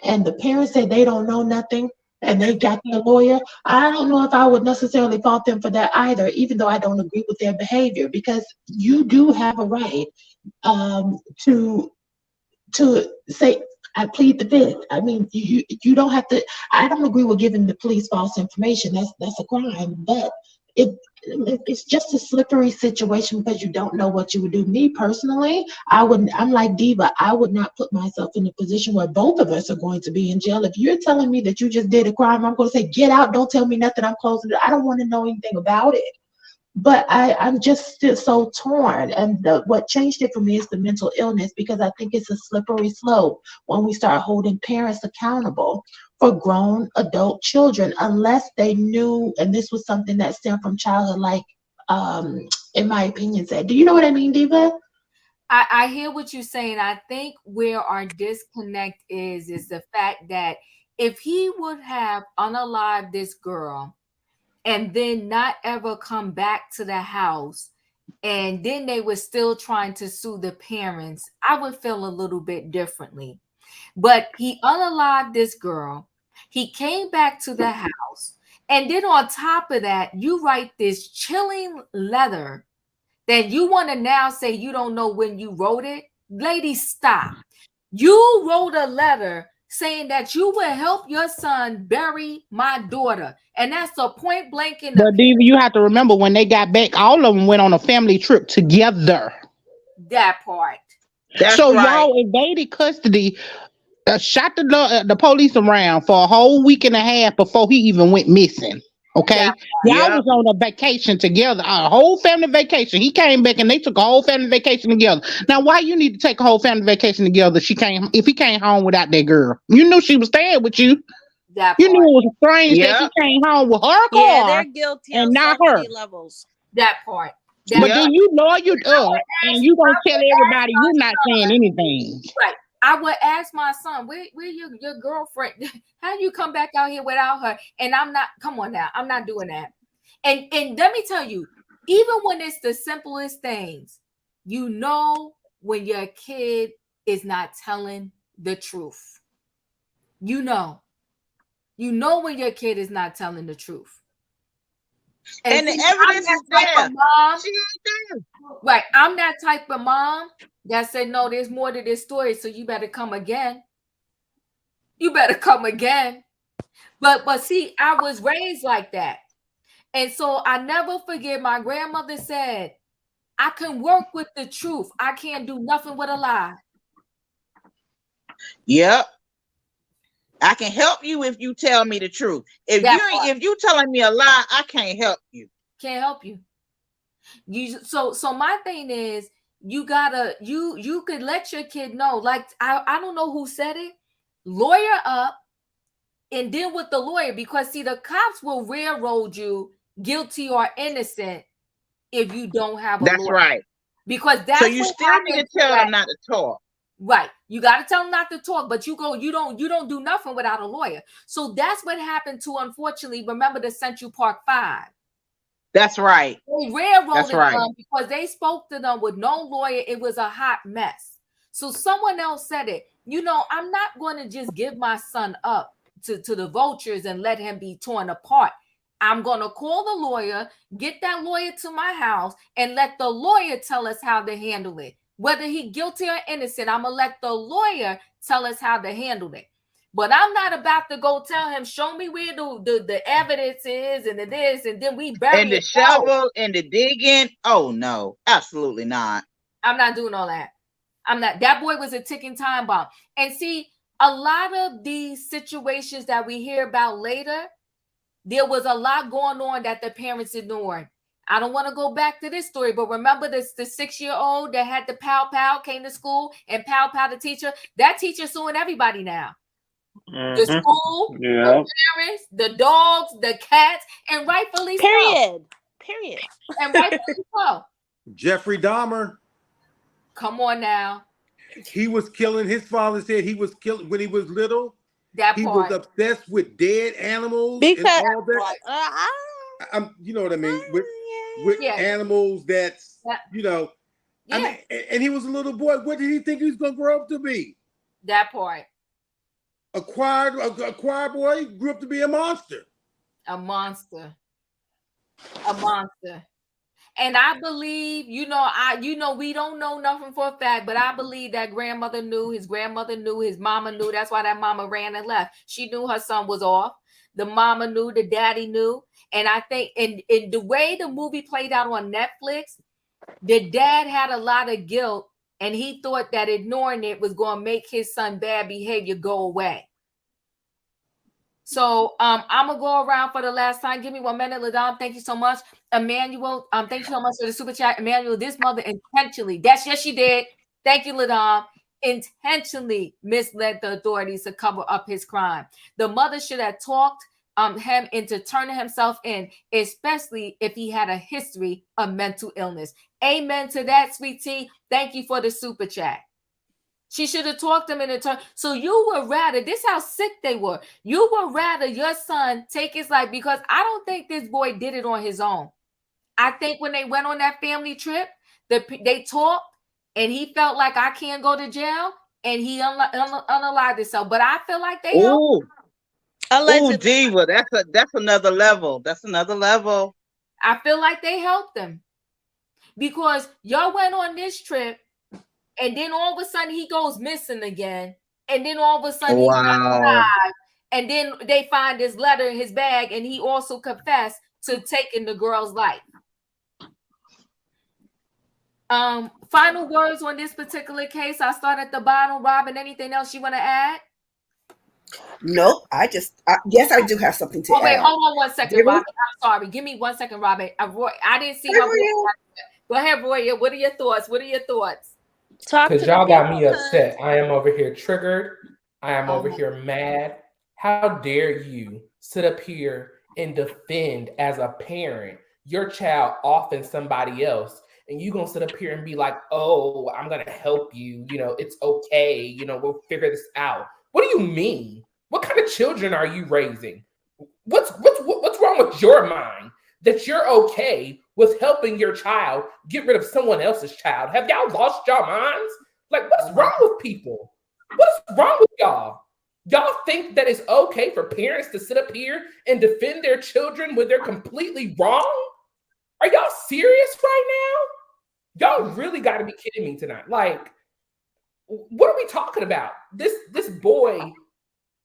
Speaker 3: and the parents said they don't know nothing and they got their lawyer, I don't know if I would necessarily fault them for that either, even though I don't agree with their behavior, because you do have a right to say, I plead the fifth. I mean, you don't have to. I don't agree with giving the police false information. That's a crime, but it's just a slippery situation because you don't know what you would do. Me personally, I'm like Diva. I would not put myself in a position where both of us are going to be in jail. If you're telling me that you just did a crime, I'm going to say, get out. Don't tell me nothing. I'm closing it. I don't want to know anything about it. But I'm just still so torn. And what changed it for me is the mental illness, because I think it's a slippery slope when we start holding parents accountable for grown adult children, unless they knew, and this was something that stemmed from childhood, like, in my opinion, said. Do you know what I mean, Diva?
Speaker 1: I hear what you're saying. I think where our disconnect is the fact that if he would have unalived this girl and then not ever come back to the house, and then they were still trying to sue the parents, I would feel a little bit differently. But he unalived this girl. He came back to the house, And then on top of that, you write this chilling letter that you want to now say you don't know when you wrote it. Lady, stop. You wrote a letter saying that you will help your son bury my daughter. And that's a point blank in the
Speaker 8: But Diva, you have to remember when they got back, all of them went on a family trip together.
Speaker 1: that part.
Speaker 5: That's
Speaker 8: So
Speaker 5: right.
Speaker 8: y'all invaded custody, shot the police around for a whole week and a half before he even went missing. Okay, y'all
Speaker 5: Yep.
Speaker 8: was on a vacation together, a whole family vacation. He came back and they took a whole family vacation together. Now, why you need to take a whole family vacation together? If he came home without that girl, you knew she was staying with you.
Speaker 1: That
Speaker 8: You knew
Speaker 1: part.
Speaker 8: it was strange that he
Speaker 5: Yep.
Speaker 8: came home with her
Speaker 4: Yeah,
Speaker 8: car
Speaker 4: they're guilty
Speaker 8: and
Speaker 4: on
Speaker 8: not
Speaker 4: so
Speaker 8: her.
Speaker 4: many levels.
Speaker 1: That part. That
Speaker 8: But
Speaker 5: Yep.
Speaker 8: then you know you
Speaker 1: I would
Speaker 8: up and
Speaker 1: ask,
Speaker 8: you gonna
Speaker 1: I
Speaker 8: tell
Speaker 1: would ask
Speaker 8: everybody
Speaker 1: my
Speaker 8: you're not saying anything.
Speaker 1: right. I would ask my son, where your girlfriend? How you come back out here without her? And I'm not. Come on now, I'm not doing that. And let me tell you, even when it's the simplest things, you know when your kid is not telling the truth. You know when your kid is not telling the truth.
Speaker 5: And the
Speaker 1: see,
Speaker 5: evidence is there.
Speaker 1: mom,
Speaker 5: She ain't there.
Speaker 1: right? I'm that type of mom that said, no, there's more to this story, so you better come again. You better come again. But see, I was raised like that. And so I never forget my grandmother said, I can work with the truth. I can't do nothing with a lie.
Speaker 5: Yep. I can help you if you tell me the truth. If you telling me a lie, I can't help you.
Speaker 1: Can't help you. So my thing is you gotta you could let your kid know. Like I don't know who said it. Lawyer up and deal with the lawyer, because see, the cops will railroad you guilty or innocent if you don't have a
Speaker 5: That's
Speaker 1: lawyer.
Speaker 5: right.
Speaker 1: Because that's
Speaker 5: So you
Speaker 1: what
Speaker 5: still need to tell them not to talk.
Speaker 1: Right. You got to tell them not to talk, but you don't do nothing without a lawyer. So that's what happened to, unfortunately, remember the Central Park 5.
Speaker 5: That's right.
Speaker 1: They railroaded
Speaker 5: That's right.
Speaker 1: them because they spoke to them with no lawyer. It was a hot mess. So someone else said it. I'm not going to just give my son up to the vultures and let him be torn apart. I'm going to call the lawyer, get that lawyer to my house, and let the lawyer tell us how to handle it. Whether he guilty or innocent, I'm going to let the lawyer tell us how to handle it. But I'm not about to go tell him, show me where the evidence is and it is, and then we bury
Speaker 5: And the
Speaker 1: it.
Speaker 5: shovel and the digging. Oh, no. Absolutely not.
Speaker 1: I'm not doing all that. I'm not. That boy was a ticking time bomb. And see, a lot of these situations that we hear about later, there was a lot going on that the parents ignored. I don't want to go back to this story, but remember the 6-year-old that had the pow came to school and pow the teacher? That teacher suing everybody now. The school, the parents, the dogs, the cats, and rightfully so.
Speaker 4: Period.
Speaker 1: And rightfully so.
Speaker 7: Jeffrey Dahmer.
Speaker 1: Come on now.
Speaker 7: He was killing. His father said he was killing when he was little.
Speaker 1: That
Speaker 7: he
Speaker 1: part.
Speaker 7: was obsessed with dead animals
Speaker 4: Because
Speaker 7: and all that. You know what I mean? With animals that's, I mean, and he was a little boy. What did he think he was going to grow up to be?
Speaker 1: That part.
Speaker 7: A choir boy grew up to be a monster.
Speaker 1: A monster. And I believe, we don't know nothing for a fact, but I believe that grandmother knew, his grandmother knew, his mama knew. That's why that mama ran and left. She knew her son was off. The mama knew, the daddy knew. And I think in the way the movie played out on Netflix, the dad had a lot of guilt, and he thought that ignoring it was going to make his son bad behavior go away. So I'm gonna go around for the last time. Give me 1 minute, Ladom. Thank you so much, Emmanuel. Thank you so much for the super chat, Emmanuel. This mother intentionally, yes, she did. Thank you, Ladom. Intentionally misled the authorities to cover up his crime. The mother should have talked him into turning himself in, especially if he had a history of mental illness. Amen to that, sweet tea. Thank you for the super chat. She should have talked him into turn. So you would rather, this how sick they were. You would rather your son take his life, because I don't think this boy did it on his own. I think when they went on that family trip, they talked, and he felt like, I can't go to jail, and he unalived himself. But I feel like they helped.
Speaker 5: Oh,
Speaker 4: Allegedly.
Speaker 5: diva, that's another level. That's another level.
Speaker 1: I feel like they helped him because y'all went on this trip, and then all of a sudden he goes missing again, and then all of a sudden he's back
Speaker 5: Wow.
Speaker 1: alive, and then they find this letter in his bag, and he also confessed to taking the girl's life. Final words on this particular case. I start at the bottom. Robin, anything else you want to add?
Speaker 10: Nope. Yes, I do have something to
Speaker 1: Oh wait,
Speaker 10: add.
Speaker 1: hold on 1 second,
Speaker 10: Really?
Speaker 1: Robin. I'm sorry. Give me 1 second, Robin. Roy, I didn't see my voice. Go ahead, Roy. What are your thoughts?
Speaker 4: Talk to
Speaker 11: Because
Speaker 4: the
Speaker 11: y'all got
Speaker 4: people,
Speaker 11: me upset. I am over here triggered. I am over
Speaker 1: Oh.
Speaker 11: here mad. How dare you sit up here and defend as a parent your child offing somebody else, and you gonna sit up here and be like, oh, I'm gonna help you, it's okay, we'll figure this out. What do you mean? What kind of children are you raising? What's wrong with your mind that you're okay with helping your child get rid of someone else's child? Have y'all lost your minds? Like, what's wrong with people? What's wrong with y'all? Y'all think that it's okay for parents to sit up here and defend their children when they're completely wrong? Are y'all serious right now? Y'all really got to be kidding me tonight. Like, what are we talking about? This boy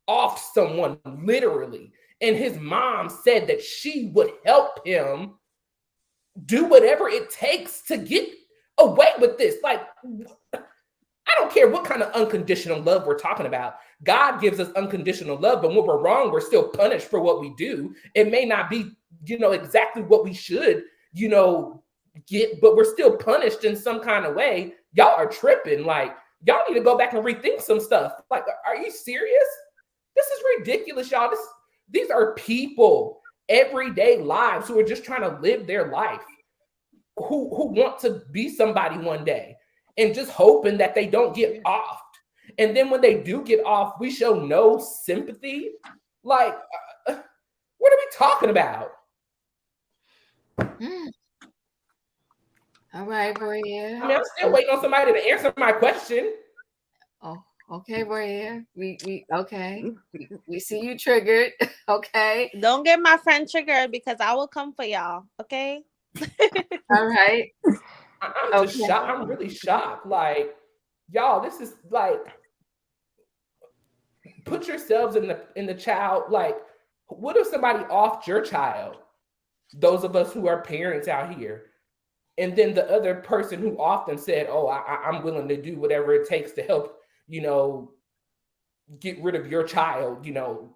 Speaker 11: off someone literally, and his mom said that she would help him do whatever it takes to get away with this. Like, I don't care what kind of unconditional love we're talking about. God gives us unconditional love, but when we're wrong, we're still punished for what we do. It may not be, exactly what we should, get, but we're still punished in some kind of way. Y'all are tripping. Like, y'all need to go back and rethink some stuff. Like, are you serious? This is ridiculous, y'all. These are people, everyday lives, who are just trying to live their life, who want to be somebody one day, and just hoping that they don't get off. And then when they do get off, we show no sympathy. Like, what are we talking about?
Speaker 1: All right, Roy.
Speaker 11: I mean, I'm still waiting on somebody to answer my question.
Speaker 1: Oh, okay, Roy. We see you triggered. Okay.
Speaker 4: Don't get my friend triggered because I will come for y'all. Okay.
Speaker 1: All right.
Speaker 11: I'm just shocked. I'm really shocked. Like, y'all, this is like, put yourselves in the child. Like, what if somebody offed your child? Those of us who are parents out here, and then the other person who often said, "Oh, I'm willing to do whatever it takes to help, get rid of your child.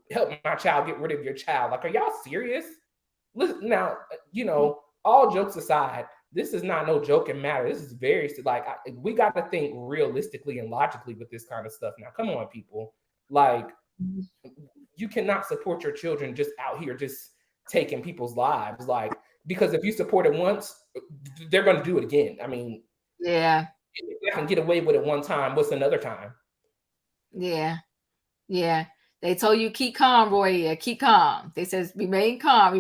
Speaker 11: Help my child get rid of your child." Like, are y'all serious? Listen, now, all jokes aside, this is not no joking matter. This is very, like, we got to think realistically and logically with this kind of stuff. Now, come on, people. Like, you cannot support your children just out here just taking people's lives. Like, because if you support it once, they're going to do it again. I mean,
Speaker 1: yeah,
Speaker 11: if they can get away with it one time, what's another time?
Speaker 1: Yeah. They told you keep calm, Roy. Keep calm. They says remain calm.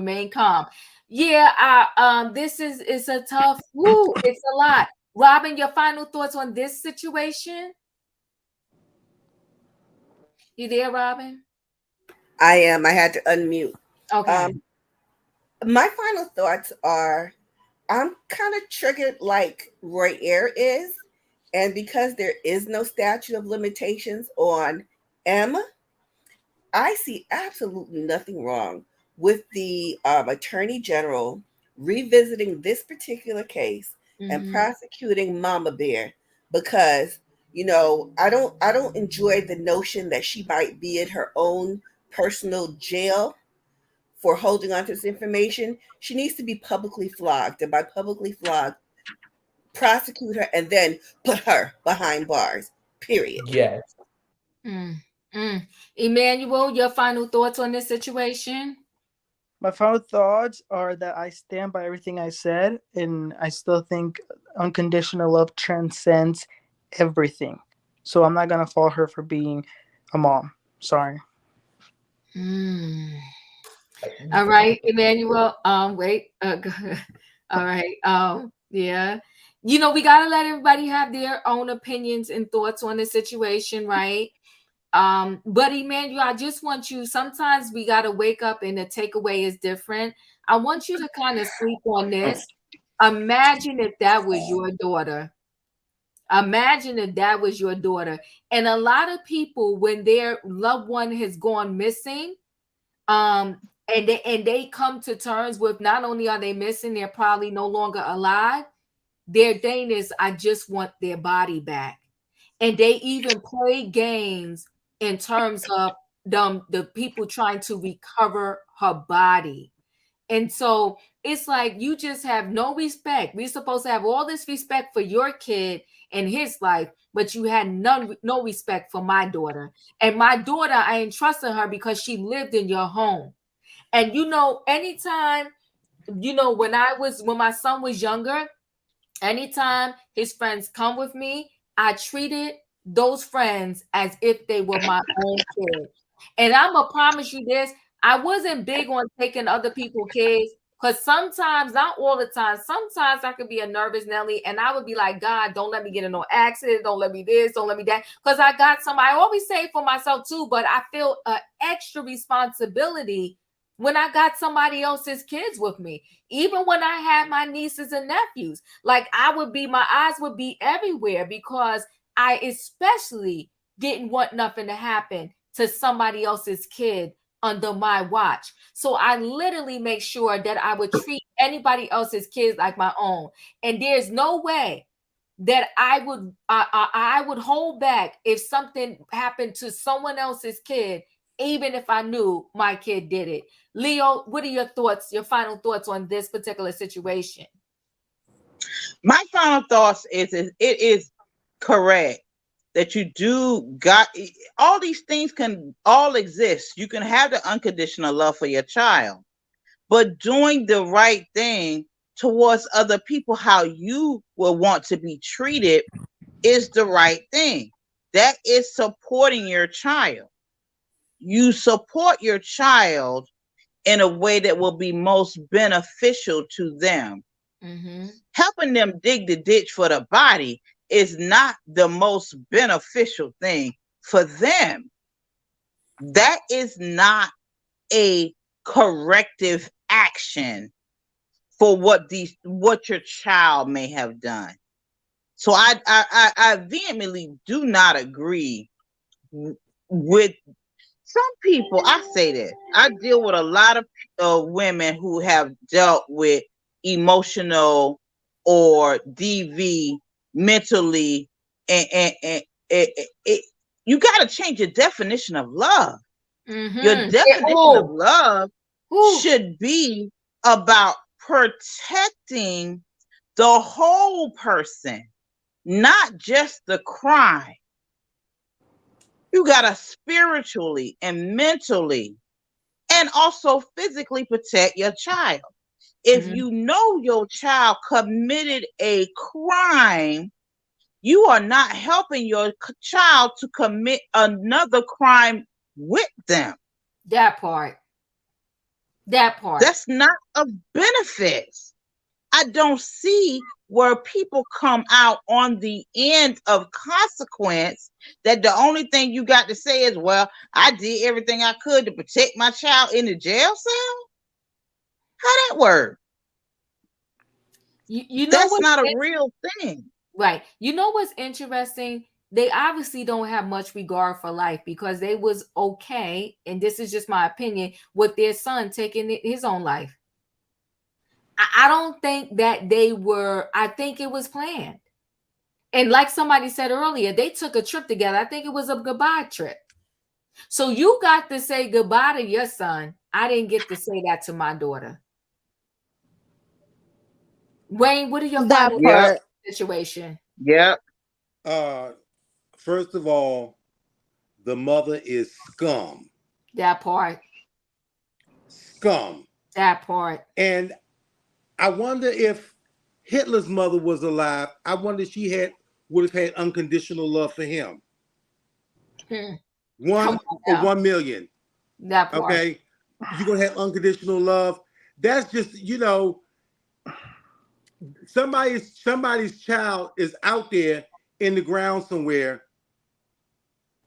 Speaker 1: Yeah, this is a tough. It's a lot. Robin, your final thoughts on this situation? You there, Robin?
Speaker 10: I am. I had to unmute.
Speaker 1: Okay.
Speaker 10: My final thoughts are, I'm kind of triggered like Roy Air is, and because there is no statute of limitations on M, I see absolutely nothing wrong with the Attorney General revisiting this particular case and prosecuting Mama Bear, because I don't enjoy the notion that she might be in her own personal jail for holding on to this information. She needs to be publicly flogged, and by publicly flogged, prosecute her and then put her behind bars. Period.
Speaker 11: Yes.
Speaker 1: Emmanuel, your final thoughts on this situation?
Speaker 6: My final thoughts are that I stand by everything I said, and I still think unconditional love transcends everything. So I'm not gonna fault her for being a mom. Sorry.
Speaker 1: All right, Emmanuel. Wait. All right. Yeah. We gotta let everybody have their own opinions and thoughts on the situation, right? But Emmanuel, I just want you, sometimes we got to wake up and the takeaway is different. I want you to kind of sleep on this. Imagine if that was your daughter. Imagine if that was your daughter. And a lot of people, when their loved one has gone missing, and they come to terms with, not only are they missing, they're probably no longer alive. Their thing is, I just want their body back. And they even play games in terms of the people trying to recover her body. And so it's like you just have no respect. We're supposed to have all this respect for your kid and his life, but you had no respect for my daughter. And my daughter, I entrusted her because she lived in your home. And anytime, when my son was younger, anytime his friends come with me, I treated those friends as if they were my own kids. And I'm gonna promise you this, I wasn't big on taking other people's kids, because sometimes, not all the time, sometimes I could be a nervous Nelly, and I would be like, God, don't let me get in no accident, don't let me this, don't let me that, because I got I always say it for myself too, but I feel an extra responsibility when I got somebody else's kids with me. Even when I had my nieces and nephews, like my eyes would be everywhere, because I especially didn't want nothing to happen to somebody else's kid under my watch. So I literally make sure that I would treat anybody else's kids like my own. And there's no way that I would hold back if something happened to someone else's kid, even if I knew my kid did it. Leo, what are your thoughts, your final thoughts on this particular situation?
Speaker 5: My final thoughts is it is correct that you got all these things can all exist. You can have the unconditional love for your child, but doing the right thing towards other people, how you will want to be treated, is the right thing. That is supporting your child. You support your child in a way that will be most beneficial to them. Mm-hmm. Helping them dig the ditch for the body is not the most beneficial thing for them. That is not a corrective action for what your child may have done. So I vehemently do not agree with some people. I say that I deal with a lot of women who have dealt with emotional or DV mentally, and you got to change your definition of love. Mm-hmm. Your definition of love should be about protecting the whole person, not just the crime. You got to spiritually and mentally and also physically protect your child. If you know your child committed a crime, you are not helping your child to commit another crime with them.
Speaker 1: That part.
Speaker 5: That's not a benefit. I don't see where people come out on the end of consequence that the only thing you got to say is, well, I did everything I could to protect my child in the jail cell. How that work?
Speaker 1: You know
Speaker 5: that's not a real thing.
Speaker 1: Right. You know what's interesting? They obviously don't have much regard for life, because they was okay, and this is just my opinion, with their son taking his own life. I don't think that they were, I think it was planned. And like somebody said earlier, they took a trip together. I think it was a goodbye trip. So you got to say goodbye to your son. I didn't get to say that to my daughter. Wayne, what are your final thoughts on the situation?
Speaker 5: Yep.
Speaker 7: First of all, the mother is scum.
Speaker 1: That part.
Speaker 7: Scum.
Speaker 1: That part.
Speaker 7: And I wonder if Hitler's mother was alive. I wonder if she would have had unconditional love for him. 1 million.
Speaker 1: That part.
Speaker 7: Okay. You're gonna have unconditional love. That's just, somebody's child is out there in the ground somewhere.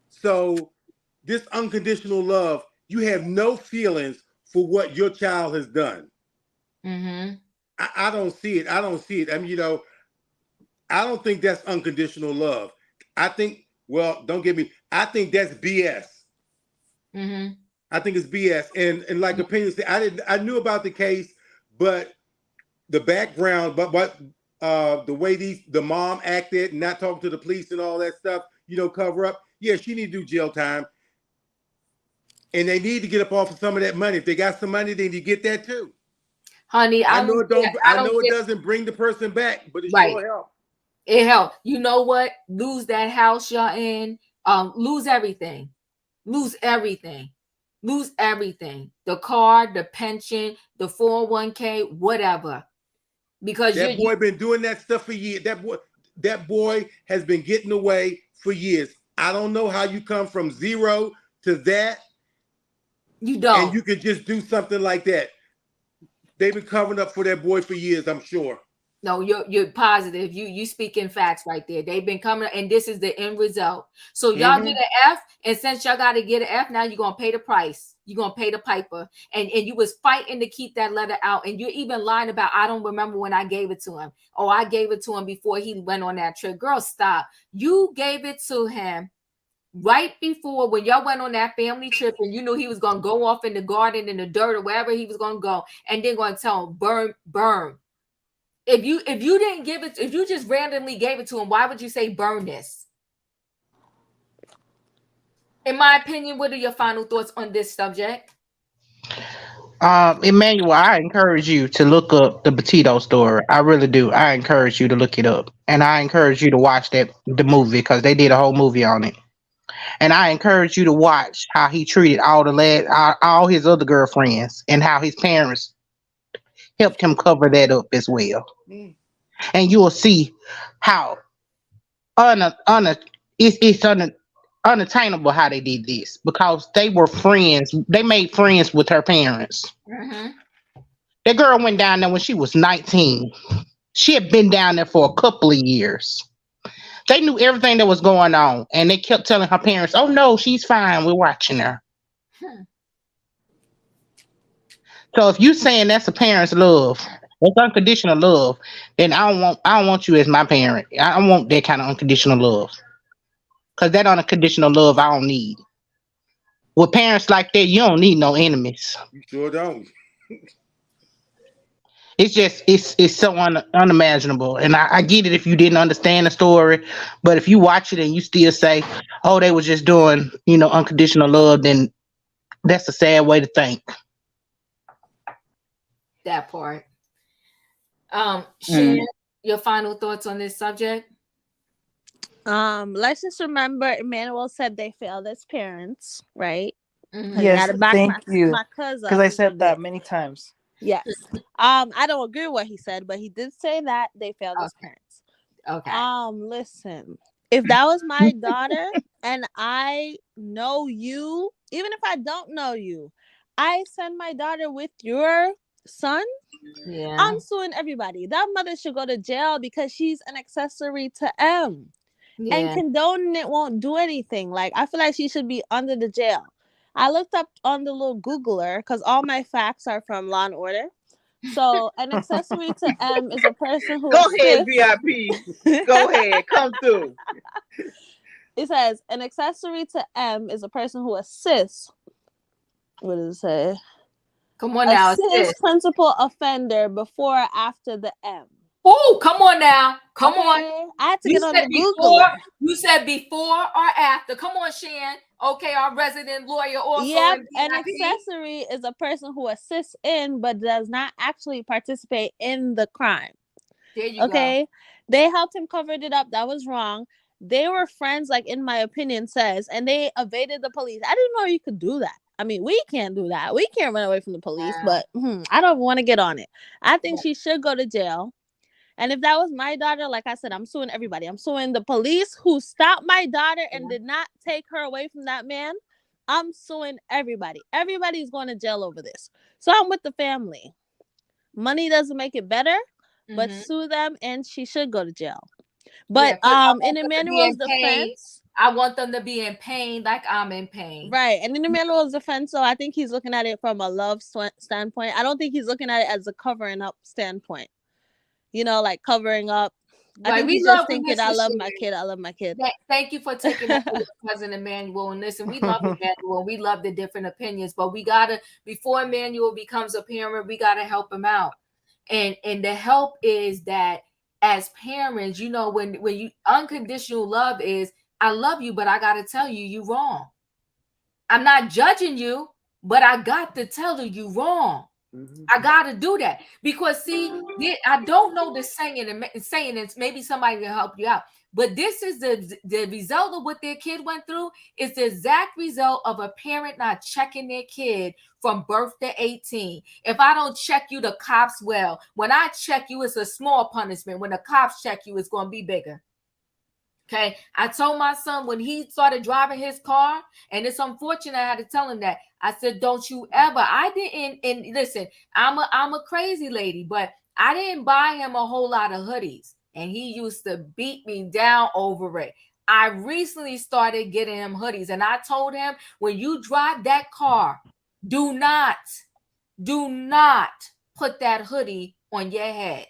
Speaker 7: So this unconditional love, you have no feelings for what your child has done.
Speaker 1: Mm-hmm.
Speaker 7: I don't see it. I don't see it. I mean, I don't think that's unconditional love. I think, well, don't get me. I think that's BS.
Speaker 1: Mm-hmm.
Speaker 7: I think it's BS. And like opinions, I knew about the case, but the background, but the way the mom acted, not talking to the police and all that stuff, cover up. Yeah, she need to do jail time. And they need to get up off of some of that money. If they got some money, they need to get that too.
Speaker 1: Honey,
Speaker 7: I know it doesn't bring the person back, but it sure helps.
Speaker 1: It helps. You know what? Lose that house y'all in. Lose everything. Lose everything. Lose everything. The car, the pension, the 401k, whatever. Because
Speaker 7: that boy been doing that stuff for years. That boy has been getting away for years. I don't know how you come from zero to that.
Speaker 1: You don't.
Speaker 7: And you can just do something like that. They've been covering up for that boy for years, I'm sure.
Speaker 1: No, you're positive. You speaking facts right there. They've been coming, and this is the end result. So y'all get an F, and since y'all got to get an F, now you're gonna pay the price. You're gonna pay the piper, and you was fighting to keep that letter out, and you're even lying about I don't remember when I gave it to him. Oh, I gave it to him before he went on that trip. Girl, stop. You gave it to him right before when y'all went on that family trip, and you knew he was gonna go off in the garden in the dirt or wherever he was gonna go, and then gonna tell him burn. If you didn't give it, if you just randomly gave it to him, why would you say burn this? In my opinion, what are your final thoughts on this subject?
Speaker 8: Emmanuel, I encourage you to look up the Petito story. I really do. I encourage you to look it up, and I encourage you to watch the movie because they did a whole movie on it. And I encourage you to watch how he treated all his other girlfriends, and how his parents helped him cover that up as well. And you will see how it's unattainable how they did this because they were friends. They made friends with her parents.
Speaker 1: Mm-hmm.
Speaker 8: That girl went down there when she was 19. She had been down there for a couple of years. They knew everything that was going on, and they kept telling her parents, "Oh no, she's fine. We're watching her." So if you saying that's a parent's love, that's unconditional love, then I don't want you as my parent. I don't want that kind of unconditional love. Cause that unconditional love I don't need. With parents like that, you don't need no enemies.
Speaker 7: You sure don't.
Speaker 8: It's just it's so unimaginable. And I get it if you didn't understand the story, but if you watch it and you still say, "Oh, they was just doing, unconditional love," then that's a sad way to think.
Speaker 1: That part. Shan, your final thoughts on this subject?
Speaker 4: Let's just remember Emmanuel said they failed as parents, right?
Speaker 1: Mm-hmm.
Speaker 6: Yes, thank you.
Speaker 4: My cousin,
Speaker 6: because I said that many times.
Speaker 4: Yes. I don't agree with what he said, but he did say that they failed as parents.
Speaker 1: Okay.
Speaker 4: Listen, if that was my daughter and I know you, even if I don't know you, I send my daughter with your son, I'm suing everybody. That mother should go to jail because she's an accessory to M. Yeah. And condoning it won't do anything. Like, I feel like she should be under the jail. I looked up on the little Googler because all my facts are from Law and Order. So an accessory to M is a person who
Speaker 5: Go ahead, VIP. Go ahead. Come through.
Speaker 4: It says an accessory to M is a person who assists. What does it say?
Speaker 1: Come on now.
Speaker 4: Assists principal offender before or after the M.
Speaker 1: Oh, come on now. Come on.
Speaker 4: I had to get on the Googler.
Speaker 1: You said before or after. Come on, Shan. Okay, our resident lawyer also.
Speaker 4: Yep, an accessory is a person who assists in but does not actually participate in the crime.
Speaker 1: There you go.
Speaker 4: They helped him cover it up. That was wrong. They were friends, like in my opinion says, and they evaded the police. I didn't know you could do that. I mean, we can't do that. We can't run away from the police, but I don't want to get on it. I think she should go to jail. And if that was my daughter, like I said, I'm suing everybody. I'm suing the police who stopped my daughter and did not take her away from that man. I'm suing everybody. Everybody's going to jail over this. So I'm with the family. Money doesn't make it better, but sue them and she should go to jail. But in Emmanuel's defense,
Speaker 1: I want them to be in pain like I'm in pain.
Speaker 4: Right. And in the middle of the fence, so I think he's looking at it from a love standpoint. I don't think he's looking at it as a covering up standpoint. You know, like covering up. I
Speaker 1: Right.
Speaker 4: think
Speaker 1: We
Speaker 4: he's
Speaker 1: love
Speaker 4: just
Speaker 1: when
Speaker 4: thinking,
Speaker 1: this
Speaker 4: I
Speaker 1: is
Speaker 4: love my
Speaker 1: shared.
Speaker 4: kid. I love my kid.
Speaker 1: Thank you for taking that to your cousin Emmanuel. And listen, we love Emmanuel. And we love the different opinions, but we gotta, before Emmanuel becomes a parent, we gotta help him out. And the help is that as parents, you know, when you unconditional love is, I love you, but I gotta tell you, you wrong. I'm not judging you, but I got to tell you wrong. I gotta do that because see, I don't know the saying, and maybe somebody can help you out. But this is the result of what their kid went through. Is the exact result of a parent not checking their kid from birth to 18. If I don't check you, the cops will. When I check you, it's a small punishment. When the cops check you, it's going to be bigger. Okay, I told my son when he started driving his car, and it's unfortunate I had to tell him that. I said, "Don't you ever." I didn't. And listen, I'm a crazy lady, but I didn't buy him a whole lot of hoodies, and he used to beat me down over it. I recently started getting him hoodies, and I told him when you drive that car, do not put that hoodie on your head.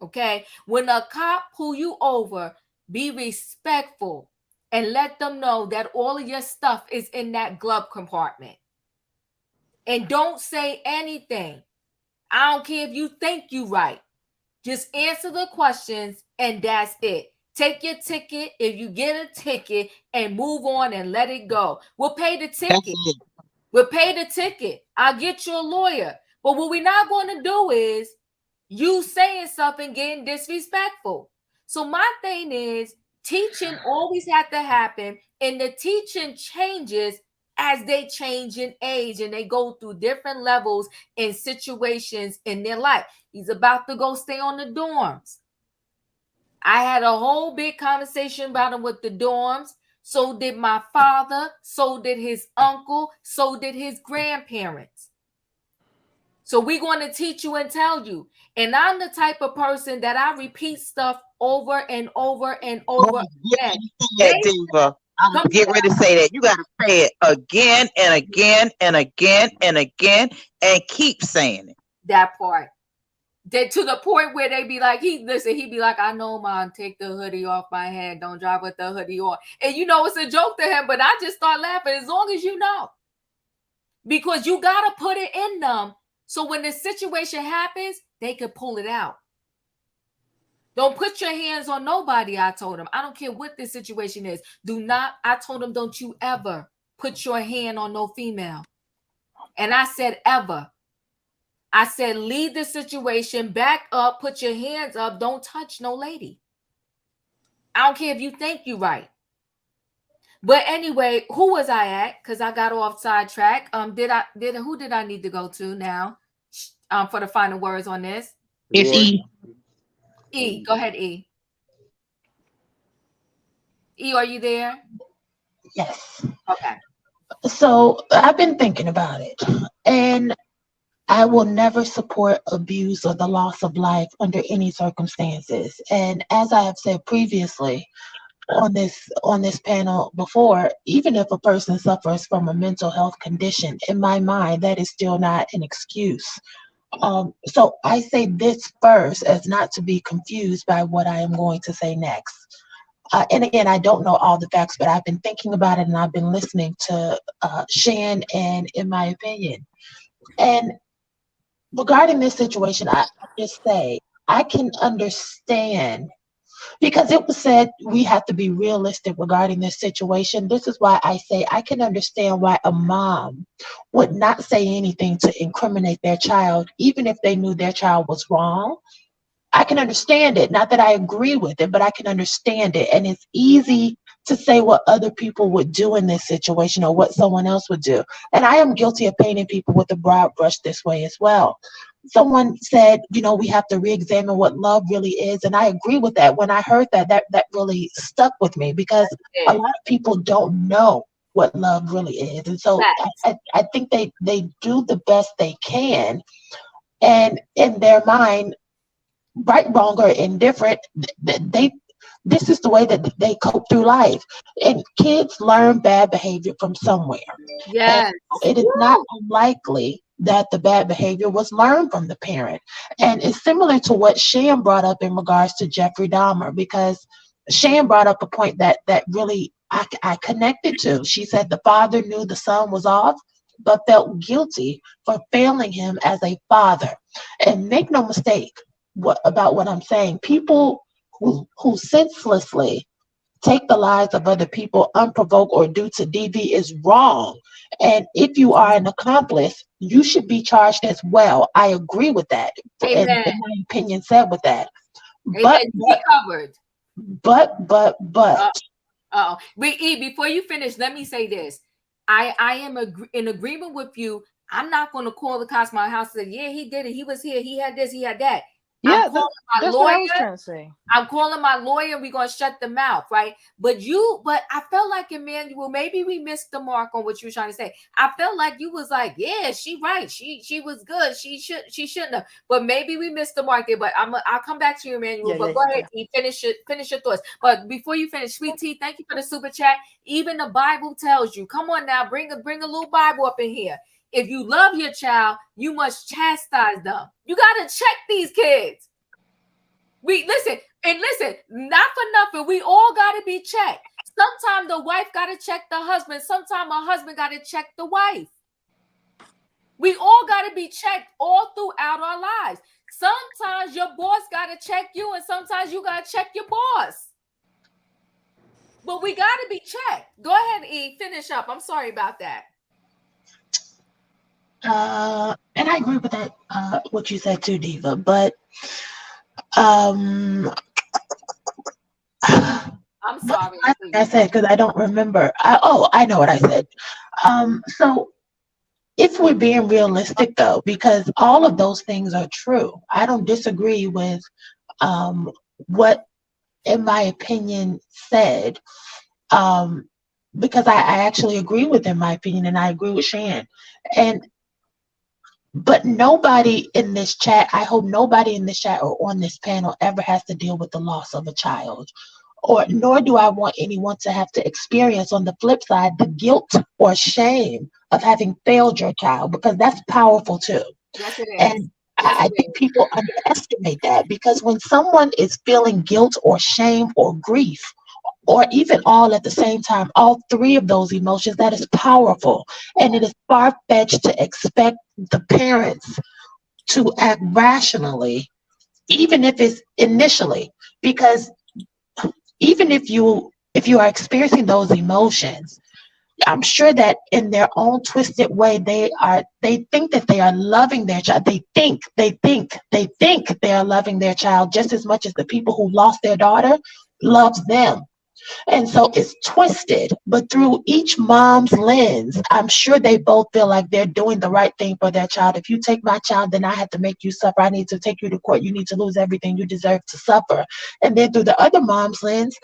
Speaker 1: Okay, when a cop pull you over, be respectful and let them know that all of your stuff is in that glove compartment. And don't say anything. I don't care if you think you right. Just answer the questions and that's it. Take your ticket if you get a ticket and move on and let it go. We'll pay the ticket. We'll pay the ticket. I'll get you a lawyer. But what we're not going to do is you saying something getting disrespectful. So my thing is teaching always have to happen, and the teaching changes as they change in age and they go through different levels and situations in their life. He's about to go stay on the dorms. I had a whole big conversation about him with the dorms. So did my father, so did his uncle, so did his grandparents. So we're going to teach you and tell you. And I'm the type of person that I repeat stuff over and over and over again.
Speaker 5: Diva. I'm get ready to say that. You got to say it again and again and again and again and keep saying it.
Speaker 1: That part. That to the point where they be like, he'd be like, I know, Mom, take the hoodie off my head. Don't drive with the hoodie on. And you know, it's a joke to him, but I just start laughing as long as you know. Because you got to put it in them. So when the situation happens, they could pull it out. Don't put your hands on nobody, I told him. I don't care what the situation is. I told him, don't you ever put your hand on no female. And I said, ever. I said, leave the situation, back up, put your hands up. Don't touch no lady. I don't care if you think you're right. But anyway, who was I at? Because I got off sidetrack. Who did I need to go to now? For the final words on this.
Speaker 8: It's E.
Speaker 1: E, go ahead, E. E, are you there?
Speaker 3: Yes.
Speaker 1: Okay.
Speaker 3: So I've been thinking about it, and I will never support abuse or the loss of life under any circumstances. And as I have said previously on this panel before, even if a person suffers from a mental health condition, in my mind, that is still not an excuse. So I say this first as not to be confused by what I am going to say next. And again, I don't know all the facts, but I've been thinking about it and I've been listening to Shan and in my opinion. And regarding this situation, I just say I can understand, because it was said we have to be realistic regarding this situation. This is why I say I can understand why a mom would not say anything to incriminate their child, even if they knew their child was wrong. I can understand it. Not that I agree with it, but I can understand it. And it's easy to say what other people would do in this situation or what someone else would do. And I am guilty of painting people with a broad brush this way as well. Someone said, we have to re-examine what love really is. And I agree with that. When I heard that really stuck with me, because a lot of people don't know what love really is. And so I think they do the best they can. And in their mind, right, wrong, or indifferent, this is the way that they cope through life. And kids learn bad behavior from somewhere. And
Speaker 1: Yes.
Speaker 3: it is not unlikely that the bad behavior was learned from the parent. And it's similar to what Shan brought up in regards to Jeffrey Dahmer, because Shan brought up a point that really I connected to. She said the father knew the son was off, but felt guilty for failing him as a father. And make no mistake about what I'm saying. People who senselessly take the lives of other people unprovoked or due to DV is wrong. And if you are an accomplice, you should be charged as well. I agree with that. And
Speaker 1: Amen.
Speaker 3: my opinion said with that.
Speaker 1: Amen. You be covered.
Speaker 3: But
Speaker 1: before you finish, let me say this. I am in agreement with you. I'm not going to call the cops my house and say, yeah, he did it. He was here. He had this. He had that.
Speaker 6: Yeah, that's what I was trying to say.
Speaker 1: I'm calling my lawyer. We're going to shut the mouth, right? But I felt like, Emmanuel, maybe we missed the mark on what you were trying to say. I felt like you was like, yeah, she right. She was good. She shouldn't have. But maybe we missed the mark there. But I'll come back to you, Emmanuel. But go ahead, finish your thoughts. But before you finish, Sweet Tea, thank you for the super chat. Even the Bible tells you, come on now, bring a little Bible up in here. If you love your child, you must chastise them. You got to check these kids. Listen, not for nothing. We all got to be checked. Sometimes the wife got to check the husband. Sometimes a husband got to check the wife. We all got to be checked all throughout our lives. Sometimes your boss got to check you, and sometimes you got to check your boss. But we got to be checked. Go ahead, E. Finish up. I'm sorry about that.
Speaker 3: And I agree with that, what you said too, Diva. But I'm
Speaker 1: sorry.
Speaker 3: I said, because I don't remember. I know what I said. So if we're being realistic, though, because all of those things are true, I don't disagree with what, in my opinion, said. Because I actually agree with, in my opinion, and I agree with Shan. But nobody in this chat, I hope nobody in this chat or on this panel ever has to deal with the loss of a child, nor do I want anyone to have to experience, on the flip side, the guilt or shame of having failed your child, because that's powerful too.
Speaker 1: Yes, it is.
Speaker 3: And I think people underestimate that, because when someone is feeling guilt or shame or grief, or even all at the same time, all three of those emotions, that is powerful. And it is far-fetched to expect the parents to act rationally, even if it's initially, because even if you are experiencing those emotions, I'm sure that in their own twisted way, they think that they are loving their child. They think they are loving their child just as much as the people who lost their daughter loves them. And so it's twisted, but through each mom's lens, I'm sure they both feel like they're doing the right thing for their child. If you take my child, then I have to make you suffer. I need to take you to court. You need to lose everything. You deserve to suffer. And then through the other mom's lens,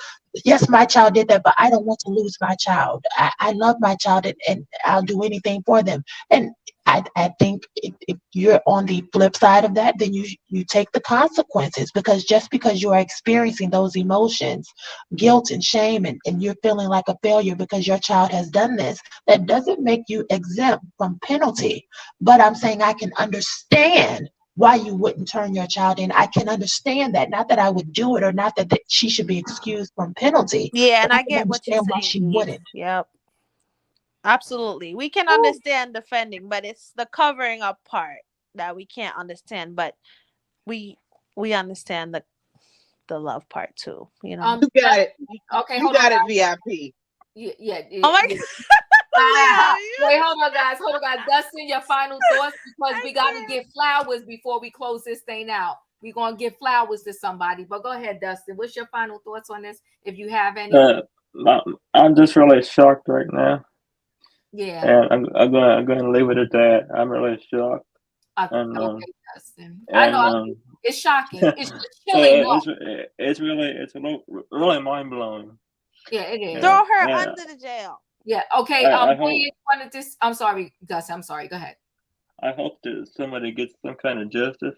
Speaker 3: yes, my child did that, but I don't want to lose my child. I love my child, and I'll do anything for them. And I think if you're on the flip side of that, then you take the consequences, because just because you are experiencing those emotions, guilt and shame, and you're feeling like a failure because your child has done this, that doesn't make you exempt from penalty. But I'm saying I can understand why you wouldn't turn your child in. I can understand that. Not that I would do it, or not that she should be excused from penalty.
Speaker 4: Yeah, and
Speaker 3: I
Speaker 4: I
Speaker 3: can
Speaker 4: get what you're
Speaker 3: understand why
Speaker 4: saying,
Speaker 3: she
Speaker 4: Eve.
Speaker 3: wouldn't.
Speaker 4: Yep. Absolutely. We can understand defending, but it's the covering up part that we can't understand. But we understand the love part too, you know.
Speaker 5: You got it.
Speaker 1: Okay,
Speaker 5: you got it, VIP.
Speaker 1: Yeah.
Speaker 4: Oh my
Speaker 1: God. Wait, hold on, guys. Dustin, your final thoughts, because we got to get flowers before we close this thing out. We're going to give flowers to somebody. But go ahead, Dustin. What's your final thoughts on this, if you have any?
Speaker 2: I'm just really shocked right now.
Speaker 1: Yeah.
Speaker 2: And I'm going to leave it at that. I'm really shocked.
Speaker 1: Okay, Dustin. I know it's shocking. It's chilling.
Speaker 2: It's really mind blowing.
Speaker 1: Yeah, it is.
Speaker 4: Throw her under the jail.
Speaker 1: Yeah. Okay. I'm sorry, Dustin. I'm sorry. Go ahead.
Speaker 2: I hope that somebody gets some kind of justice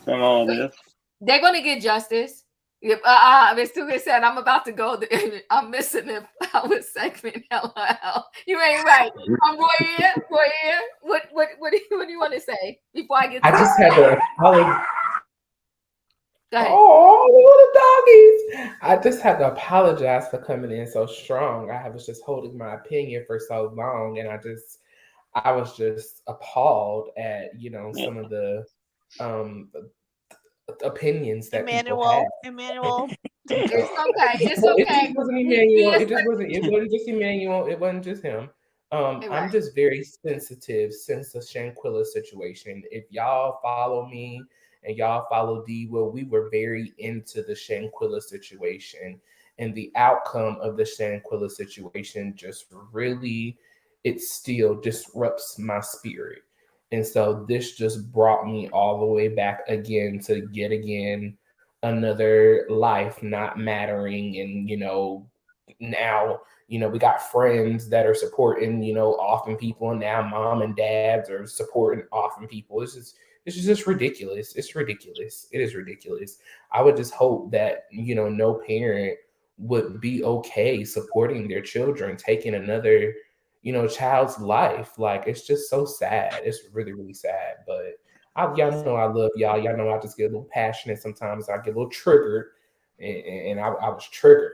Speaker 2: from all this.
Speaker 1: They're going to get justice. Yep, Miss Tuga said, I'm about to go. I'm missing the flower segment. LOL. You ain't right. Roy, what do you want to say before I get to
Speaker 11: I just had to apologize.
Speaker 1: Go ahead.
Speaker 11: Oh, the doggies. I just had to apologize for coming in so strong. I was just holding my opinion for so long, and I was just appalled at, some of the opinions that people have.
Speaker 4: Emmanuel.
Speaker 1: It's okay. It's
Speaker 11: Well,
Speaker 1: okay.
Speaker 11: it just wasn't Emmanuel. It wasn't just Emmanuel. It wasn't just him. I'm just very sensitive since the Shanquilla situation. If y'all follow me and y'all follow D, well, we were very into the Shanquilla situation, and the outcome of the Shanquilla situation just really, it still disrupts my spirit. And so this just brought me all the way back again to yet again another life not mattering. And, now, we got friends that are supporting, orphan people, and now mom and dads are supporting orphan people. It's just ridiculous. It's ridiculous. It is ridiculous. I would just hope that, no parent would be okay supporting their children, taking another, child's life. Like, it's just so sad. It's really, really sad. But y'all know I love y'all. Y'all know I just get a little passionate sometimes. I get a little triggered, and I was triggered.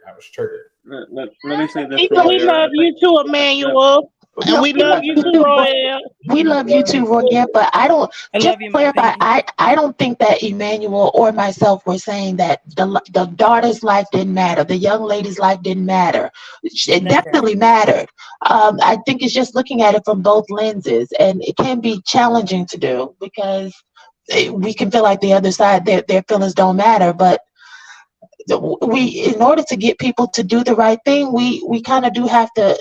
Speaker 2: Let me say this.
Speaker 8: We love you too, Emmanuel. And we love you too, Royale.
Speaker 3: We love you too, Royale. But I don't. Just to clarify, I don't think that Emmanuel or myself were saying that the daughter's life didn't matter, the young lady's life didn't matter. It definitely mattered. I think it's just looking at it from both lenses, and it can be challenging to do because we can feel like the other side, their feelings don't matter, but in order to get people to do the right thing, we kind of do have to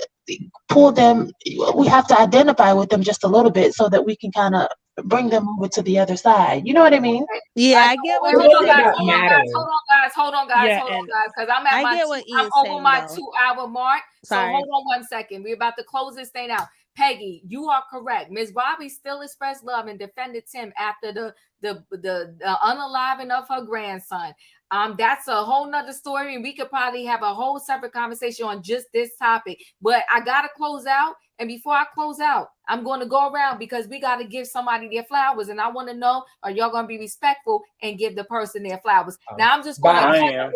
Speaker 3: pull them. We have to identify with them just a little bit so that we can kind of bring them over to the other side. You know what I mean?
Speaker 4: Yeah, I get what
Speaker 1: Hold
Speaker 4: you're
Speaker 1: on,
Speaker 4: saying.
Speaker 1: guys, because I'm at
Speaker 4: I get what
Speaker 1: I'm
Speaker 4: Ian's
Speaker 1: over
Speaker 4: saying,
Speaker 1: my
Speaker 4: though.
Speaker 1: 2-hour mark.
Speaker 4: Sorry.
Speaker 1: So hold on one second. We're about to close this thing out. Peggy, you are correct. Ms. Bobby still expressed love and defended Tim after the unaliving of her grandson. That's a whole nother story, and we could probably have a whole separate conversation on just this topic. But I gotta close out, and before I close out, I'm going to go around because we got to give somebody their flowers, and I want to know, are y'all going to be respectful and give the person their flowers? Now I'm just going to.
Speaker 4: Respectfully,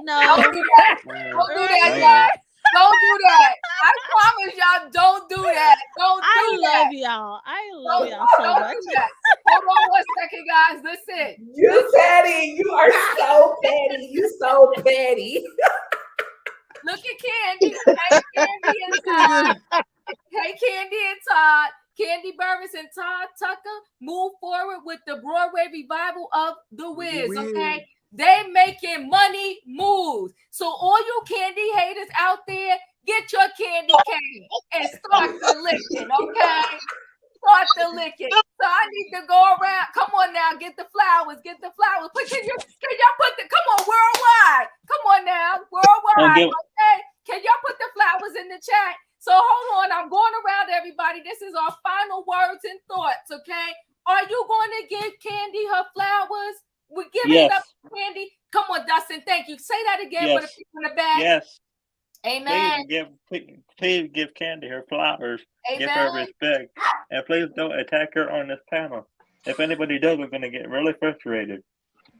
Speaker 4: no.
Speaker 1: Don't do that, y'all. Don't do that. I promise y'all, don't do that. Don't do
Speaker 4: I
Speaker 1: that.
Speaker 4: love y'all. I love y'all so
Speaker 1: Don't
Speaker 4: much.
Speaker 1: do that. Hold on one second, guys. Listen.
Speaker 11: You petty. You are so petty. You so petty.
Speaker 1: Look at Kandi. Hey, Kandi and Todd. Hey, Kandi and Todd. Kandi Burruss and Todd Tucker move forward with the Broadway revival of The Wiz. Okay. They making money moves. So all you Kandi haters out there, get your candy cane and start the licking, okay? Start the licking. So I need to go around. Come on now, get the flowers. Can y'all put come on, worldwide. Come on now, worldwide. Okay. Can y'all put the flowers in the chat? So hold on, I'm going around everybody. This is our final words and thoughts, okay? Are you going to give Kandi her flowers? We're giving it up to Kandi. Come on, Dustin. Thank you. Say that again for the people in the back.
Speaker 2: Yes.
Speaker 1: Amen.
Speaker 2: Please give Kandi her flowers.
Speaker 1: Amen.
Speaker 2: Give her respect. And please don't attack her on this panel. If anybody does, we're going to get really frustrated.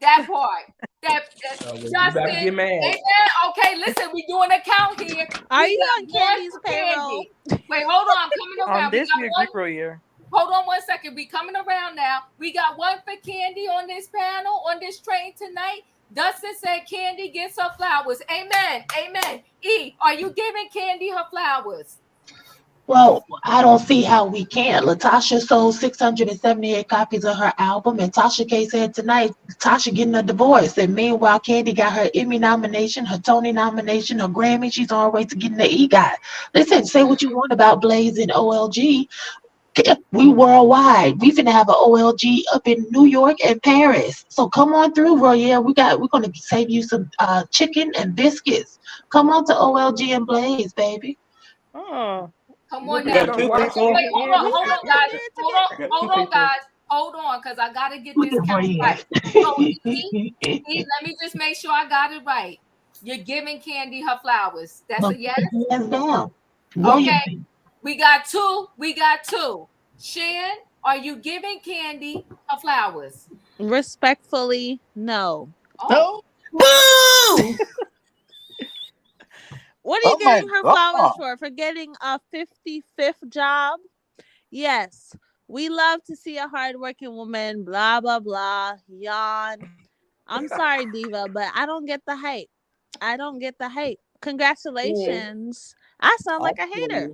Speaker 1: That part. Justin.
Speaker 11: Get mad.
Speaker 1: Amen. Okay, listen, we're doing a count here.
Speaker 4: Are you on Kandi's payroll?
Speaker 1: Wait, hold on. I'm coming around.
Speaker 6: On this week's year.
Speaker 1: Hold on one second. We coming around now. We got one for Kandi on this panel, on this train tonight. Dustin said Kandi gets her flowers. Amen. Amen. E, are you giving Kandi her flowers?
Speaker 3: Well, I don't see how we can. Latasha sold 678 copies of her album, and Tasha K said tonight, Tasha getting a divorce. And meanwhile, Kandi got her Emmy nomination, her Tony nomination, her Grammy. She's on her way to getting the EGOT. Listen, say what you want about Blaze and OLG. We worldwide. We finna have an OLG up in New York and Paris. So come on through, Royale. We're gonna save you some chicken and biscuits. Come on to OLG and Blaze, baby.
Speaker 1: Oh. Come on now. Hold on, guys. hold on, because I gotta get
Speaker 3: Look
Speaker 1: this
Speaker 3: at
Speaker 1: count
Speaker 3: Brady.
Speaker 1: right. So let me just make sure I got it right. You're giving Kandi her flowers. That's a yes.
Speaker 3: Hands down.
Speaker 1: Okay. We got two. Shan, are you giving Kandi her flowers?
Speaker 4: Respectfully, no.
Speaker 1: Oh.
Speaker 10: Boo!
Speaker 4: What are you
Speaker 5: Oh my
Speaker 4: giving her
Speaker 5: God.
Speaker 4: flowers for? For getting a 55th job? Yes. We love to see a hardworking woman, blah, blah, blah, yawn. I'm sorry, Diva, but I don't get the hype. Congratulations. I sound like a hater.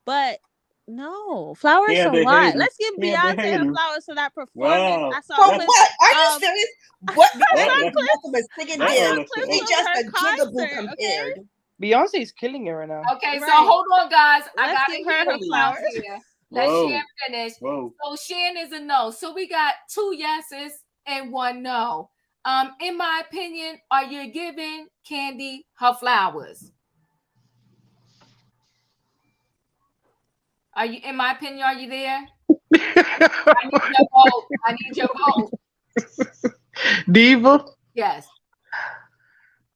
Speaker 4: But no, flowers
Speaker 2: Yeah,
Speaker 4: for
Speaker 2: they
Speaker 4: what?
Speaker 2: hating.
Speaker 4: Let's give
Speaker 2: Yeah, they
Speaker 4: Beyonce her
Speaker 2: hating.
Speaker 4: flowers for that performance.
Speaker 2: Wow.
Speaker 4: I saw
Speaker 10: For
Speaker 4: clips.
Speaker 10: what? Are you serious? What?
Speaker 2: That-
Speaker 10: Beyonce singing
Speaker 2: that
Speaker 10: there.
Speaker 2: early-
Speaker 10: She
Speaker 4: of
Speaker 10: just
Speaker 4: her
Speaker 10: a jigaboo
Speaker 4: concert,
Speaker 10: compared.
Speaker 6: Beyonce's killing it right now.
Speaker 1: Okay, so
Speaker 4: Right.
Speaker 1: hold on, guys. I
Speaker 4: Let's
Speaker 1: gotta
Speaker 4: give her
Speaker 1: hear
Speaker 4: her
Speaker 1: the
Speaker 4: flowers.
Speaker 1: flowers here. Let
Speaker 2: Whoa.
Speaker 1: Shan finish.
Speaker 2: Whoa.
Speaker 1: So Shan is a no. So we got 2 yeses and 1 no. In my opinion, are you giving Kandi her flowers? Are you? In my opinion, are you there? I need your vote.
Speaker 8: Diva,
Speaker 1: Yes.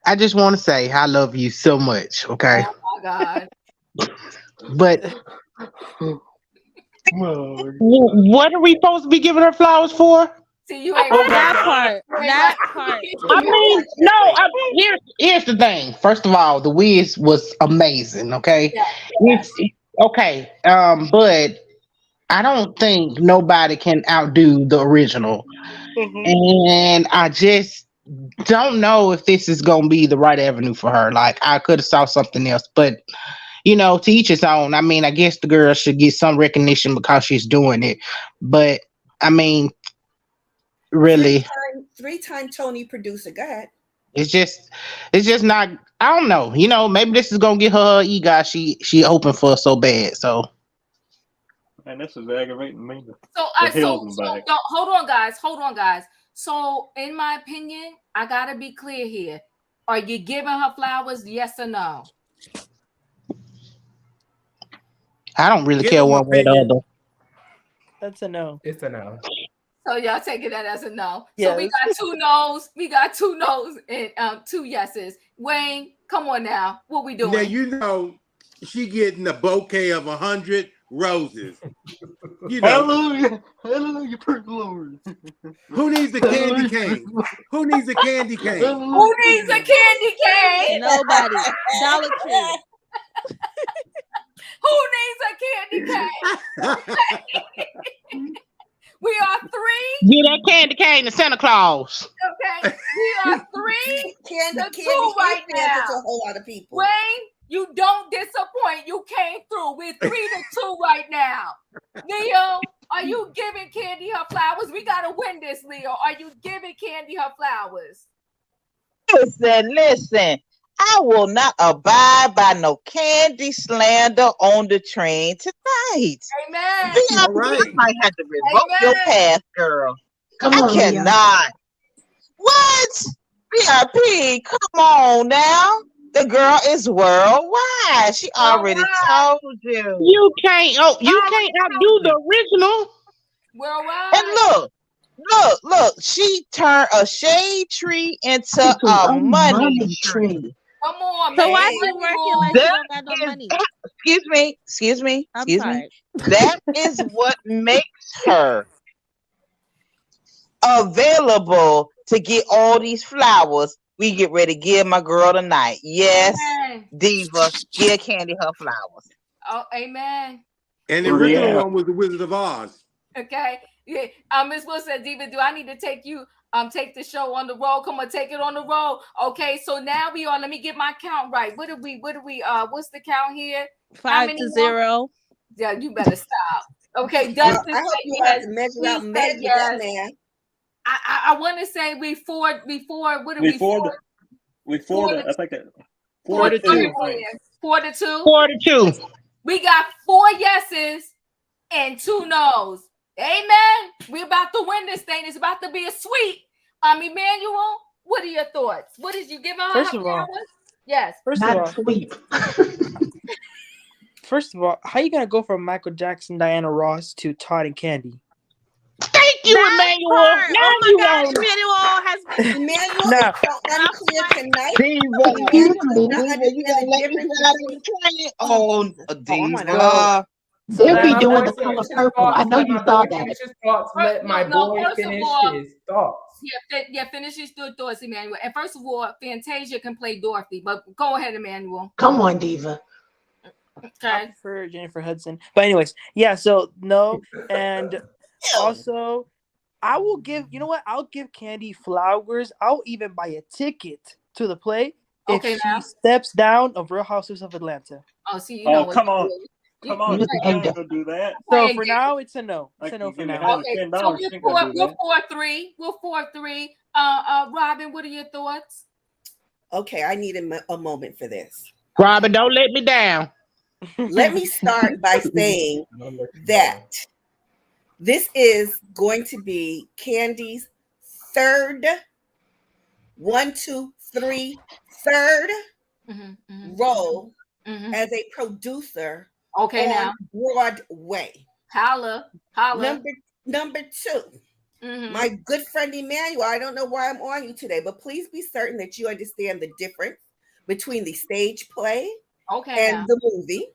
Speaker 8: I just want to say I love you so much, okay?
Speaker 1: Oh my God.
Speaker 8: But what are we supposed to be giving her flowers for?
Speaker 1: See, you ain't
Speaker 4: That part.
Speaker 8: I mean, no. Here's the thing. First of all, the Wiz was amazing. Okay, okay. But I don't think nobody can outdo the original, and I just don't know if this is gonna be the right avenue for her. Like, I could have saw something else, but to each his own. I mean, I guess the girl should get some recognition because she's doing it, but I mean, really.
Speaker 10: Three-time Tony producer. Go ahead.
Speaker 8: It's just not. I don't know. Maybe this is gonna get her ego. She open for so bad. So,
Speaker 2: Man, this is aggravating me.
Speaker 1: So hold on, guys. So, in my opinion, I gotta be clear here. Are you giving her flowers? Yes or no?
Speaker 8: I don't really
Speaker 7: Give
Speaker 8: care
Speaker 7: them
Speaker 8: one way or the
Speaker 7: opinion.
Speaker 8: other.
Speaker 6: That's a no.
Speaker 11: It's a no.
Speaker 1: So y'all taking that as a no.
Speaker 6: Yes.
Speaker 1: So we got 2 no's. We got 2 no's and 2 yeses. Wayne, come on now. What we doing?
Speaker 7: Now she getting a bouquet of 100 roses.
Speaker 2: Hallelujah, hallelujah, praise the Lord.
Speaker 7: Who needs a candy cane? Who needs a candy cane?
Speaker 1: Who needs a candy cane?
Speaker 4: Nobody. Dollar Tree.
Speaker 1: Who needs a candy cane? We are 3.
Speaker 8: Get that candy cane to Santa Claus.
Speaker 1: Okay, we are 3
Speaker 10: Candy,
Speaker 1: to 2 right now.
Speaker 10: to a whole lot of people.
Speaker 1: Wayne, you don't disappoint. You came through. We're 3 to 2 right now. Leo, are you giving Kandi her flowers? We gotta win this, Leo. Are you giving Kandi her flowers?
Speaker 5: Listen. I will not abide by no Kandi slander on the train tonight.
Speaker 1: Amen.
Speaker 5: I might have to revoke your pass, girl. I cannot. What? BIP, come on now. The girl is worldwide. She already told you.
Speaker 8: You can't outdo the original.
Speaker 1: Worldwide.
Speaker 5: And look. She turned a shade tree into a money tree.
Speaker 1: Come on,
Speaker 4: so
Speaker 1: man.
Speaker 4: why she working like she don't got no money?
Speaker 5: Excuse me.
Speaker 4: Sorry.
Speaker 5: That is what makes her available to get all these flowers. We get ready to give my girl tonight. Yes, amen. Diva, give Kandi her flowers.
Speaker 1: Oh, amen.
Speaker 7: And the original one was the Wizard of Oz.
Speaker 1: Okay. Yeah. Miss Wilson, Diva, do I need to take the show on the road? Come on, take it on the road. Okay, so now we are. Let me get my count right. What do we? What's the count here?
Speaker 4: 5-0.
Speaker 1: Yeah, you better stop. Okay, Dustin.
Speaker 10: I hope you have to measure out with that man.
Speaker 1: I want to say we 4. What are we? 4.
Speaker 2: We 4 to. I think that
Speaker 1: 4 to 2. 4 to 2.
Speaker 8: 4 to 2.
Speaker 1: We got 4 yeses and 2 no's. Amen. We're about to win this thing. It's about to be a sweep. Emmanuel, what are your thoughts? What did you give her?
Speaker 6: First of all,
Speaker 1: yes.
Speaker 6: First of all, how you gonna go from Michael Jackson, Diana Ross to Todd and Kandi?
Speaker 8: Thank you,
Speaker 4: That
Speaker 8: Emmanuel.
Speaker 4: part.
Speaker 8: Now
Speaker 4: Oh my
Speaker 8: you
Speaker 4: God,
Speaker 8: on it.
Speaker 4: Emmanuel has been
Speaker 10: Emmanuel
Speaker 6: Now,
Speaker 10: is so unclear tonight.
Speaker 9: Diva,
Speaker 10: Emmanuel does not
Speaker 9: you
Speaker 10: understand
Speaker 9: gonna
Speaker 10: the
Speaker 9: let me
Speaker 10: difference
Speaker 9: slide on
Speaker 10: between.
Speaker 9: the train?
Speaker 10: Oh,
Speaker 9: Oh,
Speaker 10: Jesus.
Speaker 9: Diva.
Speaker 6: so
Speaker 8: They'll
Speaker 11: Let
Speaker 8: be
Speaker 11: my
Speaker 6: now,
Speaker 8: doing
Speaker 11: boy
Speaker 8: the color
Speaker 11: finish his
Speaker 8: purple. I
Speaker 11: thoughts.
Speaker 8: know
Speaker 11: Let
Speaker 8: you
Speaker 11: my
Speaker 8: saw
Speaker 11: boy
Speaker 8: that.
Speaker 11: finish his thoughts. Let my
Speaker 1: No,
Speaker 11: boy
Speaker 1: first of
Speaker 11: finish
Speaker 1: all,
Speaker 11: his thoughts.
Speaker 1: finish your thoughts, Emmanuel. And first of all, Fantasia can play Dorothy, but go ahead, Emmanuel.
Speaker 3: Come on, Diva.
Speaker 6: I
Speaker 1: Okay.
Speaker 6: prefer Jennifer Hudson. But anyways, yeah. So no, and also I will give. You know what? I'll give Kandi flowers. I'll even buy a ticket to the play if
Speaker 1: Okay,
Speaker 6: she
Speaker 1: now.
Speaker 6: steps down of Real Houses of Atlanta.
Speaker 1: Oh, see, you know what?
Speaker 2: come on.
Speaker 1: You,
Speaker 2: Come on,
Speaker 3: You
Speaker 2: she
Speaker 3: ain't
Speaker 2: ain't gonna do that.
Speaker 6: So
Speaker 1: playing
Speaker 6: for
Speaker 1: games.
Speaker 6: now, it's a no. It's
Speaker 2: Like
Speaker 6: a no
Speaker 2: you
Speaker 6: for
Speaker 2: give me
Speaker 6: now.
Speaker 1: Okay, so
Speaker 2: $110, she ain't gonna do that.
Speaker 1: we're 4-3. We're 4-3. Robin, what are your thoughts?
Speaker 10: Okay, I need a moment for this.
Speaker 8: Robin, don't let me down.
Speaker 10: Let me start by saying that this is going to be Candy's third, 1, 2, 3, third role as a producer
Speaker 1: Okay,
Speaker 10: on
Speaker 1: now.
Speaker 10: Broadway.
Speaker 1: Holla.
Speaker 10: Number 2. My good friend Emmanuel, I don't know why I'm on you today, but please be certain that you understand the difference between the stage play and the movie.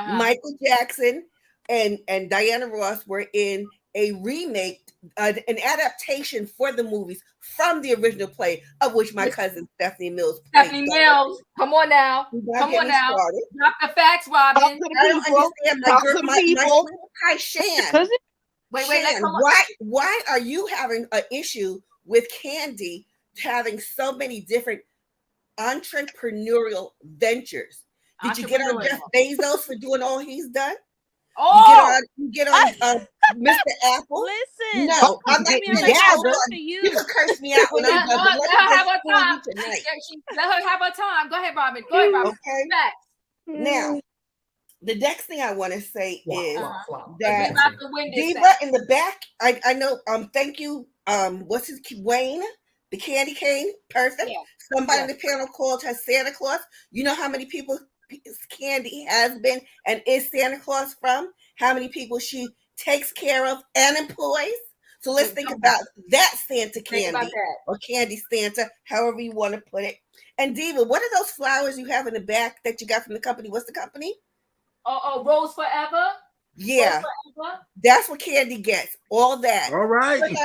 Speaker 10: Michael Jackson and Diana Ross were in a remake, an adaptation for the movies from the original play, of which my cousin Stephanie Mills played.
Speaker 1: Stephanie Mills, come on now. Come on now. Drop the facts, Robin.
Speaker 10: I don't understand my girl, my hi, Shan.
Speaker 1: Wait,
Speaker 10: Shan, why are you having an issue with Kandi having so many different entrepreneurial ventures? Did you get on Jeff Bezos for doing all he's done?
Speaker 1: Oh,
Speaker 10: you get on Mr. Apple.
Speaker 4: Listen,
Speaker 10: No, I'm not.
Speaker 4: You
Speaker 10: can curse me out when I'm done.
Speaker 1: Let her have her time. Let her have her time. Go ahead, Robin.
Speaker 10: Okay. Now, the next thing I want to say is that Diva in the back. I know. Thank you. What's his Wayne? The Candy Cane. Perfect. Yeah. Somebody in the panel called her Santa Claus. You know how many people Kandi has been and is Santa Claus from? How many people she takes care of and employs? So let's think about that Santa Candy or Candy Santa, however you want to put it. And Diva, what are those flowers you have in the back that you got from the company? What's the company?
Speaker 1: Rose Forever.
Speaker 10: Yeah, Rose Forever. That's what Kandi gets. All that.
Speaker 7: All right.
Speaker 10: Put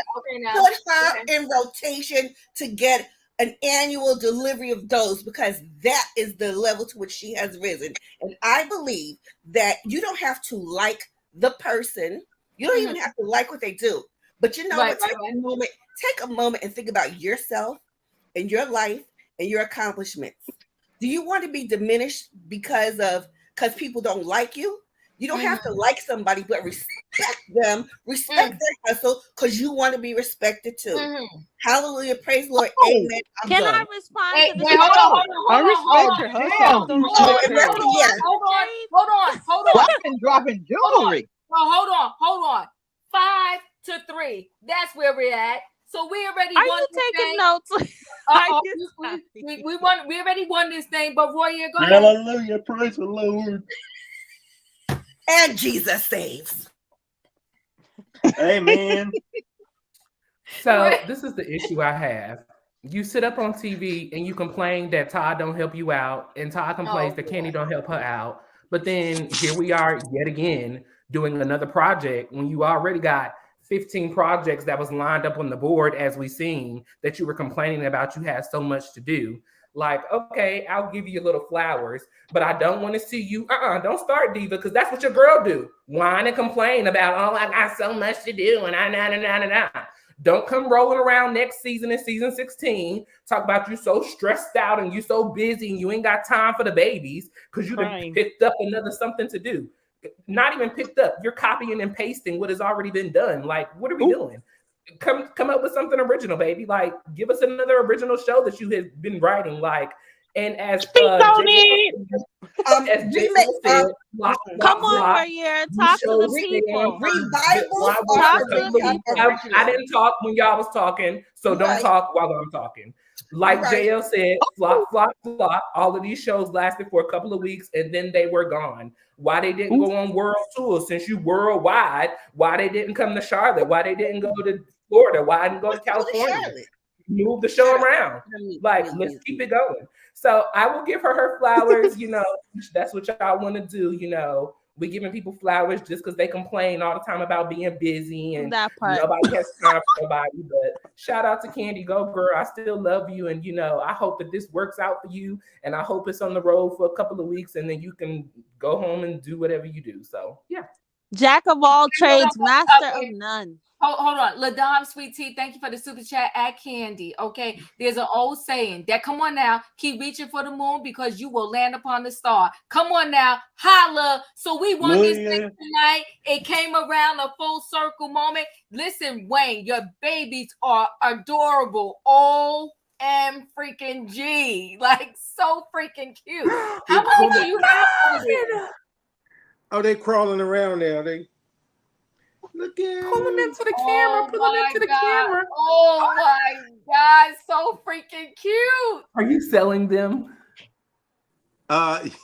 Speaker 10: her in rotation to get an annual delivery of those, because that is the level to which she has risen. And I believe that you don't have to like the person. You don't even have to like what they do. But you know what? Take a moment and think about yourself and your life and your accomplishments. Do you want to be diminished because people don't like you? You don't have to like somebody, but respect them, respect their hustle, because you want to be respected too. Hallelujah, praise the Lord, amen.
Speaker 4: Can I respond to this?
Speaker 1: Hold on.
Speaker 6: I respect her hustle.
Speaker 1: Hold on.
Speaker 9: Dropping jewelry.
Speaker 1: Hold on. 5-3. That's where we're at. So we already
Speaker 4: won. Are
Speaker 1: you
Speaker 4: taking notes?
Speaker 1: We already won this thing, but Roya, go
Speaker 2: ahead. Hallelujah, praise the Lord.
Speaker 10: And Jesus saves.
Speaker 2: Amen.
Speaker 11: So this is the issue I have. You sit up on TV and you complain that Todd don't help you out, and Todd complains that Kandi don't help her out. But then here we are yet again doing another project when you already got 15 projects that was lined up on the board, as we seen, that you were complaining about. You had so much to do. Like, okay, I'll give you a little flowers, but I don't want to see you. Don't start, Diva, because that's what your girl do. Whine and complain about, I got so much to do, and Don't come rolling around next season in season 16, talk about you so stressed out and you so busy and you ain't got time for the babies because you done picked up another something to do. Not even picked up. You're copying and pasting what has already been done. Like, what are we doing? Come up with something original, baby. Like, give us another original show that you have been writing. Like, and as
Speaker 4: come on, Maria, talk to the people.
Speaker 11: I didn't talk when y'all was talking, so don't talk while I'm talking. Like
Speaker 10: Right.
Speaker 11: JL said, flop, flop, flop. All of these shows lasted for a couple of weeks and then they were gone. Why they didn't go on world tours? Since you worldwide, why they didn't come to Charlotte? Why they didn't go to Florida? Why didn't go to California? Move the show around. Like, let's keep it going. So I will give her flowers. You know, that's what y'all want to do. You know, we giving people flowers just because they complain all the time about being busy and nobody has time for nobody. But shout out to Kandi, go girl. I still love you, and you know, I hope that this works out for you, and I hope it's on the road for a couple of weeks, and then you can go home and do whatever you do. So yeah.
Speaker 4: Jack of all trades, master of none.
Speaker 1: Hold on. LaDom Sweet Tea, thank you for the super chat at Kandi. Okay. There's an old saying that come on now, keep reaching for the moon because you will land upon the star. Come on now, holla. So we won this thing tonight. It came around a full circle moment. Listen, Wayne, your babies are adorable. OM freaking G. Like so freaking cute. How many do you have over there?
Speaker 7: Oh, they crawling around now. They look at
Speaker 11: pulling into the camera, pulling into the camera.
Speaker 1: Oh my God, so freaking cute.
Speaker 11: Are you selling them?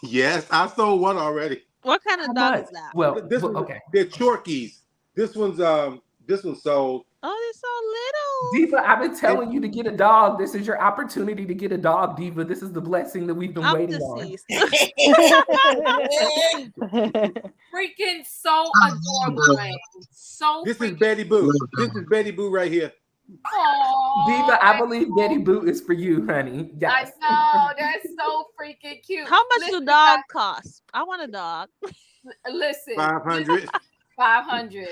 Speaker 7: Yes, I sold one already.
Speaker 4: What kind of dog is that?
Speaker 11: Well,
Speaker 7: this
Speaker 11: okay.
Speaker 7: They're Chorkies. This one's sold.
Speaker 4: Oh, they're so little.
Speaker 11: Diva, I've been telling you to get a dog. This is your opportunity to get a dog, Diva. This is the blessing that we've been waiting
Speaker 4: deceased.
Speaker 11: on.
Speaker 1: Freaking so adorable. So
Speaker 7: this is Betty Boo. This is Betty Boo right here.
Speaker 1: Aww,
Speaker 11: Diva, I believe Betty Boo is for you, honey. Yes.
Speaker 1: I know, that's so freaking cute.
Speaker 4: How much do dogs cost? I want a dog.
Speaker 1: Listen,
Speaker 7: 500.
Speaker 1: 500.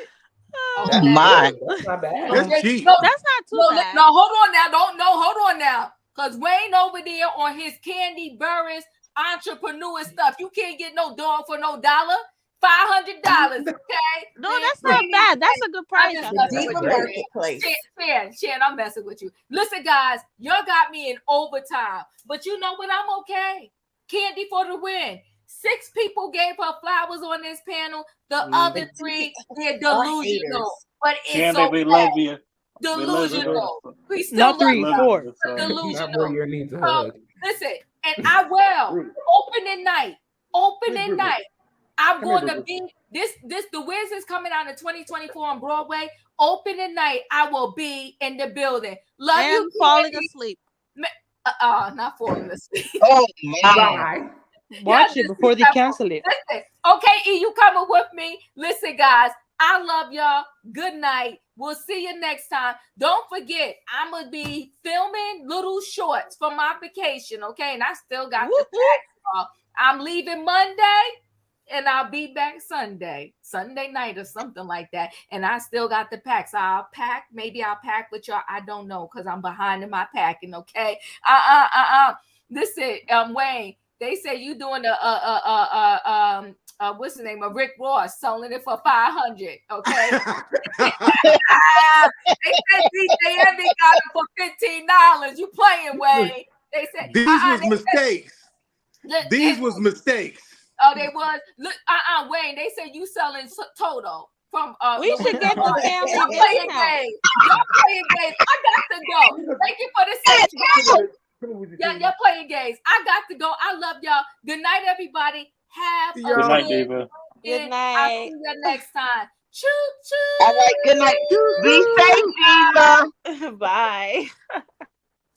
Speaker 5: Okay. My,
Speaker 11: that's not bad.
Speaker 7: That's cheap.
Speaker 1: No,
Speaker 4: that's not too bad.
Speaker 1: No, hold on now. Hold on now. Because Wayne over there on his Kandi Burruss entrepreneur stuff, you can't get no dog for no $500. Okay.
Speaker 4: No, that's not bad. That's a good price.
Speaker 10: Diva Marketplace.
Speaker 1: Shan, I'm messing with you. Listen, guys, y'all got me in overtime. But you know what? I'm okay. Kandi for the win. 6 people gave her flowers on this panel. The other 3, they're delusional. But it's okay.
Speaker 2: We love you.
Speaker 1: Delusional. We still
Speaker 6: Not 3, 4.
Speaker 1: Delusional.
Speaker 11: Needs a hug.
Speaker 1: Listen, and I will. Opening night. I'm going to be the Wiz is coming out in 2024 on Broadway. Opening night, I will be in the building. Love
Speaker 4: and
Speaker 1: you.
Speaker 4: Falling asleep.
Speaker 1: Not falling asleep.
Speaker 5: oh my.
Speaker 6: Watch it before they cancel it.
Speaker 1: Listen, okay, E, you coming with me? Listen, guys, I love y'all. Good night. We'll see you next time. Don't forget, I'm gonna be filming little shorts for my vacation. Okay, and I still got the pack. I'm leaving Monday. And I'll be back Sunday night or something like that. And I still got the pack. So I'll pack. Maybe I'll pack with y'all. I don't know because I'm behind in my packing. Okay. Listen, Wayne. They say you doing what's the name of Rick Ross selling it for 500. Okay. They said DJ Envy got it for $15. You playing, Wayne? They said
Speaker 7: these was mistakes. These was mistakes.
Speaker 1: Oh, they was. Look, Wayne, they said you selling Toto from
Speaker 4: we should get the family
Speaker 1: Y'all playing games. I got to go. Thank you for the session. Y'all playing games. I got to go. I love y'all. Good night, everybody. Have a
Speaker 2: good night, Diva.
Speaker 4: Good night.
Speaker 1: I'll see you next time. Choo choo.
Speaker 5: All right, good night. Be safe, Diva.
Speaker 4: Bye.